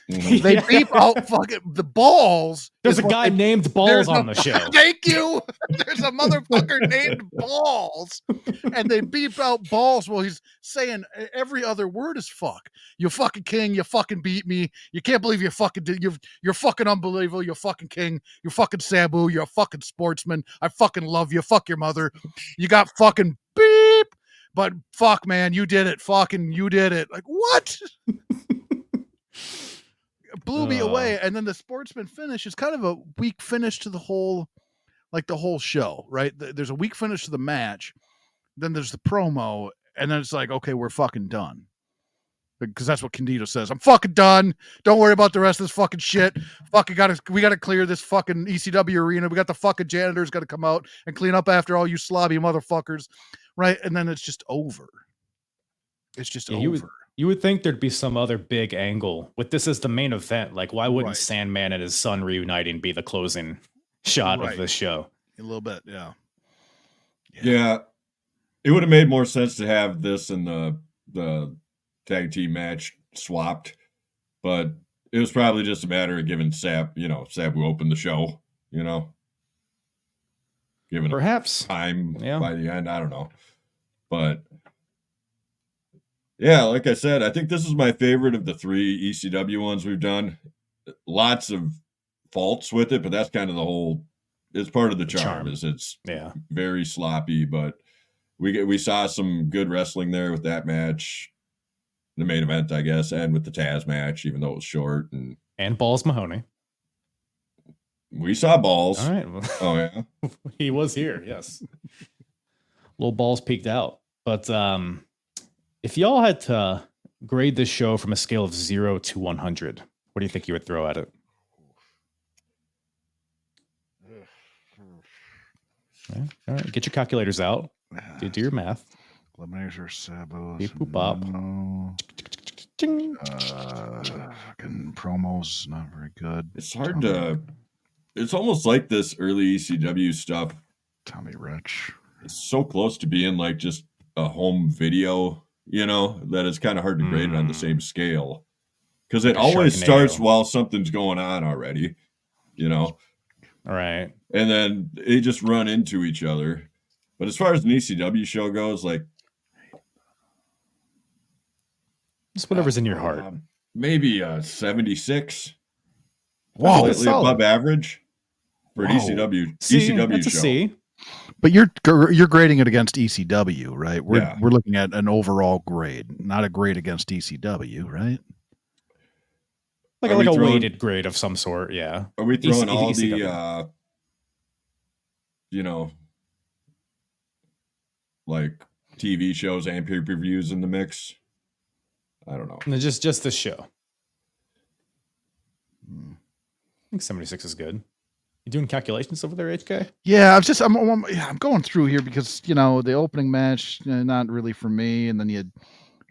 They beep out fucking the balls. There's a guy named Balls on the show. Thank you. There's a motherfucker named Balls, and they beep out balls. Well, he's saying every other word is fuck. You fucking king. You fucking beat me. You can't believe you fucking did. You're fucking unbelievable. You're fucking king. You're fucking Sabu. You're a fucking sportsman. I fucking love you. Fuck your mother. You got fucking beep. But fuck, man, you did it. Fucking, you did it. Like, what? Blew me away. And then the sportsman finish is kind of a weak finish to the whole show, right? There's a weak finish to the match. Then there's the promo. And then it's like, okay, we're fucking done. Because that's what Candido says. I'm fucking done. Don't worry about the rest of this fucking shit. We gotta clear this fucking ECW arena. We got the fucking janitors got to come out and clean up after all you slobby motherfuckers. Right? And then it's just over. It's just over. You would think there'd be some other big angle with this as the main event. Like, why wouldn't Sandman and his son reuniting be the closing shot of the show? A little bit, yeah. Yeah. It would have made more sense to have this and the tag team match swapped, but it was probably just a matter of giving Sabu opened the show, Given perhaps time by the end. I don't know. But yeah, like I said, I think this is my favorite of the 3 ECW ones we've done. Lots of faults with it, but that's kind of it's part of the charm. Is it's very sloppy, but we saw some good wrestling there with that match, the main event, I guess, and with the Taz match, even though it was short. And Balls Mahoney. We saw Balls. All right. Oh, yeah. He was here, yes. Little Balls peeked out. But if y'all had to grade this show from a scale of 0 to 100, what do you think you would throw at it? All right. Get your calculators out. Do your math. Eliminator, Sabu. Beep, boop, bop. Fucking promos, not very good. It's hard to... It's almost like this early ECW stuff. Tommy Rich. It's so close to being like just a home video, that it's kind of hard to grade it on the same scale. Because it always starts while something's going on already, All right. And then they just run into each other. But as far as an ECW show goes, like, Just whatever's in your heart. Maybe 76. Whoa, Slightly above average for an ECW That's a show. C. But you're grading it against ECW, right? We're looking at an overall grade, not a grade against ECW, right? Like a weighted grade of some sort, yeah. Are we throwing all the like TV shows and pay-per-views in the mix? I don't know. No, just the show. I think 76 is good. You doing calculations over there, HK? Yeah, I'm going through here because the opening match not really for me, and then you had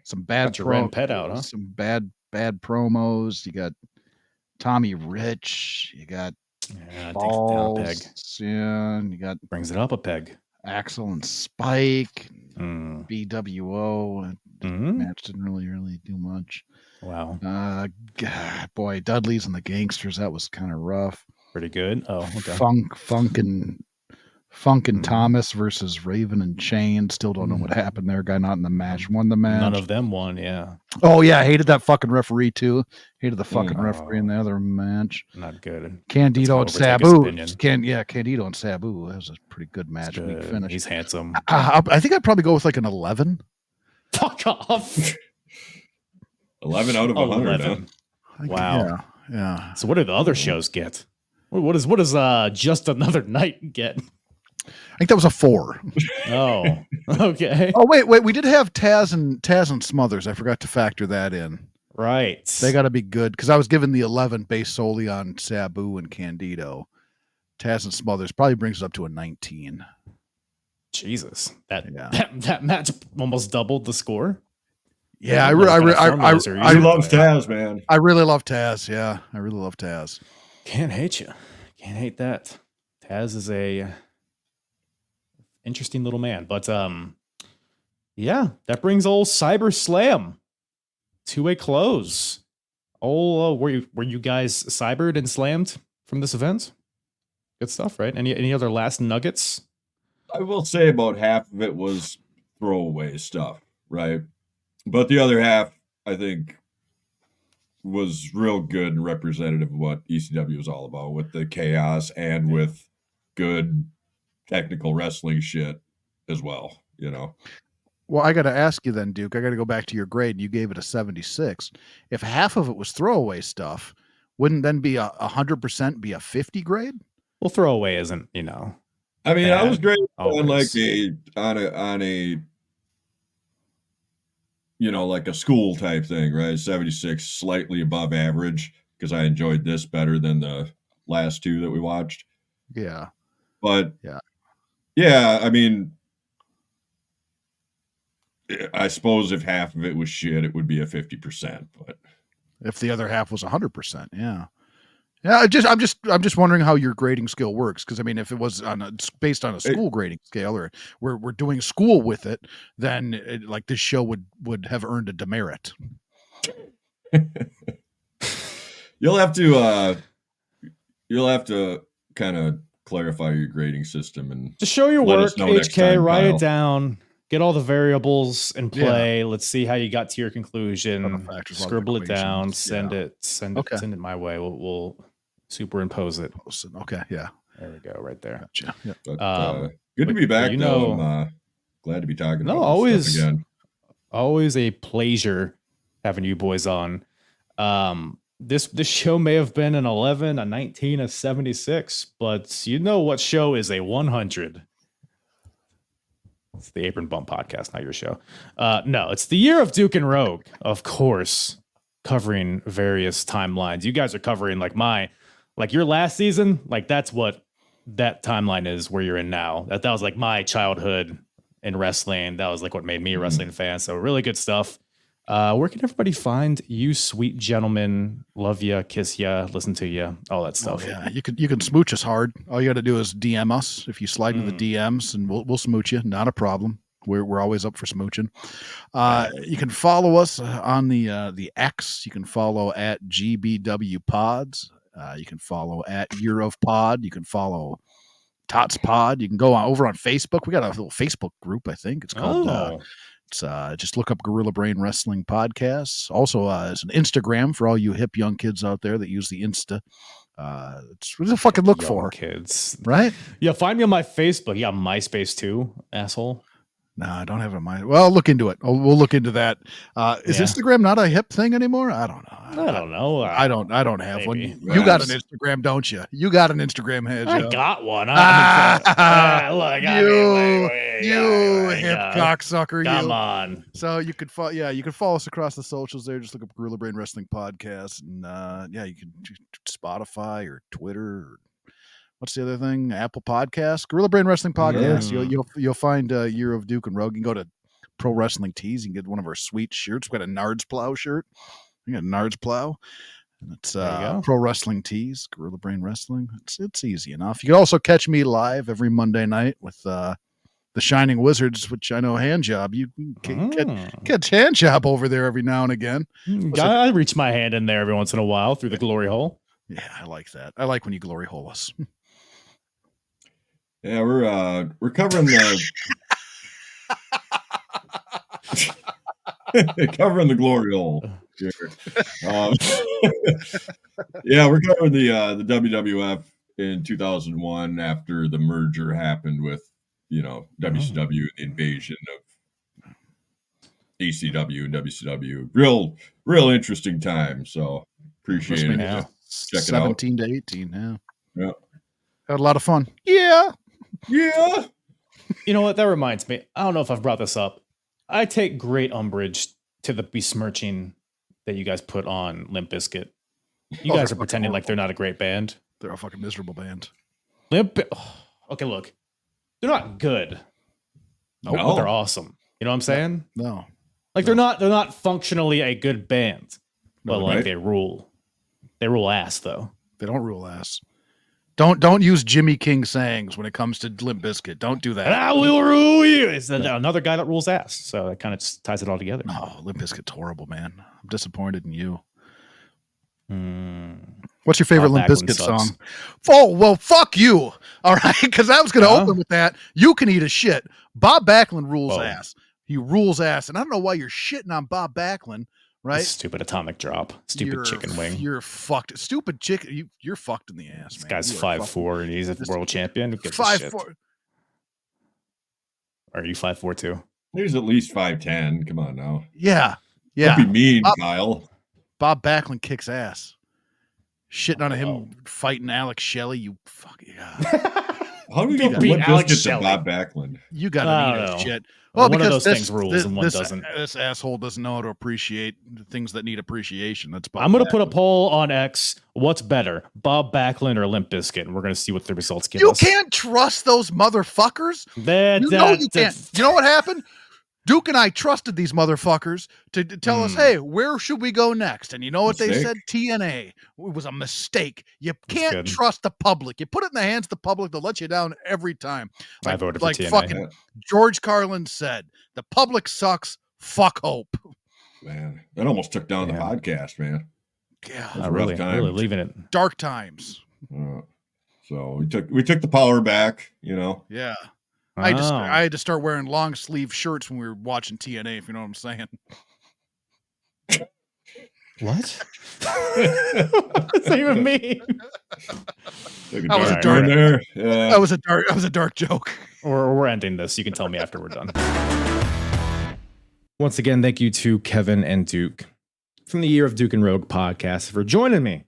some bad pet out, huh? Some bad promos. You got Tommy Rich. You got Balls. Takes it down a peg. Yeah, you got brings it up a peg. Axel and Spike, BWO. Match didn't really do much. Wow. God, boy, Dudley's and the Gangsters. That was kind of rough. Pretty good. Oh, okay. Funk and Thomas versus Raven and Shane. Still don't know what happened there. Guy not in the match won the match. None of them won. Yeah. Oh yeah, I hated that fucking referee too. Hated the fucking referee in the other match. Not good. Candido and Sabu. Candido and Sabu. That was a pretty good match. Good. Finish. He's handsome. I think I'd probably go with like an 11. Fuck off. 11 out of 100. 11. Huh? Wow. Yeah. So what do the other shows get? What does Just Another Night get? I think that was a 4. Oh, okay. Oh wait, we did have Taz and Smothers. I forgot to factor that in. Right. They got to be good because I was given the 11 based solely on Sabu and Candido. Taz and Smothers probably brings it up to a 19. Jesus, that match almost doubled the score. Yeah, I really loves Taz, man. I really love Taz. Yeah, I really love Taz. Can't hate you. Can't hate that. Taz is a interesting little man, but yeah, that brings old CyberSlam to a close. Were you guys cybered and slammed from this event? Good stuff, right? Any other last nuggets? I will say about half of it was throwaway stuff, right? But the other half, I think, was real good and representative of what ECW is all about, with the chaos and with good technical wrestling shit as well, Well, I got to ask you then, Duke. I got to go back to your grade. You gave it a 76. If half of it was throwaway stuff, wouldn't then be 100% be a 50 grade? Well, throwaway isn't, I mean, I was great always. on a like a school type thing, right? 76, slightly above average, because I enjoyed this better than the last two that we watched. Yeah. But yeah, I mean, I suppose if half of it was shit, it would be a 50%. But if the other half was 100%, yeah. I'm just wondering how your grading scale works, because I mean, if it was based on a school grading scale, or we're doing school with it, then like this show would have earned a demerit. You'll have to kind of clarify your grading system and just show your work. HK, write it down. Get all the variables in play. Let's see how you got to your conclusion. Scribble it down. Send it my way. We'll superimpose it. Okay, yeah. There we go, right there. Gotcha. Yeah. But, good to be back. I'm glad to be talking about this stuff again. Always a pleasure having you boys on. This show may have been an 11, a 19, a 76, but what show is a 100? It's the Apron Bump podcast, not your show. No, it's the year of Duke and Rogue, of course, covering various timelines. You guys are covering like your last season. Like that's what that timeline is where you're in now. That was like my childhood in wrestling. That was like what made me a wrestling fan. So really good stuff. Where can everybody find you, sweet gentlemen? Love ya, kiss ya, listen to ya, all that stuff. Oh, yeah, you can smooch us hard. All you got to do is DM us. If you slide into the DMs, and we'll smooch you. Not a problem. We're always up for smooching. You can follow us on the X. You can follow at GBW Pods. You can follow at Year of Pod. You can follow Tots Pod. You can go over on Facebook. We got a little Facebook group. I think it's called It's just look up Gorilla Brain Wrestling Podcasts. Also, it's an Instagram for all you hip young kids out there that use the Insta. It's what to fucking look Young for, kids, right? Yeah, find me on my Facebook. Yeah, MySpace too, asshole. No, I don't have it in mind. Well, I'll look into it. We'll look into that. Is Instagram not a hip thing anymore? I don't know. I don't know. I don't have one. Maybe. You got an Instagram, don't you? You got an Instagram head. I got one. Look, you hip cocksucker. Come on. So you could follow. Yeah, you can follow us across the socials there. Just look up Gorilla Brain Wrestling Podcast, and you can Spotify or Twitter. Or, what's the other thing? Apple Podcasts, Gorilla Brain Wrestling Podcast. Yeah. You'll find Year of Duke and Rogue. You can go to Pro Wrestling Tees. You can get one of our sweet shirts. We got a Nards Plow shirt. We got a Nards Plow. And it's Pro Wrestling Tees, Gorilla Brain Wrestling. It's easy enough. You can also catch me live every Monday night with the Shining Wizards, which I know Handjob. You can catch Handjob over there every now and again. I reach my hand in there every once in a while through the glory hole. Yeah, I like that. I like when you glory hole us. Yeah, we're covering the covering the glory hole here. Yeah, we're covering the WWF in 2001 after the merger happened with WCW, the invasion of ECW and WCW. Real interesting time. So appreciate it. Yeah. Check 17 to 18. Yeah. Had a lot of fun. Yeah. You know what? That reminds me. I don't know if I've brought this up. I take great umbrage to the besmirching that you guys put on Limp Bizkit. You guys are pretending like they're not a great band. They're a fucking miserable band. Okay, look. They're not good. No, but they're awesome. You know what I'm saying? No. Like they're not functionally a good band. But like they rule. They rule ass though. They don't rule ass. Don't use Jimmy King sayings when it comes to Limp Bizkit. Don't do that. I will rule you. It's another guy that rules ass. So that kind of ties it all together. Oh, Limp Bizkit's horrible, man. I'm disappointed in you. What's your favorite Limp Bizkit song? Oh, well, fuck you. All right, because I was going to open with that. You can eat a shit. Bob Backlund rules ass. He rules ass. And I don't know why you're shitting on Bob Backlund. Right? Stupid atomic drop. Stupid chicken wing. You're fucked. Stupid chicken. You're fucked in the ass, this man. Guy's 5'4" and he's a world champion. 5'4". Are you 5'4" too? He's at least 5'10". Come on now. Yeah. Don't be mean, Kyle. Bob Backlund kicks ass. Shitting on him fighting Alex Shelley. You fuck yeah. How do we get Alex Shelley? Bob Backlund? You gotta need shit. Well, because one of those things rules and one doesn't. This asshole doesn't know how to appreciate the things that need appreciation. That's Bob I'm going to put a poll on X. What's better, Bob Backlund or Limp Bizkit? And we're going to see what the results give us. You can't trust those motherfuckers. You can't. You know what happened? Duke and I trusted these motherfuckers to tell us, hey, where should we go next? And you know what they said? TNA. It was a mistake. You can't trust the public. You put it in the hands of the public, they'll let you down every time. I voted for TNA. Fucking George Carlin said, the public sucks. Fuck hope. Man, that almost took down the podcast, man. Yeah. Not really leaving it. Dark times. So we took the power back, Yeah. I had to start wearing long sleeve shirts when we were watching TNA, if you know what I'm saying. What? What does that even mean? That was a dark joke. Or we're ending this. You can tell me after we're done. Once again, thank you to Kevin and Duke from the Year of Duke and Rogue podcast for joining me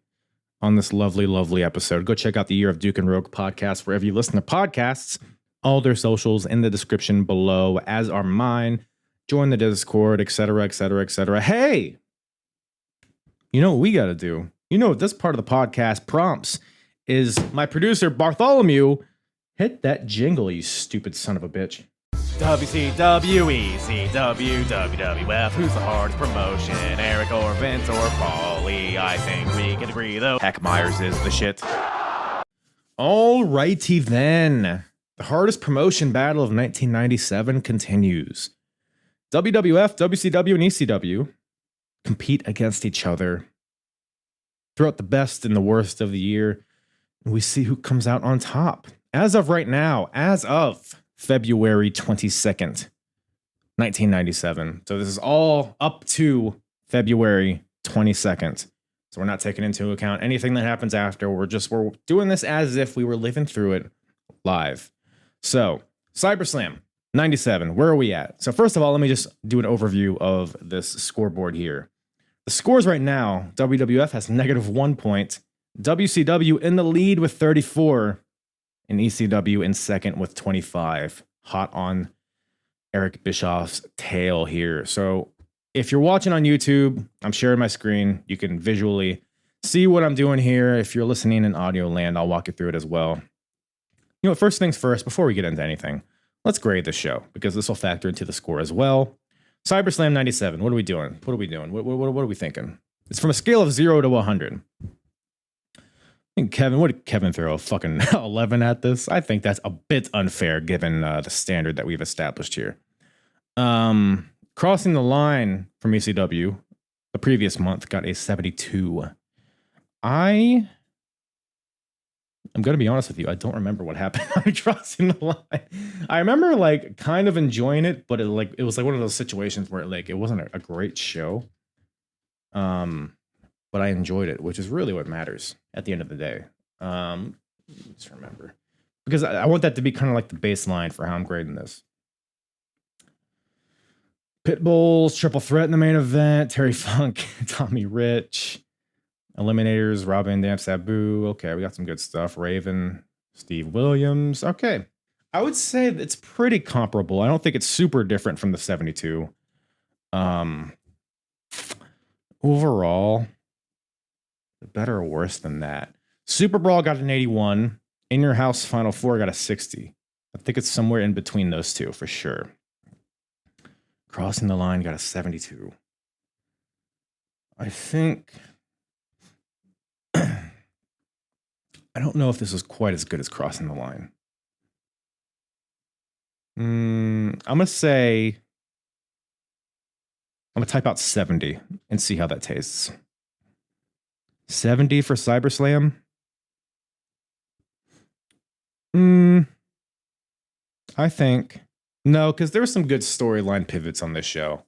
on this lovely, lovely episode. Go check out the Year of Duke and Rogue podcast wherever you listen to podcasts. All their socials in the description below, as are mine. Join the Discord, etc., etc., etc. Hey, you know what we got to do? You know what this part of the podcast prompts is my producer, Bartholomew. Hit that jingle, you stupid son of a bitch. WCW, ECW, WWF. Who's the hardest promotion? Eric or Vince or Paulie? I think we can agree, though. Heck, Myers is the shit. All righty then. The hardest promotion battle of 1997 continues. WWF, WCW, and ECW compete against each other throughout the best and the worst of the year. And we see who comes out on top. As of right now, as of February 22nd, 1997. So this is all up to February 22nd. So we're not taking into account anything that happens after. We're doing this as if we were living through it live. So CyberSlam 97, where are we at? So first of all, let me just do an overview of this scoreboard here. The scores right now, WWF has -1 point, WCW in the lead with 34, and ECW in second with 25. Hot on Eric Bischoff's tail here. So if you're watching on YouTube, I'm sharing my screen. You can visually see what I'm doing here. If you're listening in audio land, I'll walk you through it as well. You know, first things first, before we get into anything, let's grade the show because this will factor into the score as well. CyberSlam 97. What are we doing? What are we thinking? It's from a scale of 0 to 100. I think what did Kevin throw? A fucking 11 at this? I think that's a bit unfair given the standard that we've established here. Crossing the line from ECW the previous month got a 72. I'm going to be honest with you. I don't remember what happened on Crossing the Line. I remember like kind of enjoying it, but it was like one of those situations where it wasn't a great show. But I enjoyed it, which is really what matters at the end of the day. Just remember, because I want that to be kind of like the baseline for how I'm grading this. Pitbulls, Triple Threat in the main event, Terry Funk, Tommy Rich, Eliminators, Rob Van Dam, Sabu. Okay, we got some good stuff. Raven, Steve Williams. Okay, I would say it's pretty comparable. I don't think it's super different from the 72. Overall, better or worse than that. Super Brawl got an 81. In Your House Final Four got a 60. I think it's somewhere in between those two for sure. Crossing the Line got a 72. I think I don't know if this is quite as good as Crossing the Line. I'm going to type out 70 and see how that tastes. 70 for CyberSlam. I think no, because there were some good storyline pivots on this show.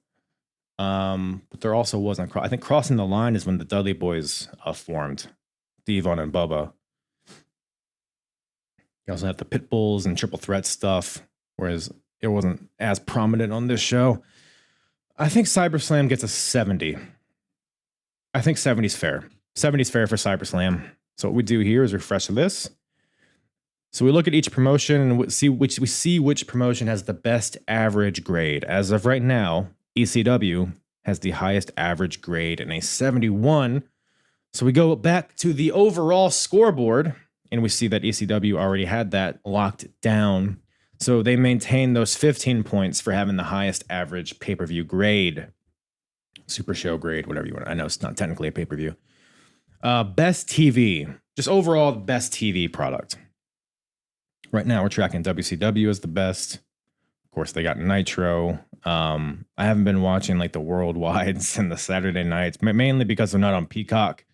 But there also wasn't. I think Crossing the Line is when the Dudley Boys formed, Devon and Bubba. You also had the Pitbulls and Triple Threat stuff, whereas it wasn't as prominent on this show. I think CyberSlam gets a 70. I think 70 is fair. 70 is fair for CyberSlam. So what we do here is refresh this. So we look at each promotion and we see which promotion has the best average grade. As of right now, ECW has the highest average grade in a 71. So we go back to the overall scoreboard and we see that ECW already had that locked down. So they maintain those 15 points for having the highest average pay-per-view grade. Super show grade, whatever you want. I know it's not technically a pay-per-view. Best TV. Just overall, the best TV product. Right now, we're tracking WCW as the best. Of course, they got Nitro. I haven't been watching like the worldwides and the Saturday nights, mainly because they're not on Peacock.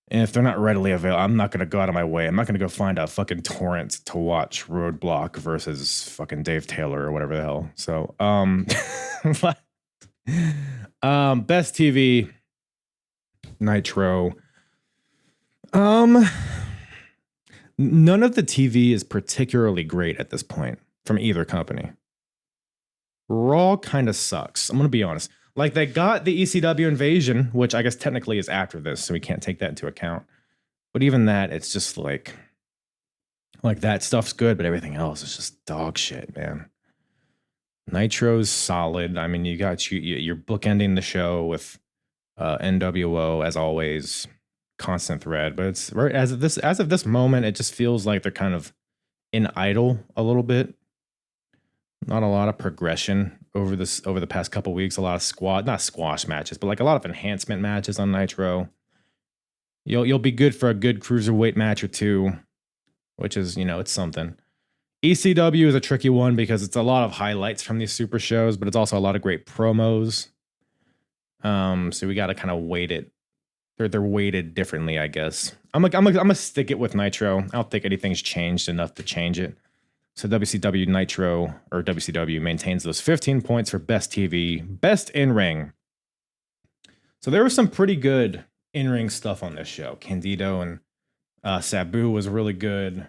And if they're not readily available, I'm not going to go out of my way. I'm not going to go find a fucking torrent to watch Roadblock versus fucking Dave Taylor or whatever the hell. So, best TV, Nitro. None of the TV is particularly great at this point from either company. Raw kind of sucks. I'm going to be honest. Like, they got the ECW invasion, which I guess technically is after this, so we can't take that into account. But even that, it's just like that stuff's good, but everything else is just dog shit, man. Nitro's solid. I mean, you're bookending the show with NWO as always. Constant thread, but it's right as of this moment, it just feels like they're kind of in idle a little bit. Not a lot of progression over the past couple weeks. A lot of not squash matches, but like a lot of enhancement matches on Nitro. You'll be good for a good cruiserweight match or two, which is, it's something. ECW is a tricky one because it's a lot of highlights from these super shows, but it's also a lot of great promos. So we got to kind of weight it. They're weighted differently, I guess. I'm gonna stick it with Nitro. I don't think anything's changed enough to change it. So WCW Nitro or WCW maintains those 15 points for best TV, best in-ring. So there was some pretty good in-ring stuff on this show. Candido and Sabu was really good.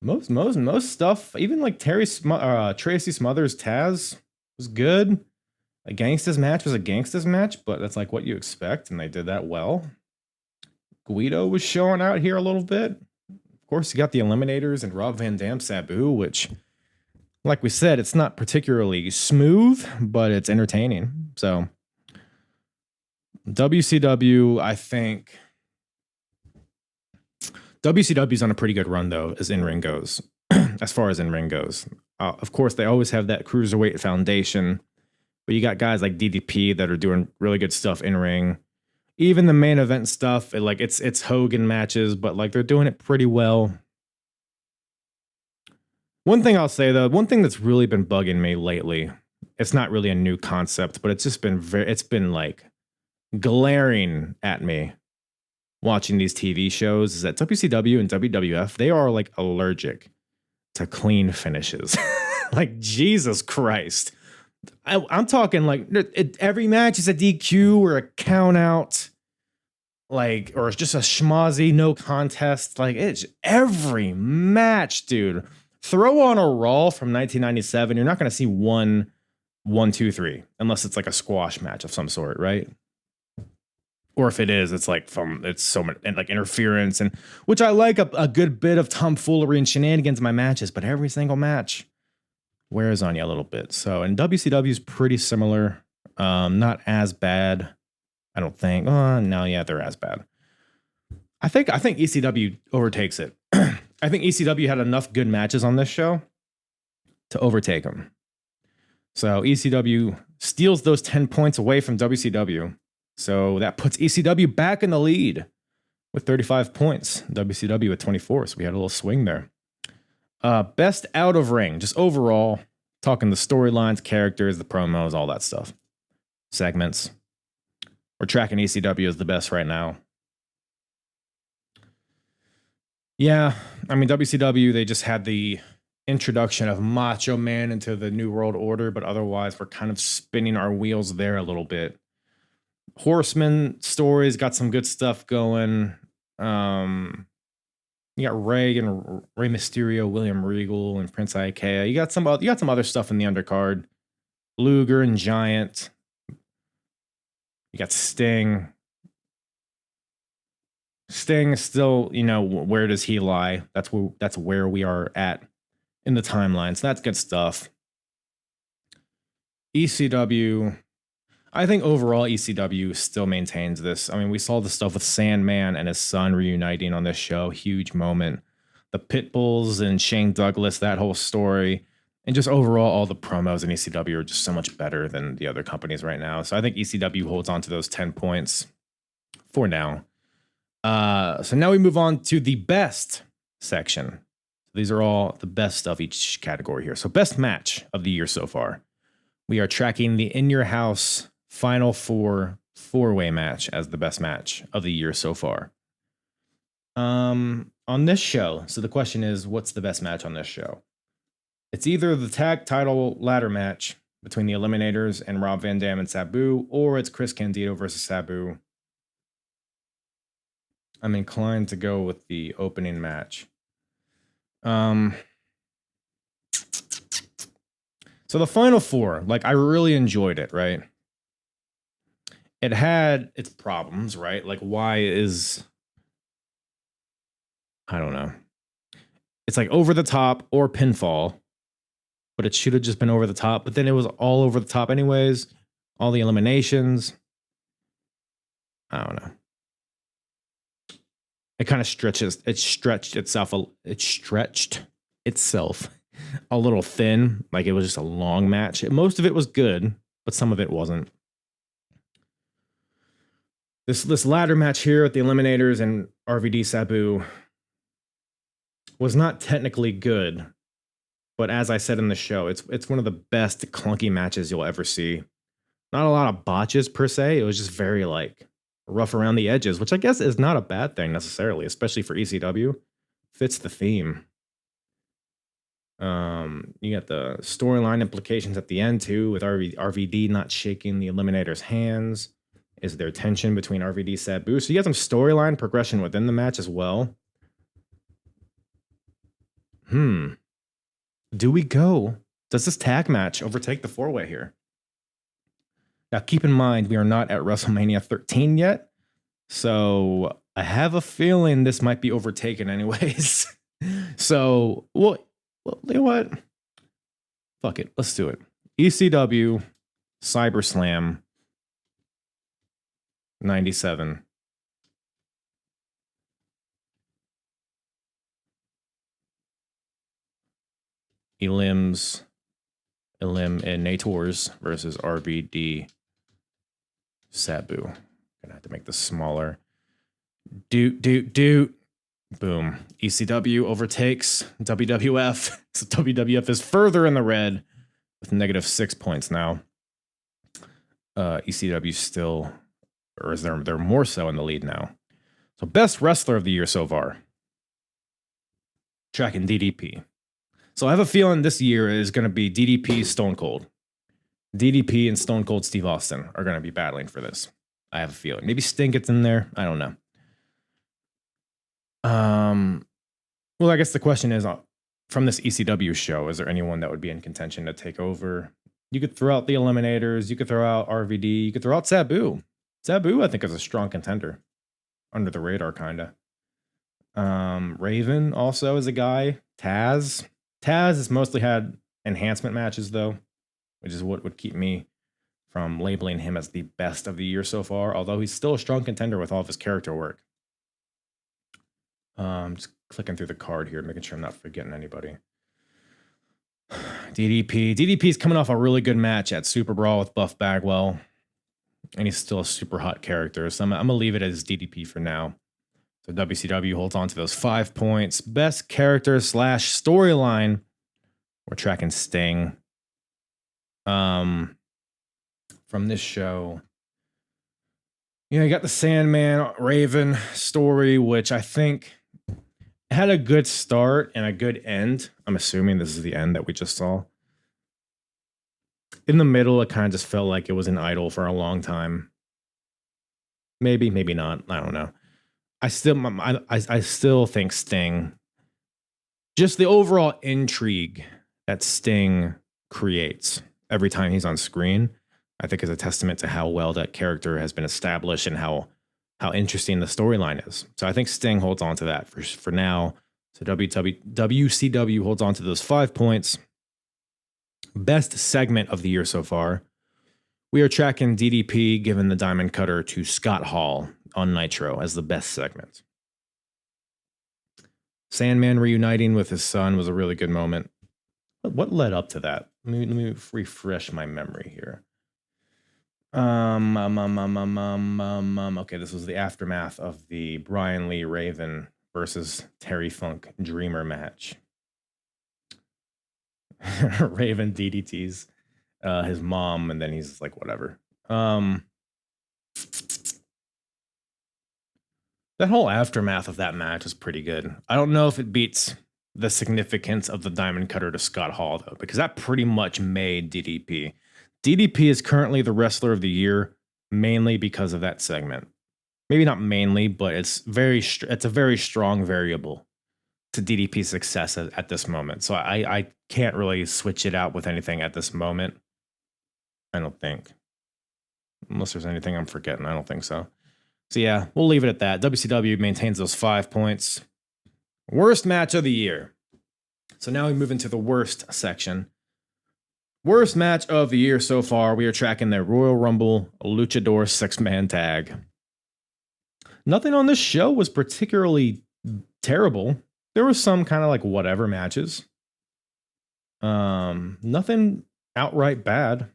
Most stuff, even like Tracy Smothers Taz was good. A Gangsta's match was a Gangsta's match, but that's like what you expect, and they did that well. Guido was showing out here a little bit. Of course, you got the Eliminators and Rob Van Dam Sabu, which, like we said, it's not particularly smooth, but it's entertaining. So WCW, I think WCW's on a pretty good run, though, as in-ring goes. As far as in-ring goes. Of course, they always have that cruiserweight foundation, but you got guys like DDP that are doing really good stuff in-ring. Even the main event stuff, it's Hogan matches, but like they're doing it pretty well. One thing I'll say, though, one thing that's really been bugging me lately, it's not really a new concept, but it's just been it's been like glaring at me watching these TV shows, is that WCW and WWF, they are like allergic to clean finishes. Like, Jesus Christ. I'm talking like every match is a DQ or a count out, like, or it's just a schmozzy, no contest. Like, it's every match, dude. Throw on a Raw from 1997. You're not going to see 1, 2, 3, unless it's like a squash match of some sort, right? Or if it is, it's like it's so much and like interference, and which I like a good bit of tomfoolery and shenanigans in my matches, but every single match wears on you a little bit. So, and WCW is pretty similar, not as bad, I don't think. No, yeah, they're as bad. I think ECW overtakes it. I think ECW had enough good matches on this show to overtake them. So ECW steals those 10 points away from WCW. So that puts ECW back in the lead with 35 points. WCW at 24. So we had a little swing there. Best out of ring, just overall, talking the storylines, characters, the promos, all that stuff. Segments. We're tracking ECW as the best right now. Yeah, I mean, WCW, they just had the introduction of Macho Man into the New World Order, but otherwise we're kind of spinning our wheels there a little bit. Horseman stories got some good stuff going. You got Ray Mysterio, William Regal, and Prince Ikea. You got some other stuff in the undercard. Luger and Giant. You got Sting. Sting is still, where does he lie? That's where we are at in the timeline. So that's good stuff. ECW. I think overall ECW still maintains this. I mean, we saw the stuff with Sandman and his son reuniting on this show. Huge moment. The Pitbulls and Shane Douglas, that whole story. And just overall, all the promos in ECW are just so much better than the other companies right now. So I think ECW holds on to those 10 points for now. So now we move on to the best section. These are all the best of each category here. So best match of the year so far. We are tracking the In Your House Final Four four-way match as the best match of the year so far. On this show, so the question is, what's the best match on this show? It's either the tag title ladder match between the Eliminators and Rob Van Dam and Sabu, or it's Chris Candido versus Sabu. I'm inclined to go with the opening match. So the Final Four, like, I really enjoyed it, right? It had its problems, right? Like, I don't know. It's like over the top or pinfall, but it should have just been over the top. But then it was all over the top anyways. All the eliminations. I don't know. It kind of stretched itself a little thin. Like, it was just a long match. Most of it was good, but some of it wasn't. This ladder match here with the Eliminators and RVD Sabu was not technically good, but as I said in the show, it's one of the best clunky matches you'll ever see. Not a lot of botches per se. It was just very like rough around the edges, which I guess is not a bad thing necessarily, especially for ECW. Fits the theme. You got the storyline implications at the end too, with RVD not shaking the Eliminator's hands. Is there tension between RVD and Sabu? So you got some storyline progression within the match as well. Do we go? Does this tag match overtake the 4-way here? Now, keep in mind, we are not at WrestleMania 13 yet. So I have a feeling this might be overtaken anyways. So, well, you know what? Fuck it. Let's do it. ECW CyberSlam 97. Eliminators versus RVD Sabu. Gonna have to make this smaller. Doot. Boom. ECW overtakes WWF. So WWF is further in the red with -6 points now. ECW still, or is they're more so in the lead now. So best wrestler of the year so far. Tracking DDP. So I have a feeling this year is going to be DDP Stone Cold. DDP and Stone Cold Steve Austin are going to be battling for this. I have a feeling. Maybe Sting gets in there. I don't know. Well, I guess the question is, from this ECW show, is there anyone that would be in contention to take over? You could throw out the Eliminators. You could throw out RVD. You could throw out Sabu. Sabu, I think, is a strong contender. Under the radar, kind of. Raven also is a guy. Taz has mostly had enhancement matches, though, which is what would keep me from labeling him as the best of the year so far, although he's still a strong contender with all of his character work. Just clicking through the card here, making sure I'm not forgetting anybody. DDP is coming off a really good match at Super Brawl with Buff Bagwell, and he's still a super hot character, so I'm going to leave it as DDP for now. So WCW holds on to those 5 points. Best character / storyline, we're tracking Sting. From this show, you got the Sandman Raven story, which I think had a good start and a good end. I'm assuming this is the end that we just saw. In the middle, it kind of just felt like it was an idol for a long time. Maybe not. I don't know. I still think Sting, just the overall intrigue that Sting creates every time he's on screen, I think is a testament to how well that character has been established and how interesting the storyline is. So I think Sting holds on to that for now. So WCW holds on to those 5 points. Best segment of the year so far. We are tracking DDP giving the Diamond Cutter to Scott Hall on Nitro as the best segment. Sandman reuniting with his son was a really good moment. What led up to that? Let me refresh my memory here. Okay, this was the aftermath of the Brian Lee Raven versus Terry Funk Dreamer match. Raven DDTs his mom, and then he's like, whatever. That whole aftermath of that match was pretty good. I don't know if it beats the significance of the Diamond Cutter to Scott Hall, though, because that pretty much made DDP. DDP is currently the wrestler of the year, mainly because of that segment. Maybe not mainly, but it's a very strong variable to DDP's success at this moment. So I can't really switch it out with anything at this moment. I don't think. Unless there's anything I'm forgetting. I don't think so. So yeah, we'll leave it at that. WCW maintains those 5 points. Worst match of the year. So now we move into the worst section. Worst match of the year so far. We are tracking the Royal Rumble Luchador 6-man tag. Nothing on this show was particularly terrible. There was some kind of like whatever matches. Nothing outright bad.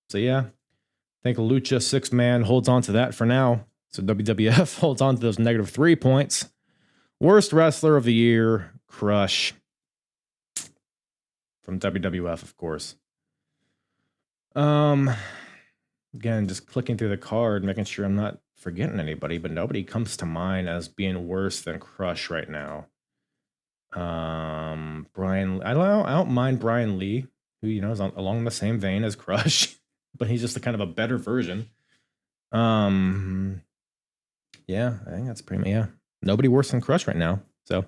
So yeah, I think Lucha 6-man holds on to that for now. So WWF holds on to those -3 points. Worst wrestler of the year, Crush. From WWF, of course. Again, just clicking through the card, making sure I'm not forgetting anybody, but nobody comes to mind as being worse than Crush right now. Brian, I don't mind Brian Lee, who, you know, is along the same vein as Crush, but he's just a kind of a better version. Yeah, I think that's pretty much, yeah. Nobody worse than Crush right now. So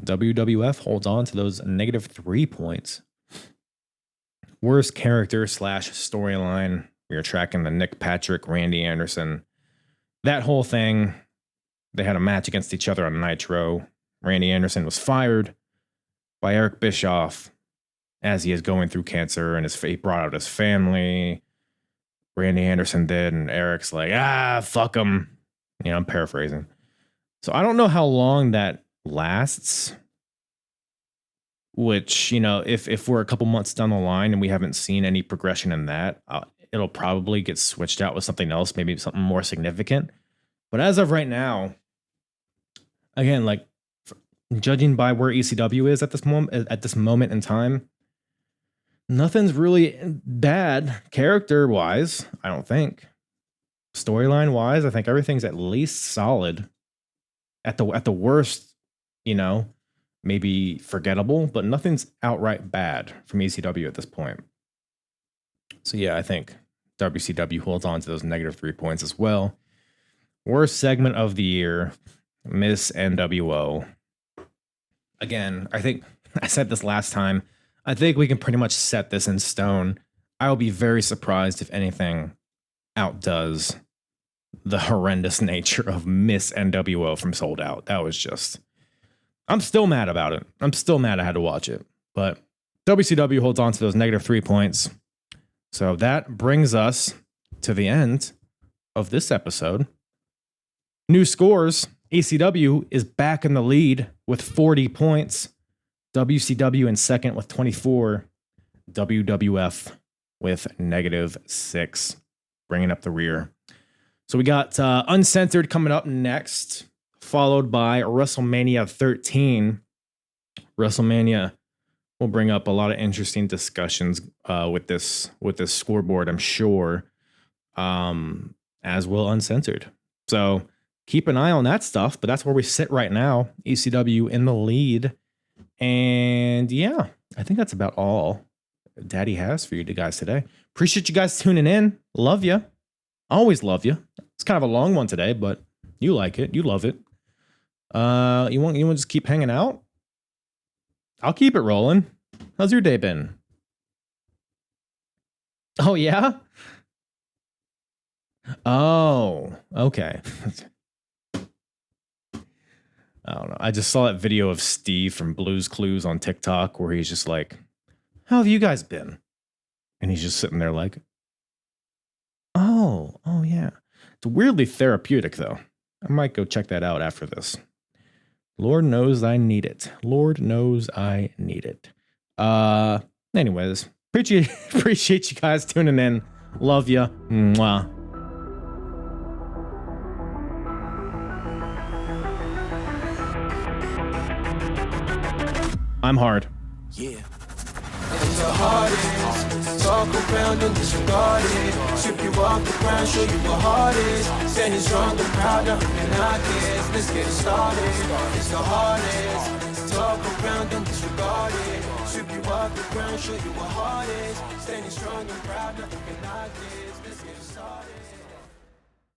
WWF holds on to those -3 points. Worst character / storyline. We are tracking the Nick Patrick, Randy Anderson. That whole thing. They had a match against each other on Nitro. Randy Anderson was fired by Eric Bischoff as he is going through cancer, and he brought out his family. Randy Anderson did, and Eric's like, fuck him. You know, I'm paraphrasing. So I don't know how long that lasts, which, you know, if we're a couple months down the line and we haven't seen any progression in that, it'll probably get switched out with something else, maybe something more significant. But as of right now, again, like, judging by where ECW is at this moment in time, nothing's really bad character-wise, I don't think. Storyline-wise, I think everything's at least solid. At the worst, you know, maybe forgettable, but nothing's outright bad from ECW at this point. So yeah, I think WCW holds on to those -3 points as well. Worst segment of the year, Miss NWO. Again, I think I said this last time. I think we can pretty much set this in stone. I will be very surprised if anything outdoes the horrendous nature of Miss NWO from Sold Out. That was just... I'm still mad about it. I'm still mad I had to watch it. But WCW holds on to those -3 points. So that brings us to the end of this episode. New scores. ECW is back in the lead with 40 points. WCW in second with 24. WWF with -6, bringing up the rear. So we got Uncensored coming up next, followed by WrestleMania 13. WrestleMania will bring up a lot of interesting discussions with this scoreboard, I'm sure, as will Uncensored. So keep an eye on that stuff, but that's where we sit right now. ECW in the lead. And yeah, I think that's about all Daddy has for you guys today. Appreciate you guys tuning in. Love you. Always love you. It's kind of a long one today, but you like it. You love it. You want to just keep hanging out? I'll keep it rolling. How's your day been? Oh, yeah? Oh, okay. I don't know. I just saw that video of Steve from Blue's Clues on TikTok where he's just like, how have you guys been? And he's just sitting there like, oh, yeah. It's weirdly therapeutic, though. I might go check that out after this. Lord knows I need it. Lord knows I need it. Anyways, appreciate you guys tuning in. Love ya. Mwah. I'm hard. Yeah. It's the hardest. Talk around and disregard it. Strip you off the ground, show you what hard is. Standing strong and proud, nothing can knock it. Let's get it started. It's the hardest. Talk around and disregard it. Strip you off the ground, show you what hard is. Standing strong and proud, nothing can knock it.